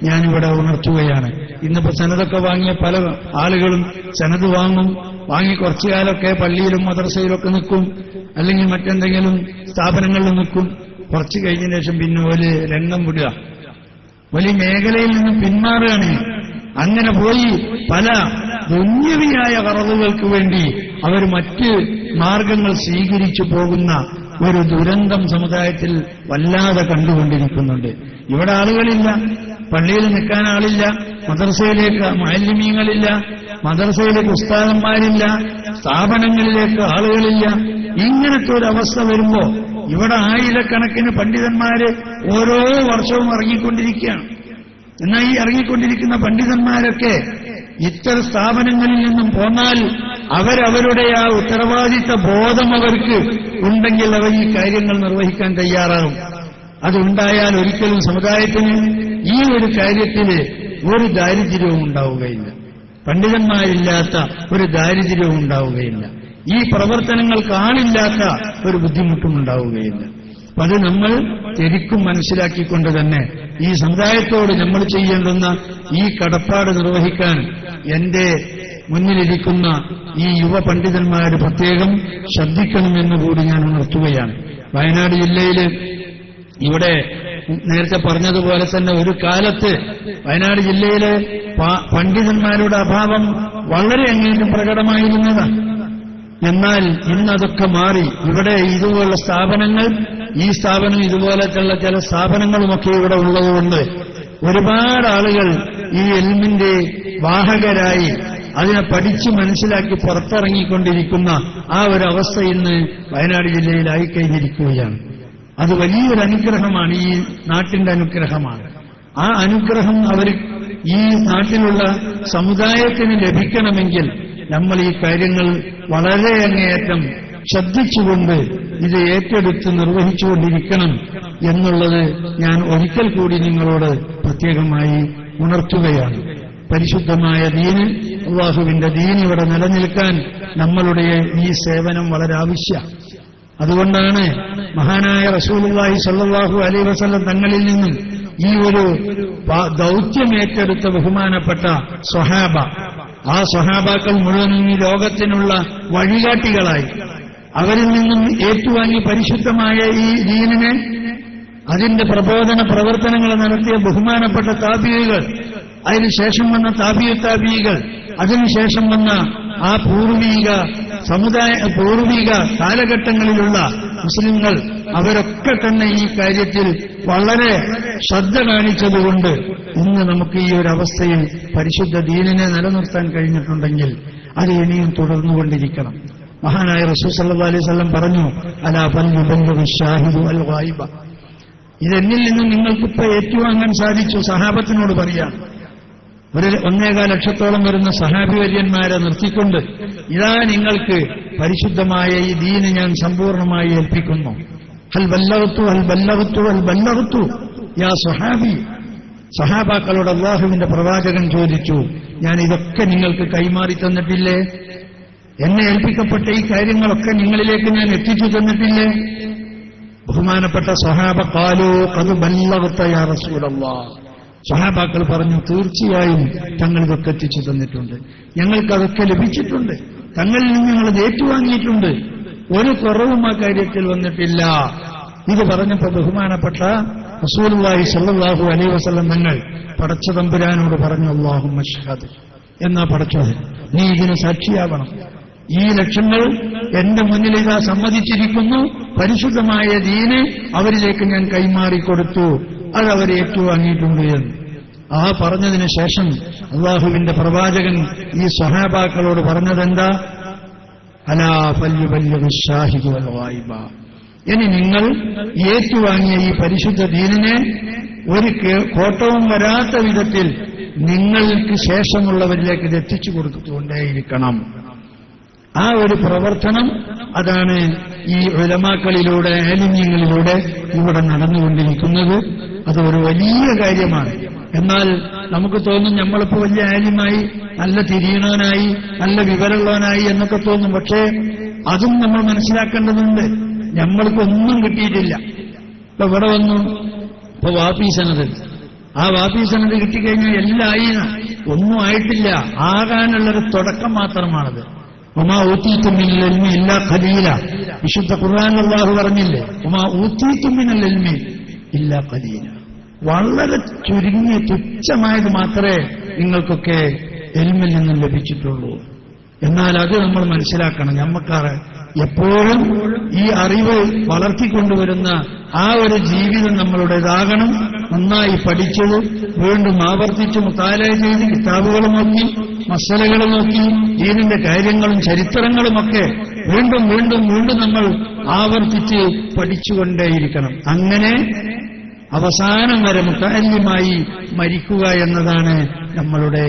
ഞാനിവിടെ ഉണർത്തുകയാണ്. ഇന്നിപ്പോ സനതൊക്കെ വാങ്ങിയ പല ആളുകളും സനത് വാങ്ങി കുറച്ചു കാലമൊക്കെ പള്ളിയിലും മദ്രസയിലൊക്കെ നിൽക്കും, അല്ലെങ്കിൽ മറ്റെന്തെങ്കിലും സ്ഥാപനങ്ങളിൽ നിൽക്കും. കുറച്ച് കഴിഞ്ഞ ശേഷം പിന്നെ ഒരു രംഗം വിടുക, വലിയ മേഖലയിൽ നിന്നും പിന്മാറുകയാണ്. അങ്ങനെ പോയി പല ദുന്യവിയായ കറവുകൾക്ക് വേണ്ടി അവർ മറ്റ് മാർഗങ്ങൾ സ്വീകരിച്ചു പോകുന്ന ഒരു ദുരന്തം സമുദായത്തിൽ വല്ലാതെ കണ്ടുകൊണ്ടിരിക്കുന്നുണ്ട്. ഇവിടെ ആളുകളില്ല, പള്ളിയിൽ നിൽക്കാൻ ആളില്ല, മദ്രസയിലേക്ക് മുഅല്ലിമീങ്ങളില്ല, മദ്രസയിലേക്ക് ഉസ്താദന്മാരില്ല, സ്ഥാപനങ്ങളിലേക്ക് ആളുകളില്ല. ഇങ്ങനത്തെ ഒരു അവസ്ഥ വരുമ്പോ ഇവിടെ ആയിരക്കണക്കിന് പണ്ഡിതന്മാര് ഓരോ വർഷവും ഇറങ്ങിക്കൊണ്ടിരിക്കുകയാണ്. എന്നാൽ ഈ ഇറങ്ങിക്കൊണ്ടിരിക്കുന്ന പണ്ഡിതന്മാരൊക്കെ ഇത്തരം സ്ഥാപനങ്ങളിൽ നിന്നും പോന്നാൽ അവരവരുടെ ആ ഉത്തരവാദിത്ത ബോധം അവർക്ക് ഉണ്ടെങ്കിൽ അവർ ഈ കാര്യങ്ങൾ നിർവഹിക്കാൻ തയ്യാറാകും. അതുണ്ടായാൽ ഒരിക്കലും സമുദായത്തിന് ഈ ഒരു കാര്യത്തില് ഒരു ദാരിദ്ര്യവും ഉണ്ടാവുകയില്ല, പണ്ഡിതന്മാരില്ലാത്ത ഒരു ദാരിദ്ര്യവും ഉണ്ടാവുകയില്ല, ഈ പ്രവർത്തനങ്ങൾക്ക് ആളില്ലാത്ത ഒരു ബുദ്ധിമുട്ടും ഉണ്ടാവുകയില്ല. അപ്പൊ അത് നമ്മൾ ശരിക്കും മനസ്സിലാക്കിക്കൊണ്ട് തന്നെ ഈ സമുദായത്തോട് നമ്മൾ ചെയ്യേണ്ടുന്ന ഈ കടപ്പാട് നിർവഹിക്കാൻ എന്റെ മുന്നിലിരിക്കുന്ന ഈ യുവ പണ്ഡിതന്മാർ പ്രത്യേകം ശ്രദ്ധിക്കണമെന്ന് കൂടി ഞാൻ ഉണർത്തുകയാണ്. വയനാട് ജില്ലയില് ഇവിടെ നേരത്തെ പറഞ്ഞതുപോലെ തന്നെ ഒരു കാലത്ത് വയനാട് ജില്ലയിലെ പണ്ഡിതന്മാരുടെ അഭാവം വളരെ അങ്ങേറ്റം പ്രകടമായിരുന്നതാണ്. എന്നാൽ ഇന്നതൊക്കെ മാറി. ഇവിടെ ഇതുപോലുള്ള സ്ഥാപനങ്ങൾ, ഈ സ്ഥാപനം ഇതുപോലത്തുള്ള ചില സ്ഥാപനങ്ങളുമൊക്കെ ഇവിടെ ഉള്ളതുകൊണ്ട് ഒരുപാട് ആളുകൾ ഈ ഇൽമിന്റെ വാഹകരായി അതിനെ പഠിച്ച് മനസ്സിലാക്കി പുറത്തിറങ്ങിക്കൊണ്ടിരിക്കുന്ന ആ ഒരു അവസ്ഥ ഇന്ന് വയനാട് ജില്ലയിലായിക്കഴിഞ്ഞിരിക്കുകയാണ്. അത് വലിയൊരു അനുഗ്രഹമാണ്, ഈ നാട്ടിന്റെ അനുഗ്രഹമാണ്. ആ അനുഗ്രഹം ഈ നാട്ടിലുള്ള സമുദായത്തിന് ലഭിക്കണമെങ്കിൽ നമ്മൾ ഈ കാര്യങ്ങൾ വളരെ അങ്ങേയറ്റം ശ്രദ്ധിച്ചുകൊണ്ട് ഇത് ഏറ്റെടുത്ത് നിർവഹിച്ചുകൊണ്ടിരിക്കണം എന്നുള്ളത് ഞാൻ ഒരിക്കൽ കൂടി നിങ്ങളോട് പ്രത്യേകമായി ഉണർത്തുകയാണ്. പരിശുദ്ധമായ ദീന്, അല്ലാഹുവിന്റെ ദീൻ ഇവിടെ നിലനിൽക്കാൻ നമ്മളുടെ ഈ സേവനം വളരെ ആവശ്യമാണ്. അതുകൊണ്ടാണ് മഹാനായ റസൂലുള്ളാഹി സ്വല്ലല്ലാഹു അലൈഹി വസല്ലം തങ്ങളിൽ നിന്നും ഈ ഒരു ദൗത്യമേറ്റെടുത്ത ബഹുമാനപ്പെട്ട സ്വഹാബ, ആ സ്വഹാബാക്കൾ മുഴുവനും ഈ ലോകത്തിനുള്ള വഴികാട്ടികളായി അവരിൽ നിന്നും ഏറ്റുവാങ്ങി പരിശുദ്ധമായ ഈ ദീനിനെ, അതിന്റെ പ്രബോധന പ്രവർത്തനങ്ങൾ നടത്തിയ ബഹുമാനപ്പെട്ട താബിഈകൾ, അതിനുശേഷം വന്ന താബിഈകൾ, അതിനുശേഷം വന്ന ആ പൂർവിക കാലഘട്ടങ്ങളിലുള്ള മുസ്ലിങ്ങൾ, അവരൊക്കെ തന്നെ ഈ കാര്യത്തിൽ വളരെ ശ്രദ്ധ കാണിച്ചതുകൊണ്ട് ഇന്ന് നമുക്ക് ഈ ഒരു അവസ്ഥയിൽ പരിശുദ്ധ ദീനിനെ നിലനിർത്താൻ കഴിഞ്ഞിട്ടുണ്ടെങ്കിൽ അത് ഇനിയും തുടർന്നുകൊണ്ടിരിക്കണം. മഹാനായ റസൂൽ സല്ലല്ലാഹു അലൈഹി വസല്ലം പറഞ്ഞു, അലാ ഫൽയുബല്ലിഗു ഷാഹിദു അൽ ഗായിബ. ഇതെന്നിൽ നിന്നും നിങ്ങൾക്കിപ്പോ ഏറ്റുവാങ്ങാൻ സാധിച്ചു. സഹാബത്തിനോട് പറയാം, ഒരു 1.25 ലക്ഷത്തോളം വരുന്ന സഹാബിവര്യന്മാരെ നിർത്തിക്കൊണ്ട് ഇതാ നിങ്ങൾക്ക് പരിശുദ്ധമായ ഈ ദീന് ഞാൻ സമ്പൂർണമായി ഏൽപ്പിക്കുന്നു. ഹൽ ബല്ലഗ്തു ഹൽ ബല്ലഗ്തു ഹൽ ബല്ലഗ്തു യാ സ്വഹാബി. സഹാബാക്കളോട് അല്ലാഹുവിന്റെ പ്രവാചകൻ ചോദിച്ചു, ഞാൻ ഇതൊക്കെ നിങ്ങൾക്ക് കൈമാറി തന്നിട്ടില്ലേ? എന്നെ ഏൽപ്പിക്കപ്പെട്ട ഈ കാര്യങ്ങളൊക്കെ നിങ്ങളിലേക്ക് ഞാൻ എത്തിച്ചു തന്നിട്ടില്ലേ? ബഹുമാനപ്പെട്ട സ്വഹാബ ഖാലൂ ഖദ് ബല്ലഗ്ത യാ റസൂലല്ലാഹ്. സ്വഹാബാക്കൾ പറഞ്ഞു, തീർച്ചയായും തങ്ങൾ ഇതൊക്കെ എത്തിച്ചു തന്നിട്ടുണ്ട്, ഞങ്ങൾക്കതൊക്കെ ലഭിച്ചിട്ടുണ്ട്, തങ്ങളിൽ നിന്ന് ഞങ്ങളത് ഏറ്റുവാങ്ങിയിട്ടുണ്ട്, ഒരു കുറവും ആ കാര്യത്തിൽ വന്നിട്ടില്ല. ഇത് പറഞ്ഞപ്പോൾ ബഹുമാനപ്പെട്ട റസൂലുള്ളാഹി സ്വല്ലല്ലാഹു അലൈഹി വസല്ലം തങ്ങൾ പടച്ച തമ്പുരാനോട് പറഞ്ഞു, അല്ലാഹുമ്മ അശ്ഹദ്, എന്നാ പടച്ചോനെ നീ ഇതിന് സാക്ഷിയാവണം. ഈ ലക്ഷങ്ങൾ എന്റെ മുന്നിൽ ഇതാ സമ്മതിച്ചിരിക്കുന്നു, പരിശുദ്ധമായ ദീന് അവരിലേക്ക് ഞാൻ കൈമാറിക്കൊടുത്തു, അതവർ ഏറ്റുവാങ്ങിയിട്ടുണ്ട് എന്ന്. ആ പറഞ്ഞതിന് ശേഷം അല്ലാഹുവിന്റെ പ്രവാചകൻ ഈ സ്വഹാബാക്കളോട് പറഞ്ഞതെന്താ? അലാ ഫൽയുബല്ലിഗു ഷാഹിദു വൽ ഗായിബ. ഇനി നിങ്ങൾ ഏറ്റുവാങ്ങിയ ഈ പരിശുദ്ധ ദീനിനെ ഒരു കോട്ടവും വരാത്ത വിധത്തിൽ നിങ്ങൾക്ക് ശേഷമുള്ളവരിലേക്ക് ഇത് എത്തിച്ചു കൊടുത്തുകൊണ്ടേയിരിക്കണം. ആ ഒരു പ്രവർത്തനം അതാണ് ഈ ഉലമാക്കളിലൂടെ, ആലിമീങ്ങളിലൂടെ ഇവിടെ നടന്നുകൊണ്ടിരിക്കുന്നത്. അത് ഒരു വലിയ കാര്യമാണ്. എന്നാൽ നമുക്ക് തോന്നും നമ്മളിപ്പോ വലിയ ആലിമായി, നല്ല തിരിയണവനായി, നല്ല വിവരമുള്ളവനായി എന്നൊക്കെ തോന്നും. പക്ഷേ അതും നമ്മൾ മനസ്സിലാക്കേണ്ടതുണ്ട്. നമ്മൾക്കൊന്നും കിട്ടിയിട്ടില്ല. ഇപ്പൊ ഇവിടെ വന്നു, ഇപ്പൊ വാപ്പി സനത്, ആ വാപ്പി സനത് കിട്ടിക്കഴിഞ്ഞാൽ എല്ലാം ആയിന, ഒന്നും ആയിട്ടില്ല. ആകാനുള്ളൊരു തുടക്കം മാത്രമാണത്. ഉമാ ഊത്തീത്തുമിനൽ ഇൽമി ഇല്ലാ ഖലീല. വിശുദ്ധ ഖുർആൻ അല്ലാഹു പറഞ്ഞില്ലേ, ഉമാ ഊത്തീത്തുമിനൽ ഇൽമി ഇല്ലാ ഖലീല. വളരെ ചുരുങ്ങിയ തുച്ഛമായത് മാത്രമേ നിങ്ങൾക്കൊക്കെ ഇൽമിൽ നിന്നും ലഭിച്ചിട്ടുള്ളൂ. എന്നാൽ അത് നമ്മൾ മനസ്സിലാക്കണം. നമ്മക്കാറ് എപ്പോഴും ഈ അറിവ് വളർത്തിക്കൊണ്ടുവരുന്ന ആ ഒരു ജീവിതം നമ്മളുടേതാകണം. നന്നായി പഠിച്ചത് വീണ്ടും ആവർത്തിച്ച് മുതാലയ ചെയ്ത് കിതാബുകൾ നോക്കി, മസലകൾ നോക്കി, ദീനിന്റെ കാര്യങ്ങളും ചരിത്രങ്ങളുമൊക്കെ വീണ്ടും വീണ്ടും വീണ്ടും നമ്മൾ ആവർത്തിച്ച് പഠിച്ചുകൊണ്ടേയിരിക്കണം. അങ്ങനെ അവസാനം വരെ മുതഅല്ലിമായി മരിക്കുക എന്നതാണ് നമ്മളുടെ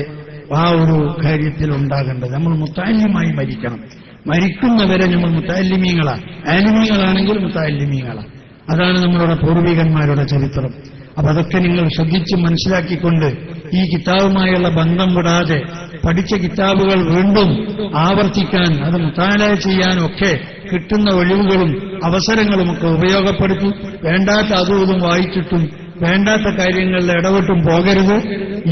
ആ ഒരു കാര്യത്തിൽ ഉണ്ടാകേണ്ടത്. നമ്മൾ മുതഅല്ലിമായി മരിക്കണം. മരിക്കുന്നവരെ നമ്മൾ മുതഅല്ലിമീങ്ങളാണ്. ആലിമീങ്ങളാണെങ്കിൽ മുതഅല്ലിമീങ്ങളാണ്. അതാണ് നമ്മളുടെ പൂർവികന്മാരുടെ ചരിത്രം. അപ്പൊ അതൊക്കെ നിങ്ങൾ ശ്രദ്ധിച്ച് മനസ്സിലാക്കിക്കൊണ്ട് ഈ കിതാബുമായുള്ള ബന്ധം വിടാതെ പഠിച്ച കിതാബുകൾ വീണ്ടും ആവർത്തിക്കാൻ, അത് മുതാലയ ചെയ്യാനൊക്കെ കിട്ടുന്ന ഒഴിവുകളും അവസരങ്ങളുമൊക്കെ ഉപയോഗപ്പെടുത്തി വേണ്ടാത്ത അതും ഇതും വായിച്ചിട്ടും വേണ്ടാത്ത കാര്യങ്ങളിൽ ഇടപെട്ടും പോകരുത്.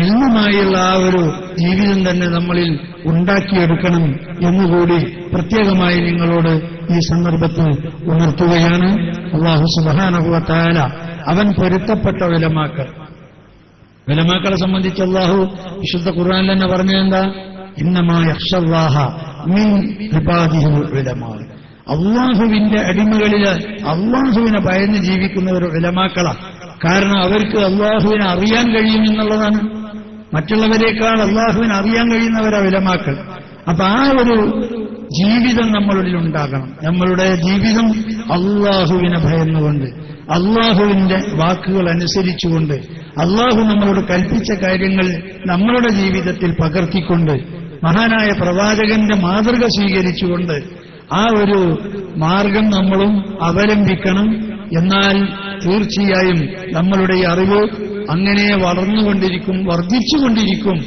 ഇൽമുമായുള്ള ആ ഒരു ജീവിതം തന്നെ നമ്മളിൽ ഉണ്ടാക്കിയെടുക്കണം എന്നുകൂടി പ്രത്യേകമായി നിങ്ങളോട് ഈ സന്ദർഭത്തിൽ ഉണർത്തുകയാണ്. അല്ലാഹു സുബ്ഹാനഹു വ തആല അവൻ പൊരുത്തപ്പെട്ട ഉലമാക്കളെ സംബന്ധിച്ച് അല്ലാഹു വിശുദ്ധ ഖുർആനിൽ തന്നെ പറഞ്ഞതെന്താ, ഇന്നമാ യഖ്ശല്ലാഹ മിൻ ഇബാദിഹിൽ ഉലമാ. അല്ലാഹുവിന്റെ അടിമകളില് അല്ലാഹുവിനെ ഭയന്ന് ജീവിക്കുന്നവർ ഉലമാക്കളാണ്. കാരണം അവർക്ക് അല്ലാഹുവിനെ അറിയാൻ കഴിയുമെന്നുള്ളതാണ്. മറ്റുള്ളവരെക്കാൾ അല്ലാഹുവിനെ അറിയാൻ കഴിയുന്നവരാ ഉലമാക്കൾ. അപ്പൊ ആ ഒരു ജീവിതം നമ്മളുടെ ഉണ്ടാകണം. നമ്മളുടെ ജീവിതം അല്ലാഹുവിനെ ഭയന്നുകൊണ്ട്, അല്ലാഹുവിന്റെ വാക്കുകൾ അനുസരിച്ചുകൊണ്ട്, അല്ലാഹു നമ്മളോട് കൽപ്പിച്ച കാര്യങ്ങൾ നമ്മളുടെ ജീവിതത്തിൽ പകർത്തിക്കൊണ്ട്, മഹാനായ പ്രവാചകന്റെ മാതൃക സ്വീകരിച്ചുകൊണ്ട് ആ ഒരു മാർഗം നമ്മളും അവലംബിക്കണം. എന്നാൽ തീർച്ചയായും നമ്മളുടെ ഈ അറിവ് അങ്ങനെ വളർന്നുകൊണ്ടിരിക്കും, വർദ്ധിച്ചുകൊണ്ടിരിക്കും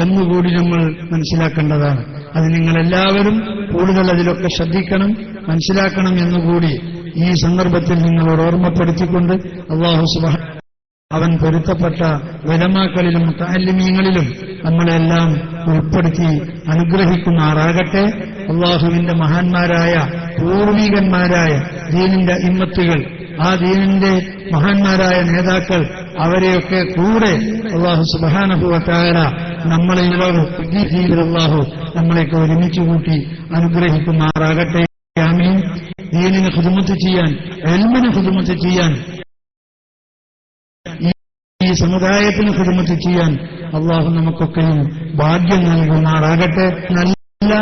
എന്നുകൂടി നമ്മൾ മനസ്സിലാക്കേണ്ടതാണ്. അത് നിങ്ങളെല്ലാവരും കൂടുതൽ അതിലൊക്കെ ശ്രദ്ധിക്കണം, മനസ്സിലാക്കണം എന്നുകൂടി ഈ സന്ദർഭത്തിൽ നിങ്ങളോട് ഓർമ്മപ്പെടുത്തിക്കൊണ്ട് അല്ലാഹു സുബ്ഹാനഹു അവൻ പൊരുത്തപ്പെട്ട ഉലമാക്കളിലും മുതഅല്ലിമീങ്ങളിലും നമ്മളെല്ലാം ഉൾപ്പെടുത്തി അനുഗ്രഹിക്കുമാറാകട്ടെ. അല്ലാഹുവിന്റെ മഹാന്മാരായ പൂർവികന്മാരായ ദീനിന്റെ ഇമ്മത്തുകൾ, ആ ദീനിന്റെ മഹാന്മാരായ നേതാക്കൾ, അവരെയൊക്കെ കൂടെ അല്ലാഹു സുബ്ഹാനഹു വ തആല നമ്മളെ അല്ലാഹു നമ്മളെയൊക്കെ ഒരുമിച്ച് കൂട്ടി അനുഗ്രഹിക്കുമാറാകട്ടെ. ആമീൻ. ദീനിന് ഖിദ്മത്ത് ചെയ്യാൻ, ഇൽമിന് ഖിദ്മത്ത് ചെയ്യാൻ, ഈ സമുദായത്തിന് ഖിദ്മത്ത് ചെയ്യാൻ അല്ലാഹു നമുക്കൊക്കെയും ഭാഗ്യം നൽകുമാറാകട്ടെ. നല്ല